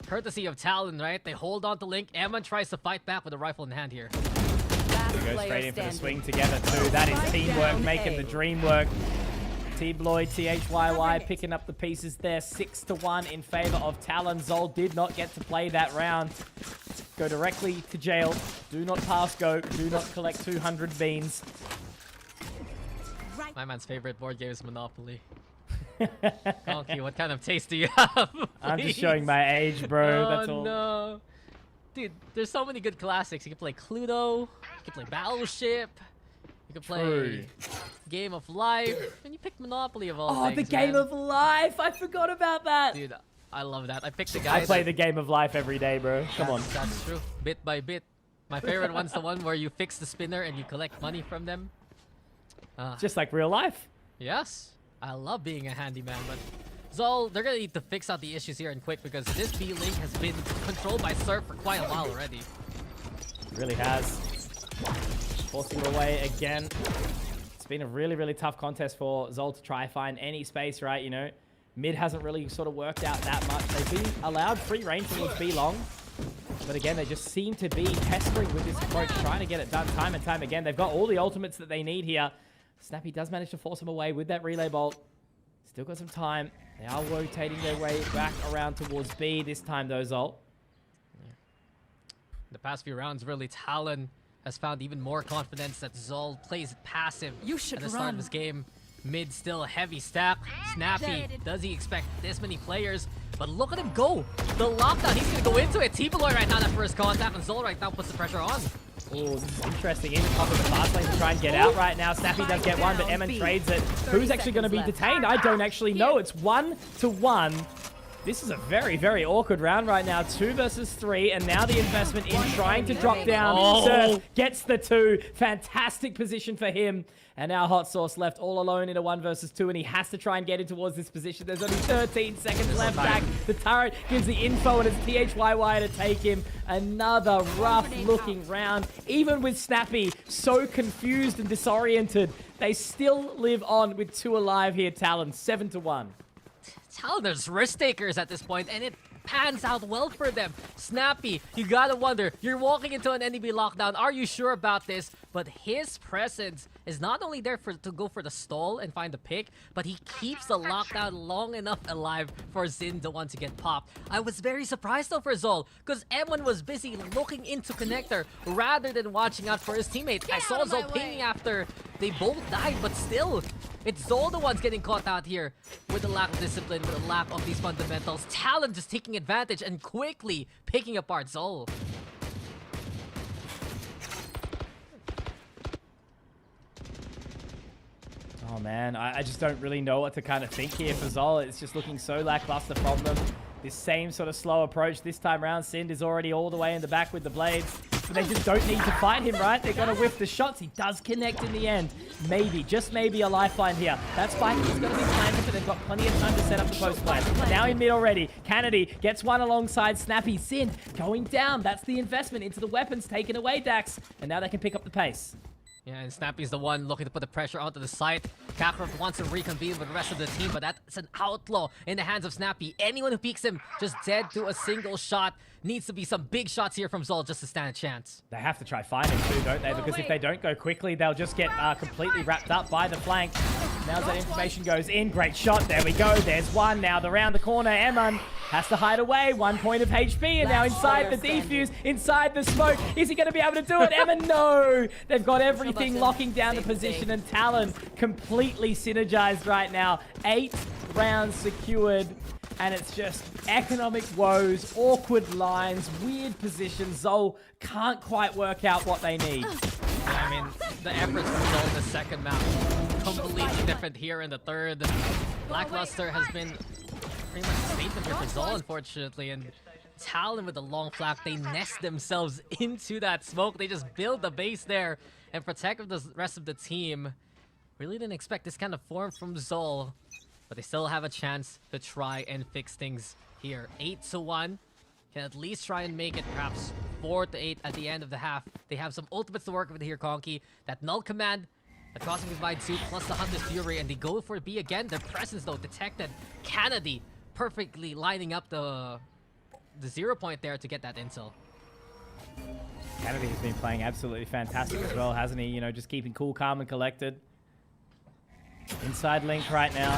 S2: Courtesy of Talon, right? They hold on to Link. Eman tries to fight back with a rifle in hand here.
S1: Go straight in for the swing together too. That is teamwork, making the dream work. T-Bloyd, THYY picking up the pieces there. 6-1 in favor of Talon. ZOL did not get to play that round. Go directly to jail. Do not pass go. Do not collect 200 beans.
S2: My man's favorite board game is Monopoly. Conky, what kind of taste do you have?
S1: I'm just showing my age, bro. That's all.
S2: Oh no. Dude, there's so many good classics. You can play Cluedo, you can play Battleship, you can play
S1: True.
S2: Game of Life, and you pick Monopoly of all
S1: Oh,
S2: things,
S1: the Game
S2: man.
S1: of Life! I forgot about that.
S2: Dude, I love that. I picked the guy
S1: I play the Game of Life every day, bro. Come on.
S2: That's true. Bit by bit. My favorite one's the one where you fix the spinner and you collect money from them.
S1: Just like real life.
S2: Yes. I love being a handyman, but ZOL, they're gonna need to fix out the issues here and quick because this B link has been controlled by Surf for quite a while already.
S1: It really has. Forcing it away again. It's been a really, really tough contest for ZOL to try find any space, right? You know, mid hasn't really sort of worked out that much. They've been allowed free reign towards B long. But again, they just seem to be pestering with this approach, trying to get it done time and time again. They've got all the ultimates that they need here. Snappy does manage to force him away with that relay bolt. Still got some time. They are rotating their way back around towards B this time, though, ZOL.
S2: The past few rounds, really, Talon has found even more confidence that ZOL plays passive
S4: You should
S2: at the start of
S4: run.
S2: this game. Mid still a heavy stack. Snappy, does he expect this many players? But look at him go! The lockdown, he's gonna go into it. T-Bloyd right now, that first contact, and ZOL right now puts the pressure on.
S1: Oh, this is interesting. In the top of the fast lane to try and get out right now. Snappy does get one, but Eman trades it. Who's actually going to be detained? I don't actually know. It's 1-1. This is a very, very awkward round right now. 2 versus 3, and now the investment in trying to drop down. Surf gets the 2. Fantastic position for him. And now Hot Sauce left all alone in a 1 versus 2, and he has to try and get in towards this position. There's only 13 seconds left back. The turret gives the info, and it's THYY to take him. Another rough-looking round. Even with Snappy so confused and disoriented, they still live on with 2 alive here, Talon. 7-1.
S2: Talon is risk takers at this point, and it pans out well for them. Snappy, you gotta wonder, you're walking into an NDB lockdown. Are you sure about this? But his presence is not only there to go for the stall and find the pick, but he keeps the lockdown long enough alive for Zin, the one to get popped. I was very surprised though for ZOL, because Eman was busy looking into connector rather than watching out for his teammate. I saw ZOL pinging after they both died, but still, it's ZOL the ones getting caught out here with the lack of discipline, with the lack of these fundamentals. Talon just taking advantage and quickly picking apart ZOL.
S1: Oh man, I just don't really know what to kind of think here for ZOL. It's just looking so lackluster from them. This same sort of slow approach this time around. Sind is already all the way in the back with the blades. But they just don't need to fight him, right? They're going to whiff the shots. He does connect in the end. Maybe, just maybe a lifeline here. That spike is going to be planted, but they've got plenty of time to set up the post plan. Now in mid already. Kennedy gets one alongside Snappy. Sind going down. That's the investment into the weapons taken away, Dax. And now they can pick up the pace.
S2: Yeah, and Snappy's the one looking to put the pressure onto the site. Kakarot wants to reconvene with the rest of the team, but that's an outlaw in the hands of Snappy. Anyone who peeks him just dead to a single shot. Needs to be some big shots here from ZOL just to stand a chance.
S1: They have to try find him too, don't they? Because if they don't go quickly, they'll just get completely wrapped up by the flank. Now that information goes in, great shot. There we go. There's one. Now around the corner, Eman has to hide away. 1 point of HP, and now inside the defuse, inside the smoke. Is he going to be able to do it? Eman, no! They've got everything locking down the position, and Talon completely synergized right now. 8 rounds secured. And it's just economic woes, awkward lines, weird positions. ZOL can't quite work out what they need.
S2: I mean, the efforts from ZOL in the second map, completely different here in the third. Lackluster has been pretty much a statement here for ZOL, unfortunately. And Talon with the long flak, they nest themselves into that smoke. They just build the base there and protect the rest of the team. Really didn't expect this kind of form from ZOL. but they still have a chance to try and fix things here. 8-1. Can at least try and make it perhaps 4-8 at the end of the half. They have some ultimates to work with here, Conky. That null command, the crossing divide 2 plus the Hunter's Fury, and they go for B again. Their presence though detected. Kennedy perfectly lining up the 0 point there to get that intel.
S1: Kennedy has been playing absolutely fantastic as well, hasn't he? You know, just keeping cool, calm, and collected. Inside link right now.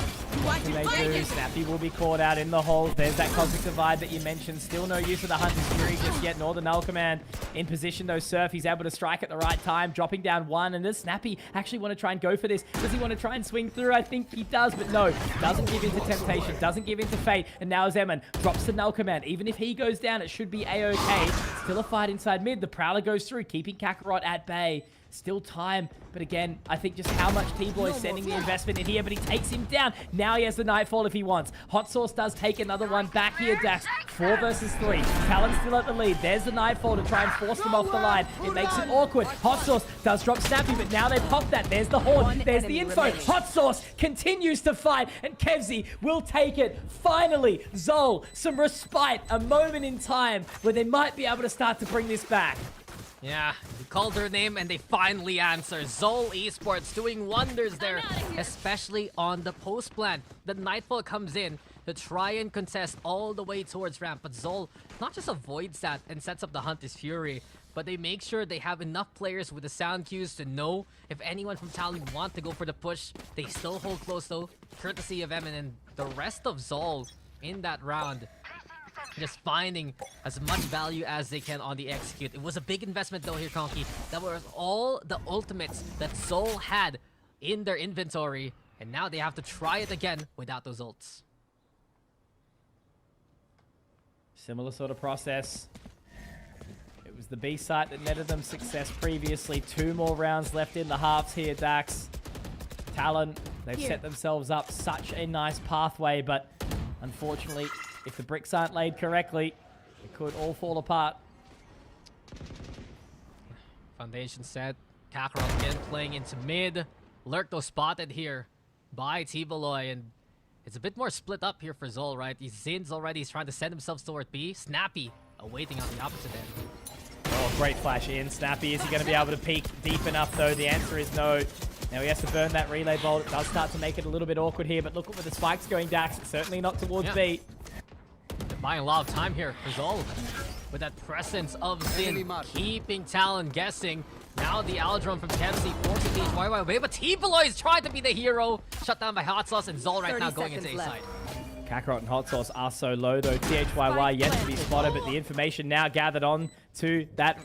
S1: What can they do? Snappy will be caught out in the holes. There's that Cosmic Divide that you mentioned. Still no use of the Hunter's Fury just yet, nor the Null Command. In position though, Surf, he's able to strike at the right time, dropping down one. And does Snappy actually want to try and go for this? Does he want to try and swing through? I think he does, but no. Doesn't give in to temptation, doesn't give in to fate. And now Zeman drops the Null Command. Even if he goes down, it should be A-okay. Still a fight inside mid. The Prowler goes through, keeping Kakarot at bay. Still time, but again, I think just how much T-Boy is sending the investment in here, but he takes him down. Now he has the Nightfall if he wants. Hot Sauce does take another one back here, Dax. 4 versus 3. Talon still at the lead. There's the Nightfall to try and force them off the line. It makes it awkward. Hot Sauce does drop Snappy, but now they pop that. There's the Horn. There's the info. Hot Sauce continues to fight, and Kevzi will take it. Finally, ZOL, some respite, a moment in time where they might be able to start to bring this back.
S2: Yeah, we called her name and they finally answer. ZOL Esports doing wonders there, especially on the post plan. The Nightfall comes in to try and contest all the way towards ramp, but ZOL not just avoids that and sets up the Hunter's Fury, but they make sure they have enough players with the sound cues to know if anyone from Talon want to go for the push. They still hold close though, courtesy of Emin and the rest of ZOL in that round. Just finding as much value as they can on the execute. It was a big investment though here, Conky. That was all the ultimates that ZOL had in their inventory, and now they have to try it again without those ults.
S1: Similar sort of process. It was the B site that netted them success previously. 2 more rounds left in the halves here, Dax. Talon, they've set themselves up such a nice pathway, but unfortunately, if the bricks aren't laid correctly, it could all fall apart.
S2: Foundation set. Kakarot again playing into mid. Lurk spotted here by T-Beloy, and it's a bit more split up here for ZOL, right? Zin's already trying to send themselves toward B. Snappy awaiting on the opposite end.
S1: Oh, great flash in. Snappy, is he going to be able to peek deep enough though? The answer is no. Now he has to burn that relay bolt. It does start to make it a little bit awkward here, but look at where the spike's going, Dax. It's certainly not towards B.
S2: They're buying a lot of time here for ZOL. With that presence of Zin, keeping Talon guessing. Now the Aldron from Kevzi forcing the HYY away, but T-Beloy is trying to be the hero. Shut down by Hot Sauce, and ZOL right now going into A side.
S1: Kakarot and Hot Sauce are so low though. THYY yet to be spotted, but the information now gathered on to that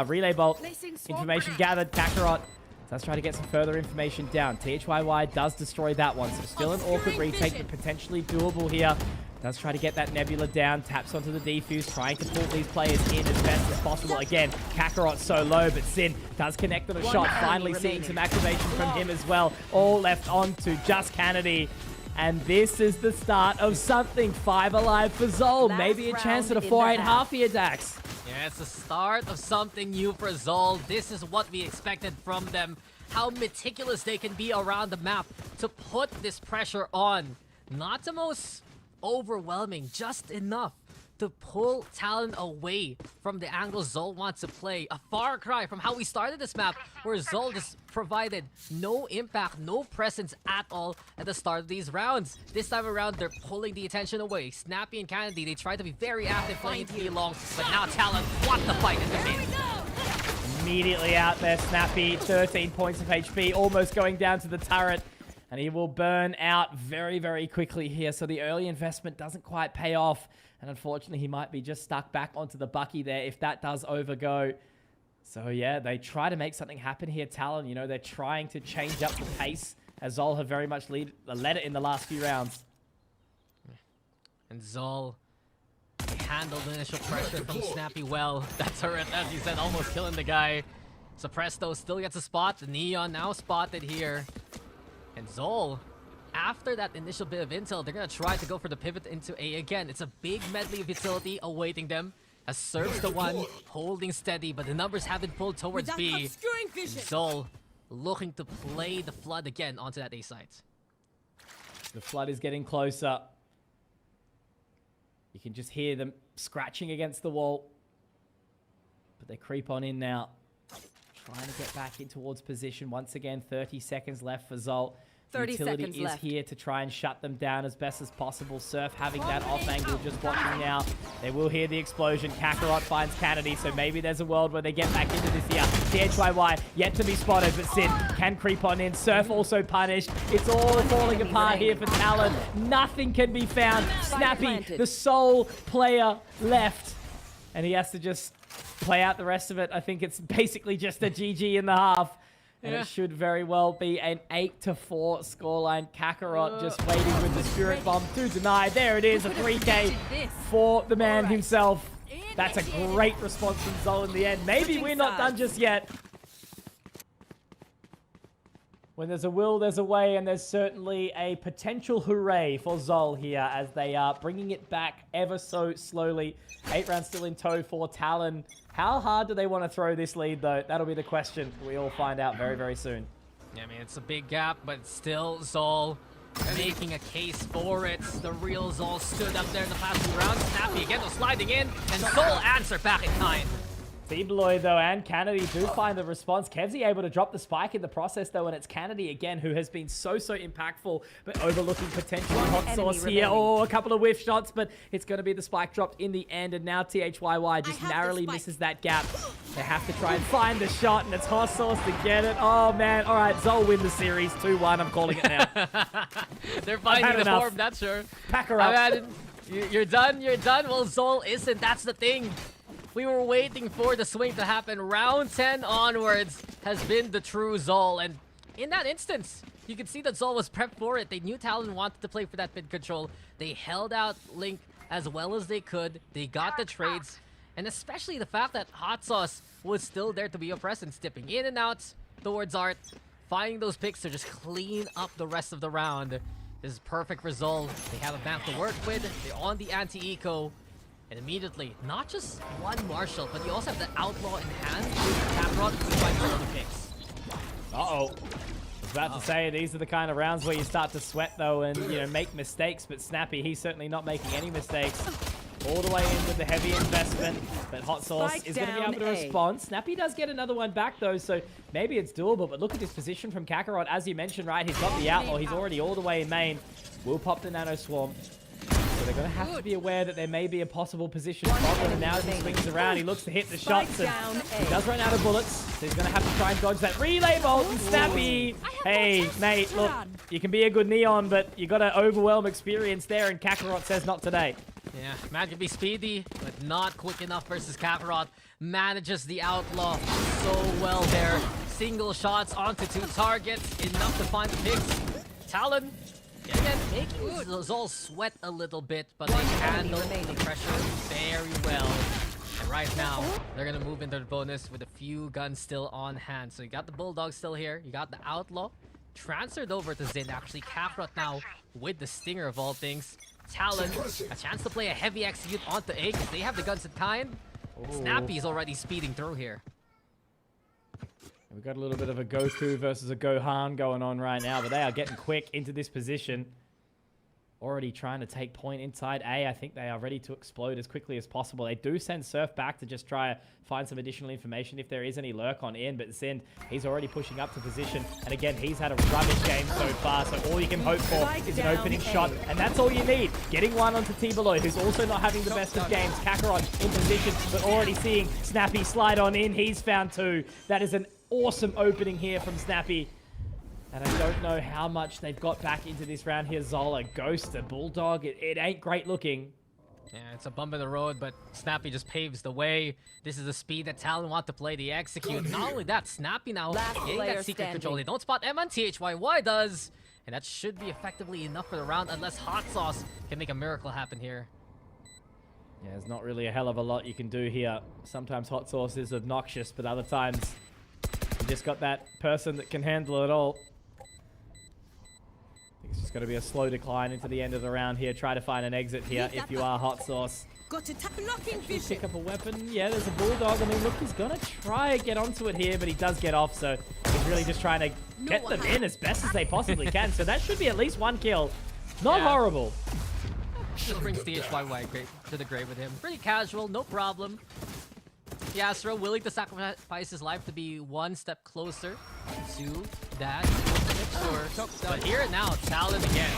S1: relay bolt. Information gathered. Kakarot does try to get some further information down. THYY does destroy that one, so still an awkward retake, but potentially doable here. Does try to get that Nebula down, taps onto the defuse, trying to pull these players in as best as possible. Again, Kakarot so low, but Sin does connect on a shot. Finally seeing some activation from him as well. All left on to just Kennedy. And this is the start of something. 5 alive for ZOL. Maybe a chance at a 4-8 half here, Dax.
S2: Yeah, it's the start of something new for ZOL. This is what we expected from them. How meticulous they can be around the map to put this pressure on. Not the most overwhelming, just enough to pull Talon away from the angle ZOL wants to play. A far cry from how we started this map, where ZOL just provided no impact, no presence at all at the start of these rounds. This time around, they're pulling the attention away. Snappy and Kennedy, they try to be very active playing into the long, but now Talon want the fight in the mid.
S1: Immediately out there, Snappy, 13 points of HP, almost going down to the turret. And he will burn out very, very quickly here. So the early investment doesn't quite pay off. And unfortunately, he might be just stuck back onto the Bucky there if that does overgo. So yeah, they try to make something happen here. Talon, you know, they're trying to change up the pace, as ZOL have very much led it in the last few rounds.
S2: And ZOL handled the initial pressure from Snappy well. That turret, as you said, almost killing the guy. Suppresto still gets a spot. The Neon now spotted here. And ZOL, after that initial bit of intel, they're going to try to go for the pivot into A again. It's a big medley of utility awaiting them. As Serves the one, holding steady, but the numbers haven't pulled towards B. ZOL looking to play the flood again onto that A site.
S1: The flood is getting closer. You can just hear them scratching against the wall. But they creep on in now. Trying to get back in towards position. Once again, 30 seconds left for ZOL.
S4: 30
S1: Utility
S4: seconds
S1: is
S4: left.
S1: here to try and shut them down as best as possible. Surf having that off angle, just watching now. They will hear the explosion. Kakarot finds Kennedy, so maybe there's a world where they get back into this here. THYY yet to be spotted, but Sin can creep on in. Surf also punished. It's all falling apart here for Talon. Nothing can be found. Snappy, the sole player left, and he has to just play out the rest of it. I think it's basically just a GG in the half. And it should very well be an 8-4 scoreline. Kakarot just waiting with the Spirit Bomb to deny. There it is, a 3K for the man himself. That's a great response from ZOL in the end. Maybe we're not done just yet. When there's a will, there's a way, and there's certainly a potential hooray for ZOL here as they are bringing it back ever so slowly. 8 rounds still in tow for Talon. How hard do they want to throw this lead, though? That'll be the question we all find out very, very soon.
S2: Yeah, I mean, it's a big gap, but still ZOL making a case for it. The real ZOL stood up there in the past few rounds. Snappy again was sliding in, and ZOL answered back in kind.
S1: Beloy, though, and Kennedy do find the response. Kevsey able to drop the spike in the process, though, and it's Kennedy again who has been so impactful, but overlooking potential hot sauce here. Oh, a couple of whiff shots, but it's going to be the spike dropped in the end, and now THYY just narrowly misses that gap. They have to try and find the shot, and it's hot sauce to get it. Oh, man. All right, ZOL win the series 2-1. I'm calling it now.
S2: They're finding the form, that's sure.
S1: Pack her up.
S2: I mean, you're done. Well, ZOL isn't. That's the thing. We were waiting for the swing to happen. Round 10 onwards has been the true ZOL. And in that instance, you can see that ZOL was prepped for it. They knew Talon wanted to play for that mid control. They held out Link as well as they could. They got the trades. And especially the fact that Hot Sauce was still there to be a presence, dipping in and out towards Art, finding those picks to just clean up the rest of the round. This is perfect for ZOL. They have a map to work with. They're on the anti-eco. And immediately, not just one Marshall, but you also have the Outlaw in hand with Kakarot to find all the picks.
S1: Uh-oh. I was about to say, these are the kind of rounds where you start to sweat, though, and, you know, make mistakes. But Snappy, he's certainly not making any mistakes. All the way in with the heavy investment. But Hot Sauce is going to be able to respond. Snappy does get another one back, though, so maybe it's doable. But look at this position from Kakarot. As you mentioned, right, he's got the Outlaw. He's already all the way in main. Will pop the Nano Swarm. So they're going to have to be aware that there may be a possible position problem. And now as he swings around, he looks to hit the shots. And he does run out of bullets. So he's going to have to try and dodge that relay bolt. And Snappy, hey, mate, look, you can be a good Neon, but you got an overwhelm experience there. And Kakarot says not today.
S2: Yeah, man can be speedy, but not quick enough versus Kakarot. Manages the Outlaw so well there. Single shots onto 2 targets. Enough to find the picks. Talon. Again, making ZOL sweat a little bit, but they handle the pressure very well. And right now, they're going to move into the bonus with a few guns still on hand. So you got the Bulldog still here. You got the Outlaw. Transferred over to Zin, actually. Kakarot now with the Stinger of all things. Talon, a chance to play a heavy execute onto A because they have the guns in kind. Snappy's already speeding through here.
S1: We've got a little bit of a Goku versus a Gohan going on right now, but they are getting quick into this position. Already trying to take point inside A. I think they are ready to explode as quickly as possible. They do send Surf back to just try to find some additional information if there is any lurk on in, but Zind, he's already pushing up to position. And again, he's had a rubbish game so far, so all you can hope for is an opening shot, and that's all you need. Getting one onto T-Beloy, who's also not having the best of games. Kakarot in position, but already seeing Snappy slide on in. He's found 2. That is an awesome opening here from Snappy. And I don't know how much they've got back into this round here. Zola, Ghost, a Bulldog. It ain't great looking.
S2: Yeah, it's a bump in the road, but Snappy just paves the way. This is the speed that Talon want to play the execute. Not only that, Snappy now getting that secret control. They don't spot M on THYY does. And that should be effectively enough for the round unless Hot Sauce can make a miracle happen here.
S1: Yeah, there's not really a hell of a lot you can do here. Sometimes Hot Sauce is obnoxious, but other times you just got that person that can handle it all. I think it's just going to be a slow decline into the end of the round here. Try to find an exit here if you are Hot Sauce.
S4: Got to tap blocking vision.
S1: Pick up a weapon. Yeah, there's a Bulldog. I mean, look, he's going to try and get onto it here, but he does get off, so he's really just trying to get them in as best as they possibly can. So that should be at least 1 kill Not
S2: Yeah.
S1: horrible.
S2: Just brings THYY to the grave with him. Pretty casual, no problem. Yasro willing to sacrifice his life to be one step closer to that. Sure. But here and now, Talon again.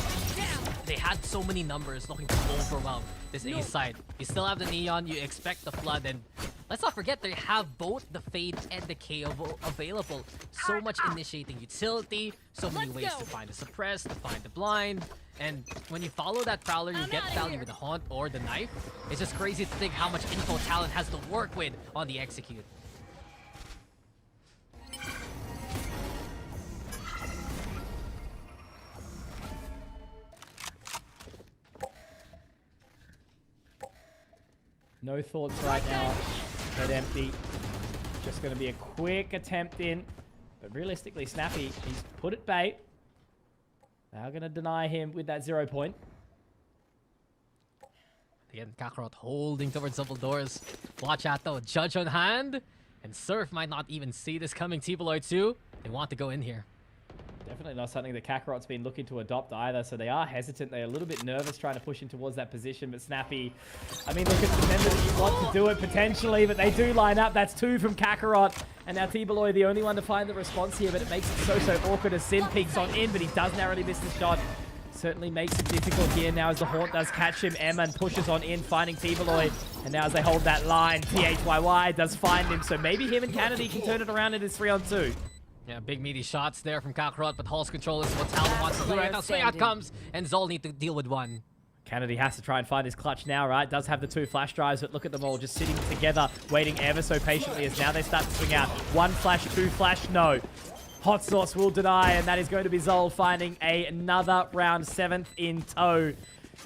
S2: They had so many numbers looking to overwhelm this A side. You still have the Neon, you expect the Flood, and let's not forget they have both the Fade and the KO available. So much initiating utility, so many ways to find the Suppress, to find the Blind, and when you follow that Prowler, you get value with the Haunt or the Knife. It's just crazy to think how much info Talon has to work with on the Execute.
S1: No thoughts right now. Head empty. Just going to be a quick attempt in. But realistically, Snappy, he's put it bait. Now going to deny him with that 0 point.
S2: Again, Kakarot holding towards double doors. Watch out though, Judge on hand. And Surf might not even see this coming. T-Beloy 2, they want to go in here.
S1: Definitely not something that Kakarot's been looking to adopt either, so they are hesitant. They're a little bit nervous trying to push in towards that position, but Snappy, I mean, look, it's the member that you want to do it potentially, but they do line up. That's 2 from Kakarot, and now T-Beloy the only one to find the response here, but it makes it so awkward as Sin peeks on in, but he does narrowly miss the shot. Certainly makes it difficult here now as the Haunt does catch him. Eman pushes on in, finding T-Beloy, and now as they hold that line, THYY does find him, so maybe him and Kennedy can turn it around in his 3-on-2.
S2: Yeah, big meaty shots there from Kakarot, but Hall's control is what Talon wants to do right now. So out comes, and ZOL need to deal with one.
S1: Kennedy has to try and find his clutch now, right? Does have the 2 flash drives, but look at them all just sitting together, waiting ever so patiently as now they start to swing out. 1 flash, 2 flash, no. Hot Sauce will deny, and that is going to be ZOL finding another round 7th in tow.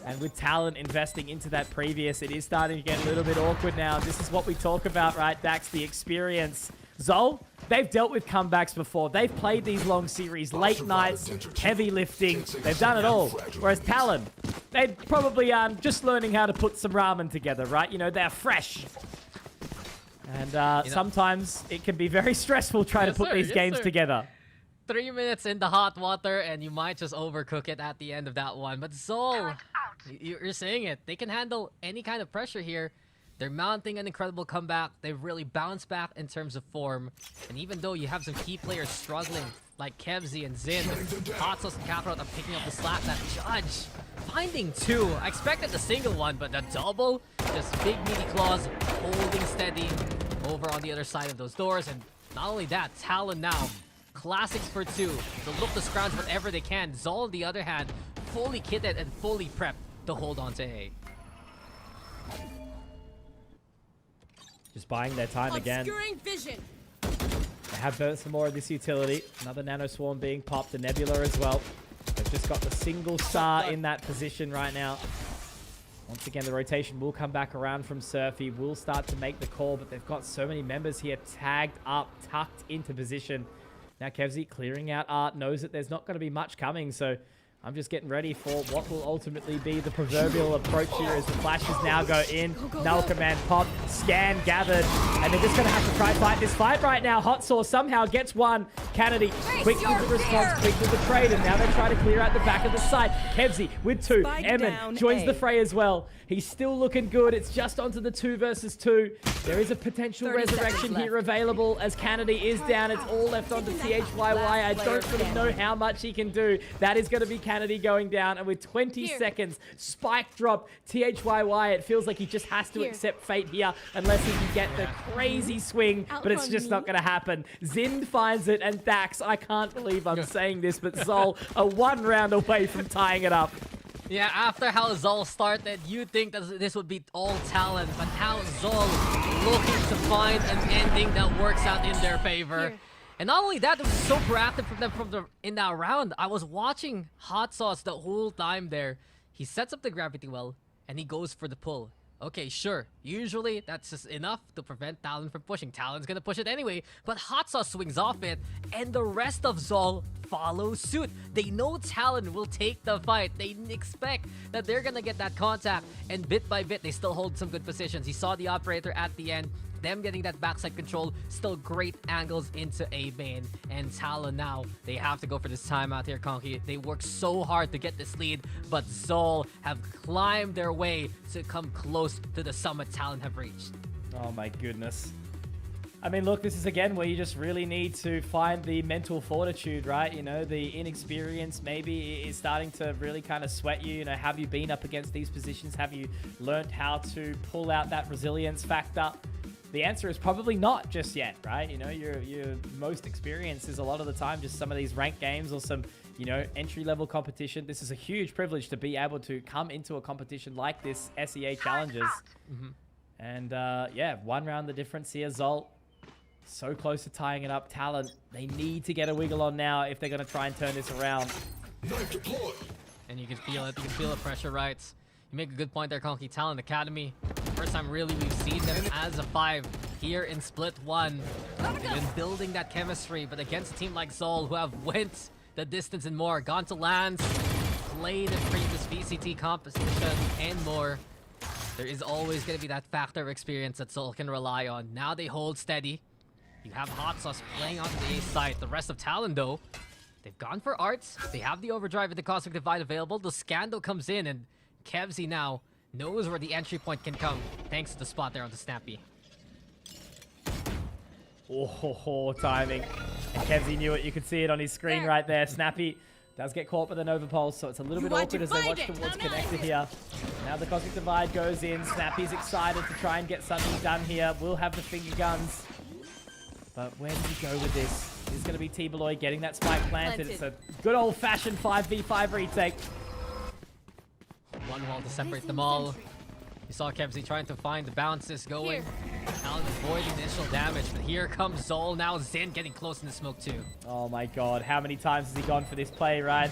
S1: And with Talon investing into that previous, it is starting to get a little bit awkward now. This is what we talk about, right, Dax? The experience. ZOL, they've dealt with comebacks before. They've played these long series, late nights, heavy lifting. They've done it all. Whereas Talon, they probably just learning how to put some ramen together, right? You know, they're fresh. And sometimes it can be very stressful trying to put these games together.
S2: 3 minutes in the hot water, and you might just overcook it at the end of that one. But ZOL, you're saying it. They can handle any kind of pressure here. They're mounting an incredible comeback. They've really bounced back in terms of form. And even though you have some key players struggling, like Kevzi and Zin, Hot Sauce and Kakarot are picking up the slack. That Judge finding 2. I expected the single one, but the double, just big meaty claws, holding steady over on the other side of those doors. And not only that, Talon now, classics for 2. They'll look to scrounge whatever they can. ZOL, on the other hand, fully kitted and fully prepped to hold on to A.
S1: Just buying their time again.
S4: Obscuring vision.
S1: They have burnt some more of this utility. Another Nano Swarm being popped, a Nebula as well. They've just got the single star in that position right now. Once again, the rotation will come back around from Surf. He will start to make the call, but they've got so many members here tagged up, tucked into position. Now Kevzi clearing out Art, knows that there's not going to be much coming, so I'm just getting ready for what will ultimately be the proverbial approach here as the flashes now go in. Null command pop, scan gathered, and they're just going to have to try and fight this fight right now. Hot Sauce somehow gets one. Kennedy, quick with the response, quick with the trade, and now they try to clear out the back of the site. Kevzi with 2. Eman joins the fray as well. He's still looking good. It's just onto the 2 versus 2. There is a potential resurrection here available as Kennedy is down. It's all left onto THYY. I don't really know how much he can do. That is going to be Kennedy going down, and with 20 seconds, spike drop, THYY, it feels like he just has to accept fate here unless he can get the crazy swing, but it's just not going to happen. Zin finds it, and Dax, I can't believe I'm saying this, but ZOL are 1 round away from tying it up.
S2: Yeah, after how ZOL started, you'd think that this would be all Talon, but now ZOL looking to find an ending that works out in their favor. And not only that, it was so proactive from them in that round. I was watching Hot Sauce the whole time there. He sets up the gravity well, and he goes for the pull. Okay, sure. Usually, that's just enough to prevent Talon from pushing. Talon's gonna push it anyway, but Hot Sauce swings off it, and the rest of ZOL follow suit. They know Talon will take the fight. They expect that they're gonna get that contact, and bit by bit, they still hold some good positions. He saw the operator at the end. them getting that backside control. Still great angles into A main. And Talon now, they have to go for this timeout here, Conky. They work so hard to get this lead, but ZOL have climbed their way to come close to the summit Talon have reached.
S1: Oh my goodness. I mean, look, this is again where you just really need to find the mental fortitude, right? You know, the inexperience maybe is starting to really kind of sweat you. You know, have you been up against these positions? Have you learned how to pull out that resilience factor? The answer is probably not just yet, right? You know, your most experience is a lot of the time just some of these ranked games or some, you know, entry-level competition. This is a huge privilege to be able to come into a competition like this SEA Challenges. And yeah, one round the difference here. ZOL so close to tying it up. Talon, they need to get a wiggle on now if they're going to try and turn this around.
S2: And you can feel it. You can feel the pressure, right? You make a good point there, Conky. Talon Academy. First time really we've seen them as a 5 here in Split 1. They've been building that chemistry, but against a team like ZOL who have went the distance and more, gone to lands, played in previous VCT competition and more. There is always going to be that factor of experience that ZOL can rely on. Now they hold steady. You have Hot Sauce playing onto the A side. The rest of Talon, though, they've gone for arts. They have the overdrive with the Cosmic Divide available. The Scandal comes in, and Kevzy now knows where the entry point can come, thanks to the spot there on the Snappy.
S1: Oh, timing. And Kevzy knew it. You could see it on his screen right there. Snappy does get caught with an overpulse, so it's a little bit awkward as they watch towards connected here. Now the Cosmic Divide goes in. Snappy's excited to try and get something done here. Will have the finger guns. But where do you go with this? This is going to be T-Beloy getting that spike planted. It's a good old-fashioned 5v5 retake.
S2: One wall to separate them all. You saw Kevzy trying to find the bounces going. Talon avoiding the initial damage, but here comes ZOL. Now Zin getting close in the smoke too.
S1: Oh my god, how many times has he gone for this play, right?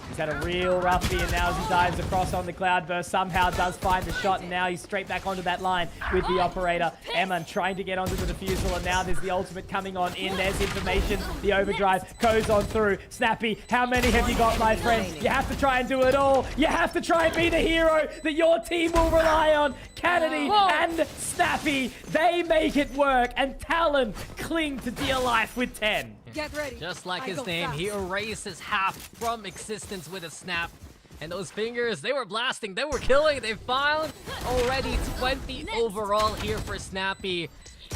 S1: He's had a real roughie, and now as he dives across on the Cloudburst, somehow does find the shot, and now he's straight back onto that line with the operator. Eman trying to get onto the defusal, and now there's the ultimate coming on in. There's information. The overdrive goes on through. Snappy, how many have you got, my friend? You have to try and do it all. You have to try and be the hero that your team will rely on. Kennedy and Snappy, they make it work, and Talon cling to dear life with 10.
S4: Get ready.
S2: Just like his name, he erases half from existence with a snap. And those fingers, they were blasting, they were killing, they found already 20 overall here for Snappy.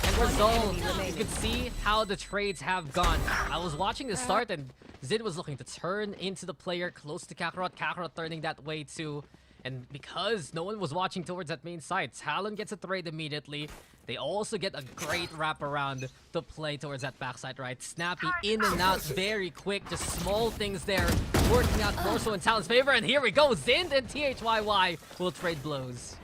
S2: And for ZOL, you can see how the trades have gone. I was watching the start, and Zid was looking to turn into the player close to Kakarot. Kakarot turning that way too. And because no one was watching towards that main side, Talon gets a trade immediately. They also get a great wraparound to play towards that backside, right? Snappy in and out very quick. Just small things there working out more so in Talon's favor. And here we go. Zind and THYY will trade blows.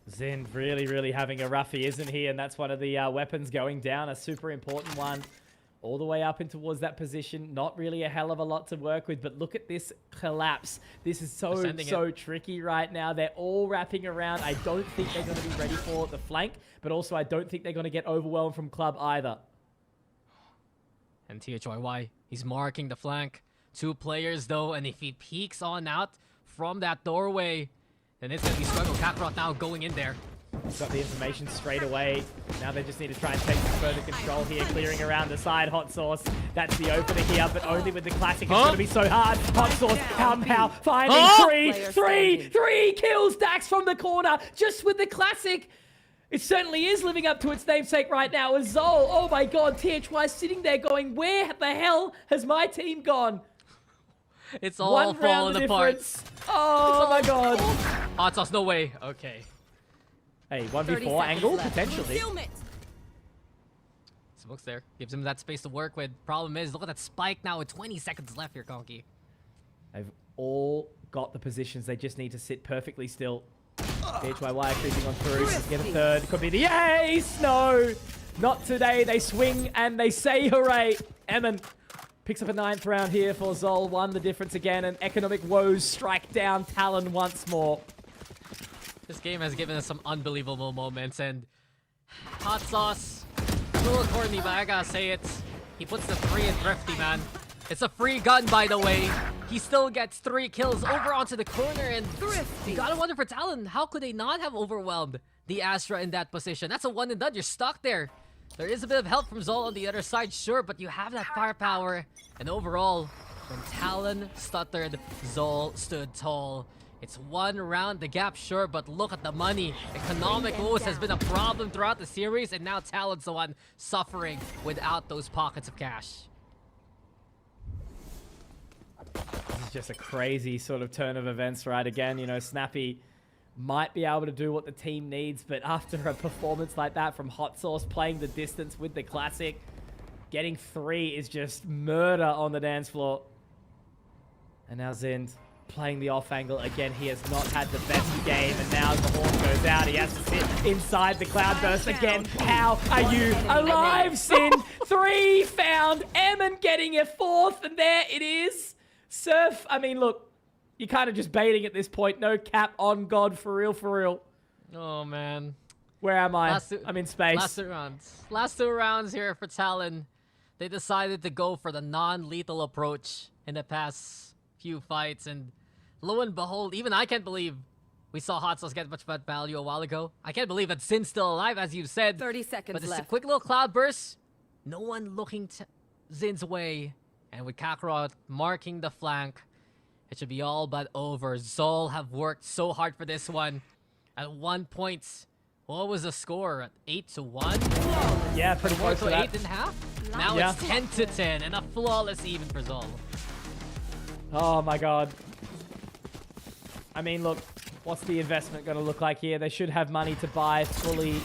S1: Zind really having a roughie, isn't he? And that's one of the weapons going down. A super important one. All the way up and towards that position. Not really a hell of a lot to work with, but look at this collapse. This is so tricky right now. They're all wrapping around. I don't think they're going to be ready for the flank, but also I don't think they're going to get overwhelmed from club either.
S2: And THYY, he's marking the flank. 2 players though, and if he peeks on out from that doorway, then it's going to be struggle. Kakarot now going in there.
S1: Got the information straight away. Now they just need to try and take some further control here, clearing around the side. Hot Sauce, that's the opener here, but only with the classic. It's going to be so hard. Hot Sauce, how finding three kills. Stacks from the corner, just with the classic. It certainly is living up to its namesake right now. As ZOL, oh my god, THY sitting there going, where the hell has my team gone?
S2: It's all falling apart.
S1: Oh my god.
S2: Hot Sauce, no way. Okay.
S1: Hey, 1v4 angle,
S4: left.
S1: potentially.
S2: Smoke's there. Gives him that space to work with. Problem is, look at that spike now with 20 seconds left here, Conky.
S1: They've all got the positions. They just need to sit perfectly still. HYY creeping on through. Get a third. Could be the ace. No, not today. They swing and they say hooray. Eman picks up a 9th round here for ZOL. Won the difference again. And economic woes strike down Talon once more.
S2: This game has given us some unbelievable moments, and Hot Sauce, a little corny, but I gotta say it. He puts the 3 in Thrifty, man. It's a free gun, by the way. He still gets 3 kills over onto the corner, and
S4: Thrifty.
S2: you gotta wonder for Talon, how could they not have overwhelmed the Astra in that position? That's a one and done. You're stuck there. There is a bit of help from ZOL on the other side, sure, but you have that firepower. And overall, when Talon stuttered, ZOL stood tall. It's 1 round, the gap, sure, but look at the money. Economic woes has been a problem throughout the series, and now Talon's the one suffering without those pockets of cash.
S1: This is just a crazy sort of turn of events, right? Again, you know, Snappy might be able to do what the team needs, but after a performance like that from Hot Sauce, playing the distance with the Classic, getting 3 is just murder on the dance floor. And now Zind playing the off angle again. He has not had the best game, and now as the horn goes out, he has to sit inside the Cloudburst again. How are you alive, Zind? 3 found. Emin getting a 4th, and there it is. Surf, I mean, look, you're kind of just baiting at this point. No cap on God, for real, for real.
S2: Oh, man.
S1: Where am I? I'm in space.
S2: Last 2 rounds. Last 2 rounds here for Talon. They decided to go for the non-lethal approach in the past few fights, and lo and behold, even I can't believe we saw Hot Sauce get much bad value a while ago. I can't believe that Sin's still alive, as you said.
S4: 30 seconds
S2: but this
S4: left.
S2: quick little cloud burst, no one looking Zin's way, and with Kakarot marking the flank, it should be all but over. ZOL have worked so hard for this one. At 1 point, what was the score? At 8-1?
S1: Yeah, pretty close to that.
S2: 8.5? Now
S1: Yeah.
S2: it's 10-10, and a flawless even for ZOL.
S1: Oh my God. I mean, look, what's the investment going to look like here? They should have money to buy fully.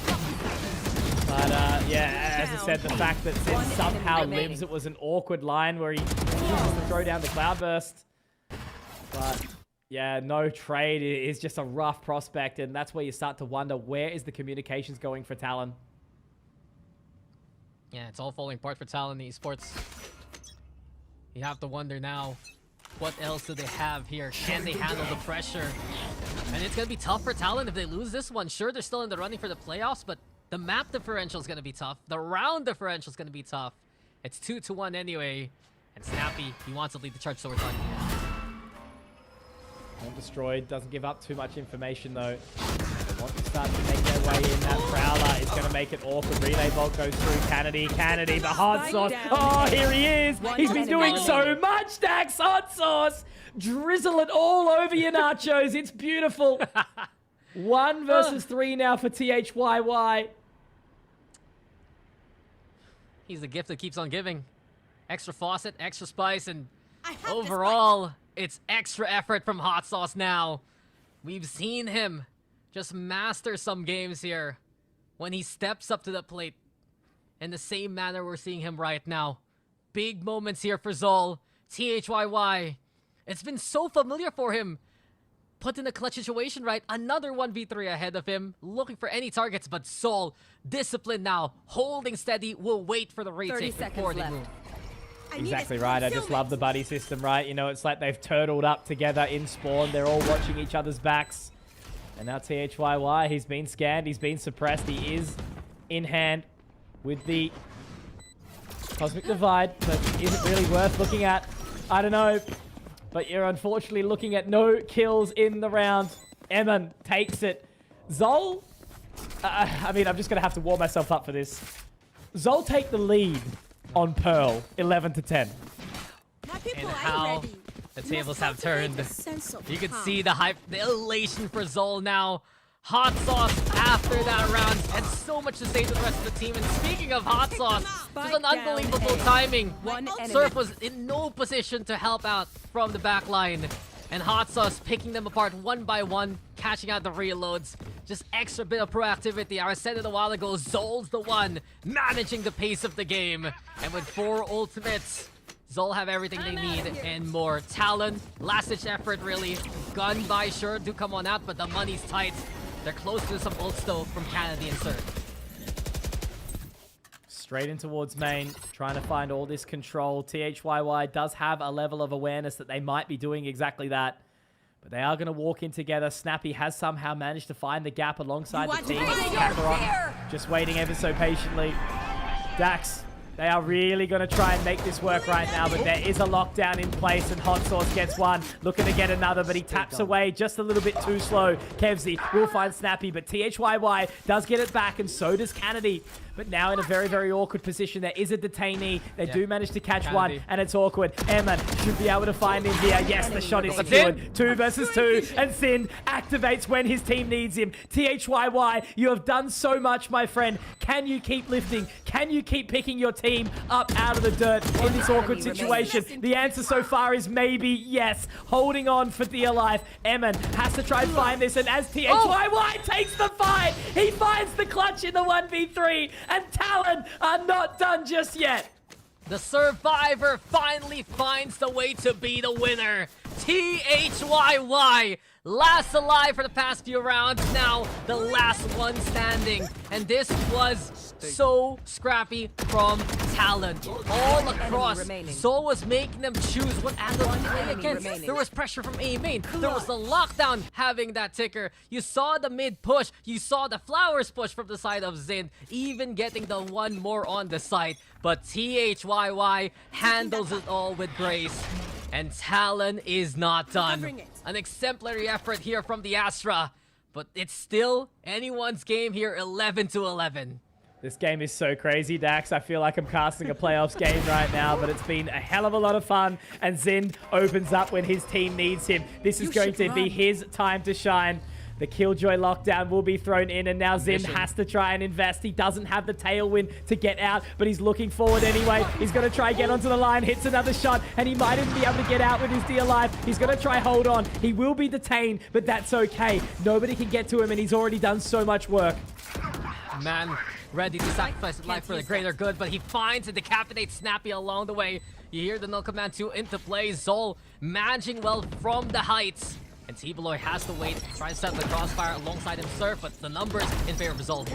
S1: But yeah, as I said, the fact that Zin somehow lives, it was an awkward line where he chooses to throw down the Cloudburst. But yeah, no trade is just a rough prospect, and that's where you start to wonder, where is the communications going for Talon?
S2: Yeah, it's all falling apart for Talon esports. You have to wonder now, what else do they have here? Can they handle the pressure? And it's going to be tough for Talon if they lose this one. Sure, they're still in the running for the playoffs, but the map differential is going to be tough. The round differential is going to be tough. It's 2-1 anyway. And Snappy, he wants to lead the charge towards on.
S1: Destroyed, doesn't give up too much information though. They want to start to make their way in. That Prowler is going to make it awkward. Relay Bolt goes through. Kennedy, the Hot Sauce. Oh, here he is. He's been doing so much, Dax. Hot Sauce. Drizzle it all over your nachos. It's beautiful. 1 versus 3 now for THYY.
S2: He's the gift that keeps on giving. Extra faucet, extra spice, and overall, it's extra effort from Hot Sauce now. We've seen him just master some games here when he steps up to the plate in the same manner we're seeing him right now. Big moments here for ZOL. THYY. It's been so familiar for him. Put in a clutch situation, right? Another 1v3 ahead of him, looking for any targets, but ZOL, disciplined now, holding steady, will wait for the retake before they move.
S1: Exactly right. I just love the buddy system, right? You know, it's like they've turtled up together in spawn. They're all watching each other's backs. And now THYY, he's been scanned. He's been suppressed. He is in hand with the Cosmic Divide, but is it really worth looking at? I don't know. But you're unfortunately looking at no kills in the round. Emin takes it. ZOL, I mean, I'm just going to have to warm myself up for this. ZOL take the lead on Pearl, 11-10.
S2: And how the tables have turned. You can see the hype, the elation for ZOL now. Hot Sauce after that round, and so much to say to the rest of the team. And speaking of Hot Sauce, just an unbelievable timing. Surf was in no position to help out from the back line. And Hot Sauce picking them apart one by one, catching out the reloads. Just extra bit of proactivity. I said it a while ago, ZOL's the one managing the pace of the game. And with 4 ultimates, ZOL have everything they need and more. Talon, last-ditch effort really. Gun by sure do come on out, but the money's tight. They're close to some ults though from Canadian Surf.
S1: Straight in towards main, trying to find all this control. THYY does have a level of awareness that they might be doing exactly that. But they are going to walk in together. Snappy has somehow managed to find the gap alongside the team. Kakarot just waiting ever so patiently. Dax They are really going to try and make this work right now, but there is a lockdown in place, and Hot Sauce gets one. Looking to get another, but he taps away just a little bit too slow. Kevzy will find Snappy, but THYY does get it back, and so does Kennedy. But now in a very, very awkward position. There is a detainee. They do manage to catch one, and it's awkward. Eamon should be able to find him here. Yes, the shot is secured. 2 versus 2, and Sin activates when his team needs him. THYY, you have done so much, my friend. Can you keep lifting? Can you keep picking your team up out of the dirt in this awkward situation? The answer so far is maybe yes. Holding on for dear life. Eamon has to try and find this, and as THYY takes the fight, he finds the clutch in the 1v3, and Talon are not done just yet.
S2: The survivor finally finds the way to be the winner. THYY, last alive for the past few rounds, now the last one standing. And this was so scrappy from Talon. All across, ZOL was making them choose what angle to play against. There was pressure from A main. There was the lockdown having that ticker. You saw the mid push. You saw the flowers push from the side of Zin, even getting the one more on the site. But THYY handles it all with grace. And Talon is not done. An exemplary effort here from the Astra. But it's still anyone's game here, 11-11.
S1: This game is so crazy, Dax. I feel like I'm casting a playoffs game right now, but it's been a hell of a lot of fun. And Zin opens up when his team needs him. This is going to be his time to shine. The Killjoy lockdown will be thrown in, and now Zin has to try and invest. He doesn't have the tailwind to get out, but he's looking forward anyway. He's going to try and get onto the line, hits another shot, and he might even be able to get out with his dear life. He's going to try hold on. He will be detained, but that's okay. Nobody can get to him, and he's already done so much work.
S2: Man, ready to sacrifice his life for the greater good, but he finds and decapitates Snappy along the way. You hear the No Command 2 into play. ZOL managing well from the heights. And T-Beloy has to wait, try to set the crossfire alongside him, Surf, but the numbers in favor of ZOL.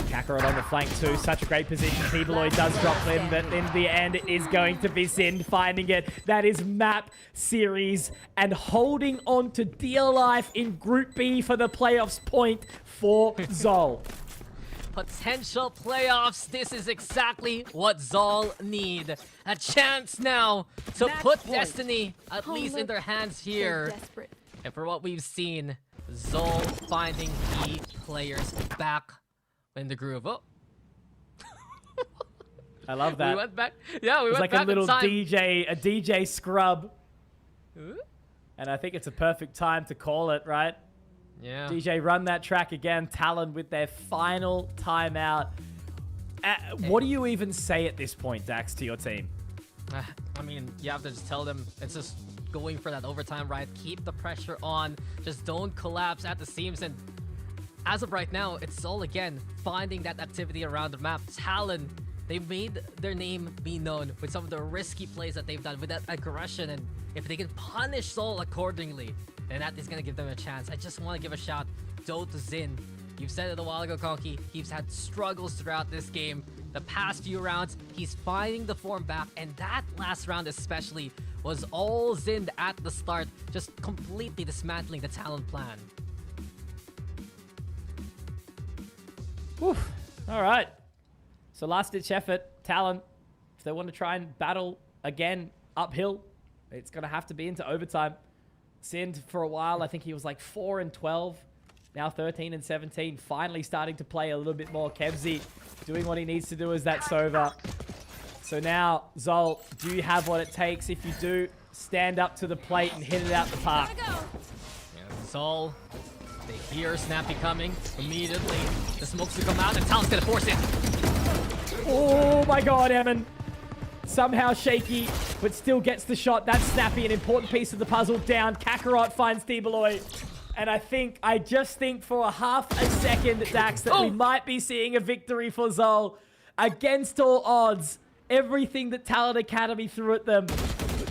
S1: Kakarot on the flank too, such a great position. T-Beloy does drop him, but in the end, it is going to be Sin finding it. That is map series and holding on to dear life in Group B for the playoffs point for ZOL.
S2: Potential playoffs, this is exactly what ZOL need. A chance now to put Destiny at least in their hands here. And for what we've seen, ZOL finding key players back in the groove. Oh.
S1: I love that.
S2: We went back. Yeah, we went
S1: like
S2: back
S1: a little
S2: in time.
S1: DJ scrub.
S2: Ooh.
S1: And I think it's a perfect time to call it, right?
S2: Yeah.
S1: DJ, run that track again. Talon with their final timeout. What do you even say at this point, Dax, to your team?
S2: I mean, you have to just tell them it's just going for that overtime, right? Keep the pressure on. Just don't collapse at the seams. And as of right now, it's ZOL again finding that activity around the map. Talon, they made their name be known with some of the risky plays that they've done with that aggression. And if they can punish ZOL accordingly, then that is going to give them a chance. I just want to give a shout out to Zin. You've said it a while ago, Conky. He's had struggles throughout this game. The past few rounds, he's finding the form back, and that last round especially was all Zin at the start, just completely dismantling the Talon plan.
S1: Whew. All right. So last-ditch effort, Talon, if they want to try and battle again uphill, it's going to have to be into overtime. Sind, for a while, I think he was like 4-12. Now 13-17, finally starting to play a little bit more. Kevzy doing what he needs to do as that Sova. So now, ZOL, do you have what it takes? If you do, stand up to the plate and hit it out the park.
S2: Yeah, ZOL, they hear Snappy coming immediately. The smokes will come out and Talon's gonna force it.
S1: Oh my god, Eamon. Somehow shaky, but still gets the shot. That's Snappy, an important piece of the puzzle down. Kakarot finds T-Beloy. And I just think for a half a second, Dax, that we might be seeing a victory for ZOL. Against all odds, everything that Talon Academy threw at them,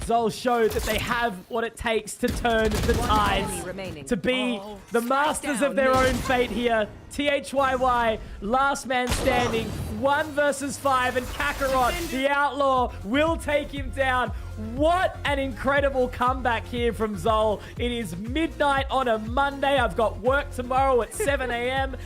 S1: ZOL showed that they have what it takes to turn the tides, to be the masters of their own fate here. THYY, last man standing, 1 versus 5, and Kakarot, the outlaw, will take him down. What an incredible comeback here from ZOL. It is midnight on a Monday. I've got work tomorrow at 7 a.m.